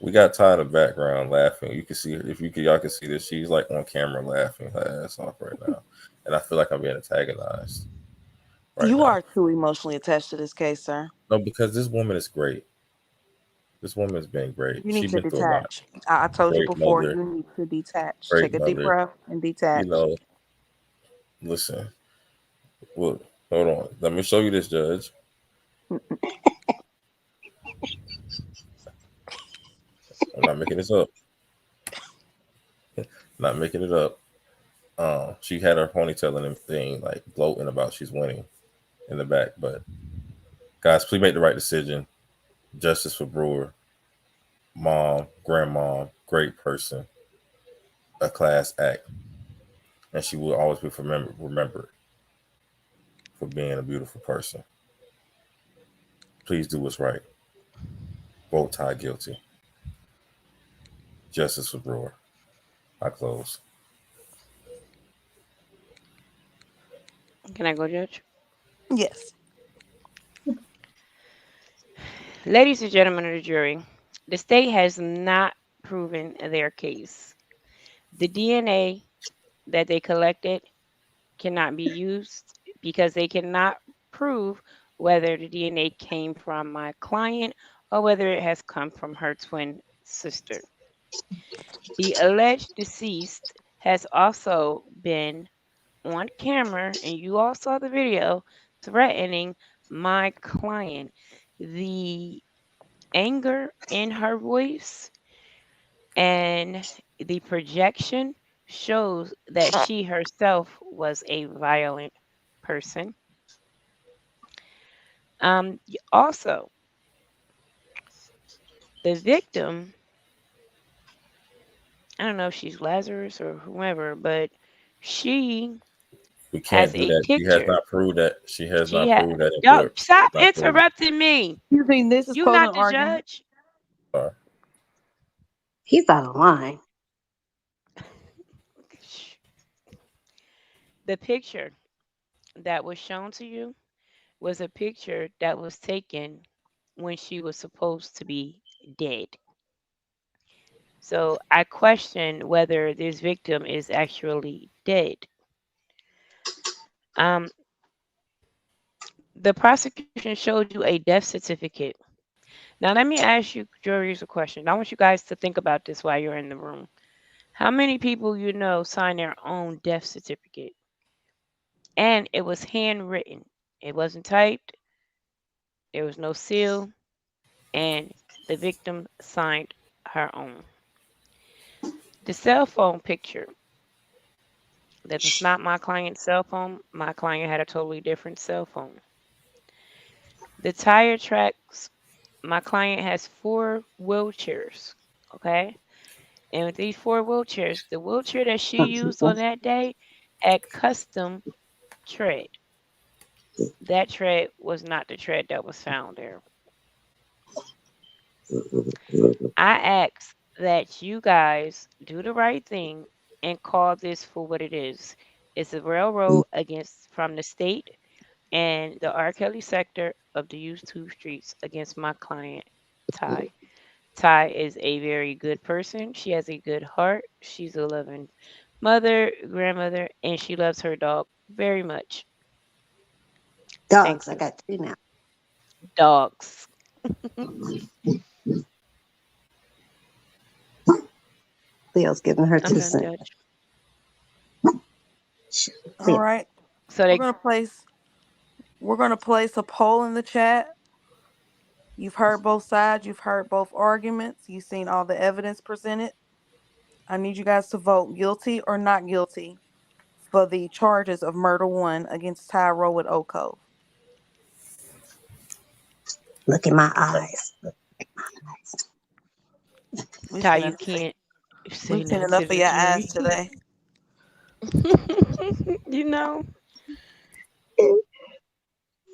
we got Ty in the background laughing. You can see if you could, y'all can see that she's like on camera laughing her ass off right now, and I feel like I'm being antagonized right You now. are too emotionally attached to this case, sir. No, because this woman is great. This woman has been great. You need She's to been through a lot. detach. I told you Great before, mother, you need to detach. great Take a deep mother. breath and You detach. know, listen. Well, hold on. Let me show you this, Judge. I'm not making this up. Not making it up. She had her ponytail and everything, like gloating about she's winning in the back. But guys, please make the right decision. Justice for Brewer, mom, grandmom, great person, a class act, and she will always be remembered for being a beautiful person. Please do what's right. Vote Ty guilty. Justice for Brewer. I close. can I go, Judge? Yes. Ladies and gentlemen of the jury, the state has not proven their case. The DNA that they collected cannot be used because they cannot prove whether the DNA came from my client or whether it has come from her twin sister. The alleged deceased has also been on camera, and you all saw the video, threatening my client. The anger in her voice and the projection shows that she herself was a violent person. Also, the victim, I don't know if she's Lazarus or whoever, but she We has can't do a that. She has picture. not proved that. She has She not had, proved that in yo, court. She has stop not proved it. interrupting me. You think this is You closing not the argument? judge. Sorry. He's out of line. The picture that was shown to you was a picture that was taken when she was supposed to be dead. So I question whether this victim is actually dead. Um, the prosecution showed you a death certificate. Now, let me ask you, juries, a question. I want you guys to think about this while you're in the room. How many people you know sign their own death certificate? And it was handwritten. It wasn't typed. There was no seal, and the victim signed her own. The cell phone picture, that was not my client's cell phone. My client had a totally different cell phone. The tire tracks, my client has four wheelchairs. Okay. And with these four wheelchairs, the wheelchair that she used on that day had custom tread. That tread was not the tread that was found there. I ask that you guys do the right thing and call this for what it is. It's a railroad against from the state, and the R. Kelly sector of the YouTube streets against my client, Ty. Ty is a very good person. She has a good heart. She's a loving mother, grandmother, and she loves her dog very much. Dogs, Thank I you. got two now. Dogs. Leo's giving her I'm two done, cents. Judge. All Leo. right. So We're they gonna place we're gonna place a poll in the chat. You've heard both sides, you've heard both arguments, you've seen all the evidence presented. I need you guys to vote guilty or not guilty for the charges of murder one against Tyro with Ocov. Look in my eyes. We've Ty, seen you enough. can't say We've seen nothing to enough of the your eyes jury. today. You know,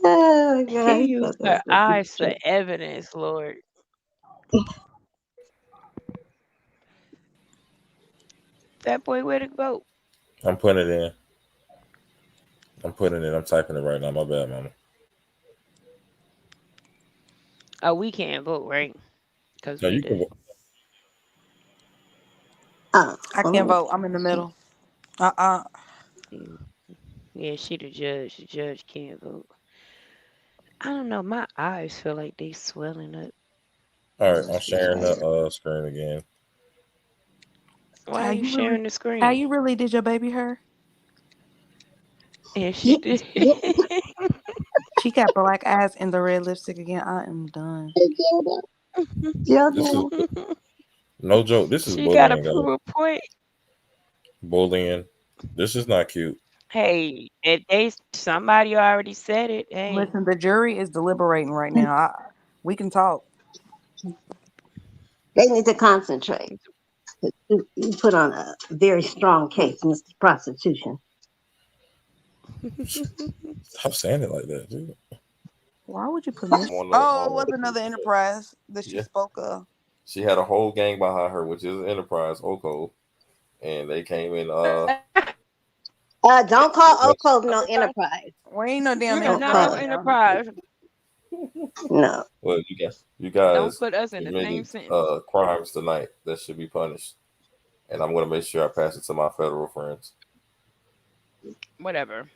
Oh God, he he used thought that her was gonna be eyes for true. evidence, Lord. That boy, where to vote? I'm putting it in. I'm putting it. I'm typing it right now. My bad, mama. Oh, we can't vote, right? Because No, we you can. the Oh, I well, can't let me vote. I'm in the middle. Uh-uh. mm, yeah, she the judge. The judge can't vote. I don't know. My eyes feel like they swelling up. All right, let's I'm see sharing right. the screen again. Why How are you you really sharing the how screen? you really did your baby her? And she Yeah, did. yeah, She got black eyes and the red lipstick again. I am done. yeah, yeah, This is yeah. no joke. This is She got to bullying, guys. prove a point. Bullying. This is not cute. Hey, if they somebody already said it. Hey, Listen, the jury is deliberating right now. We can talk. They need to concentrate. You put on a very strong case, Mr. Prostitution. Stop saying it like that, dude. Why would you put Miss? Oh, it was another enterprise that she Yeah, spoke of. she had a whole gang behind her, which is an enterprise, Ocov, and they came in. Don't call Oak Yes. Cove no enterprise. We ain't no damn Don't not call no enterprise, it. y'all. enterprise. No. Well, you Don't guys put us in the same committed sentence. crimes tonight that should be punished, and I'm going to make sure I pass it to my federal friends. Whatever.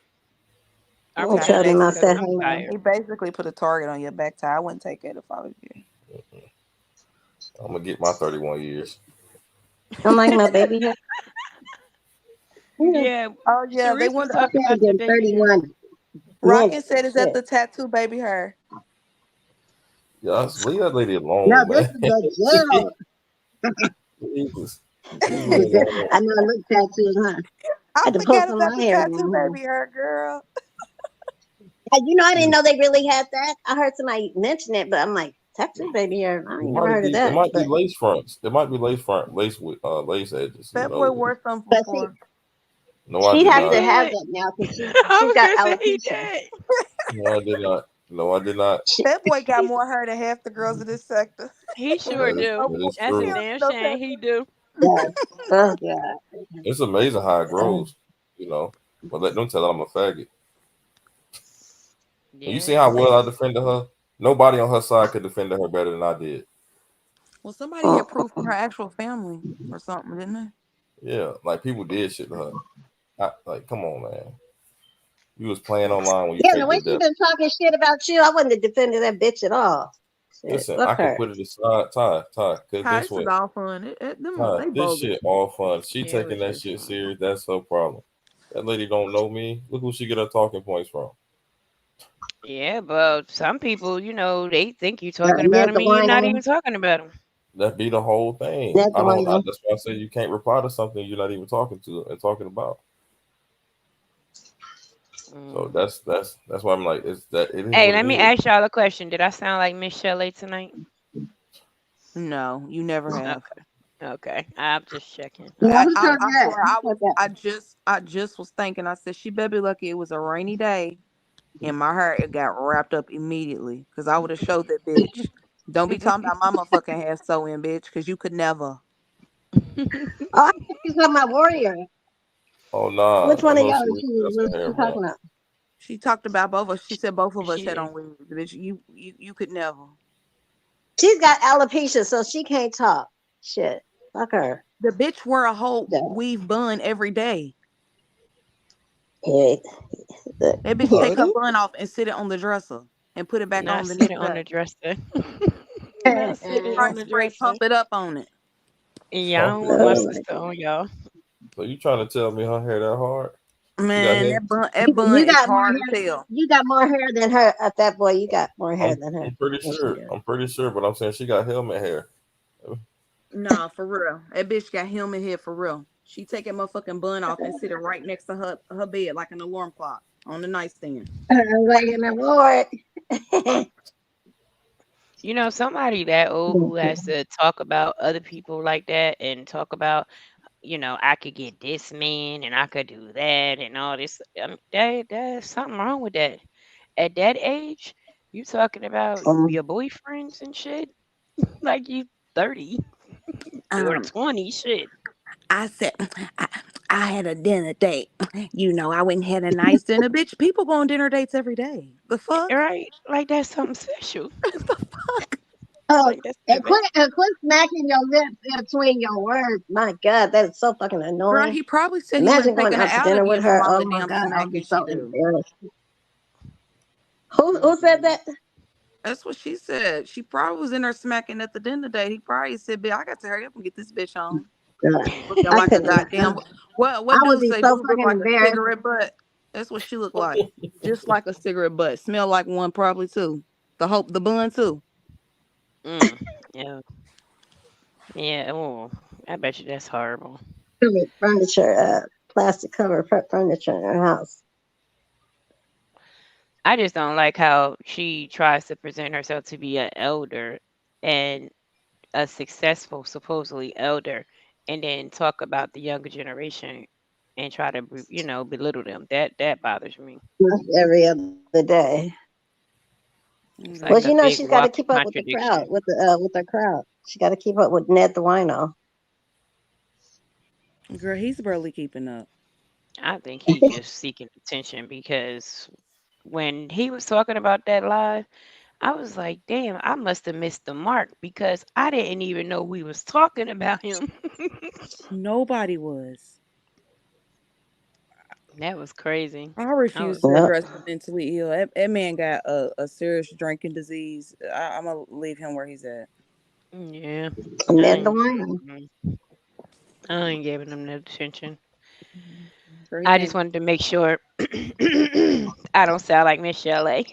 I'm I'm gonna Ty, he done tell them I because basically said, I'm hang on. tired. he basically put a target on your back. Ty, I wouldn't take it if I was you. I'm gonna get my 31 years. Don't like my baby hair. Yeah. Yeah, Oh yeah, they Sharice was want. I talking said about your in baby hair. 31 Rocket minutes. said, "Is that Shit. the tattoo baby hair?" Yes, leave that lady No, alone, this man. is the jail. Jesus, leave This her is the, alone. I know I look tattooed, huh? I I had to pull forget is some that of my the hair tattoo down. baby hair, girl. I didn't know they really had that. I heard somebody mention it, but I'm like, tattoo baby hair. I It ain't never might heard of be. It that. might be But lace fronts. It might be lace front, lace with lace edges. Who That boy knows? wore some but see, before. No, I she'd did have He to not. have did. that now because I she's was got gonna say he alopecia. did. No, I did not. No, I did not. She, That boy got more hair than half the girls in this sector. He And sure he That is do. no that more. is That's a He true. don't need damn no shame. He tattoo. do. yeah. Oh God. It's amazing how it grows. You know, but let them tell her I'm a faggot. And you see Yeah. how well I defended her. Nobody on her side could defend her better than I did. Well, somebody had proof from Uh-uh. her actual family or something, didn't they? Yeah, like people did shit to her. Like, come on, man. You was playing online when you Yeah, the faked way your she death. been talking shit about you, I wouldn't have defended that bitch at all. Shit, Listen, fuck I could her. put it aside. Ty. Cause Ty, guess this is what? all fun. Them Ty, they this bogus. shit all fun. She Yeah, it taking was that just shit fun. serious. That's her problem. That lady don't know me. Look who she get her talking points from. Yeah, but some people, they think you're Yeah, talking and about there's them the and you're line not on. even talking about them. That be the whole thing. There's I the don't. line on. That's why I say you can't reply to something you're not even talking to and talking about. So Mm. that's why I'm like, it is Hey, what let it me is. ask y'all a question. Did I sound like Miss Shelley tonight? No, you never have. Okay. Okay. I'm just checking. Yeah, I, who I, told I you that? swear Who said that? I just was thinking. I said she better be lucky it was a rainy day and my hair it got wrapped up immediately because I would have showed that bitch. Don't be talking about my motherfucking hair sew in, bitch, because you could never. Oh, I thought you talking about Warrior. Oh nah, Which I one of know y'all Sharice got was some hair, she man. talking about? She talked about both of us. She said both of us had She on wigs. Bitch, you could never. She's got alopecia, so she can't talk. Shit. Fuck her. The bitch wear a whole Yeah. weave bun every day. Yeah. That bitch take her bun off and sit it on the dresser and put it back not on the next sitting on day. the dresser. Not sitting Right, on the straight dresser. pump it up on it. Yeah, I Pump don't it want my up. Oh my sister on y'all. So you trying to tell me her hair that hard? She got Man, hair. that bun You is got more hard hair. to tell. You got more hair than her. That boy, you got more hair I'm than her. I'm pretty Yes, you sure. do. I'm pretty sure, but I'm saying she got helmet hair. Nah, for real. That bitch got helmet head for real. She take that motherfucking bun off and sit it right next to her bed like an alarm clock on the nightstand. Like an award. Somebody that old who has to talk about other people like that and talk about, I could get this man and I could do that and all this. There's something wrong with that. At that age, you talking about Um, your boyfriends and shit like you 30 or Um, 20 shit. I said I, I had a dinner date. I went and had a nice dinner. Bitch, people go on dinner dates every day. The fuck? Right? Like that's something special. The fuck? oh, Like that's and nothing. quit smacking your lips in between your words. My God, that is so fucking Girl, annoying. he probably said he Imagine wasn't going taking her out to out dinner with again from her. all Oh the my damn God, I'd be smacking so she do. embarrassed. Who said Mm-mm. that? That's what she said. She probably was in there smacking at the dinner date. He probably said, "Bitch, I got to hurry up and get this bitch on." God, Looking I like a couldn't. goddamn I what would dudes be say so dudes look fucking like a embarrassed. cigarette butt. That's what she looked like. Just like a cigarette butt. Smell like one probably too. The bun too. Mm. Yeah. Yeah. Oh, I bet you that's horrible. Furniture, plastic cover furniture in her house. I just don't like how she tries to present herself to be an elder and a successful, supposedly elder, and then talk about the younger generation and try to, belittle them. That bothers me. Every other day. It's Well, like Mm-hmm. a big she's got to walking keep up with the crowd, contradiction. with the crowd. She got to keep up with Ned the Wino. Girl, he's barely keeping up. I think he just seeking attention because when he was talking about that live, I was like, damn, I must have missed the mark because I didn't even know we was talking about him. Nobody was. That was crazy. I I refuse was to Yep. address the mentally ill. That man got a serious drinking disease. I'm gonna leave him where he's at. yeah. I Ned the ain't, Wino. I ain't giving him no attention. Girl, he I just can't. wanted to make sure I don't sound like Miss Shelley.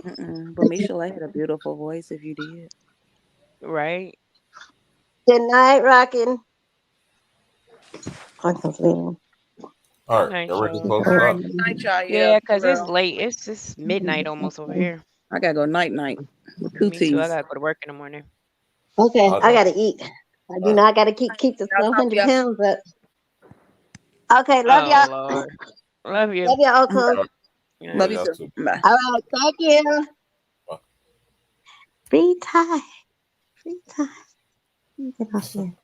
Mm-mm. But Michelle had a beautiful voice. If you did, Right? Good night, Rockin'. I can sleep. All Good right, night, y'all ready to y'all. close all it right. out? Good night, y'all. Yeah, Yeah, for because it's real. late. It's midnight almost over here. I gotta go night night with two Me too. I T's. gotta go to work in the morning. Okay, All I right. gotta eat. All right. I gotta keep the Y'all talk to 100 y'all. pounds up. Okay, love Oh y'all. Lord. Love you. Love y'all, Uncle. All right. All Love Love right. you y'all too. too. Bye. All right, thank you. Bye. Free time. Free time. Let me get off here.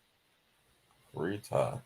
Retire.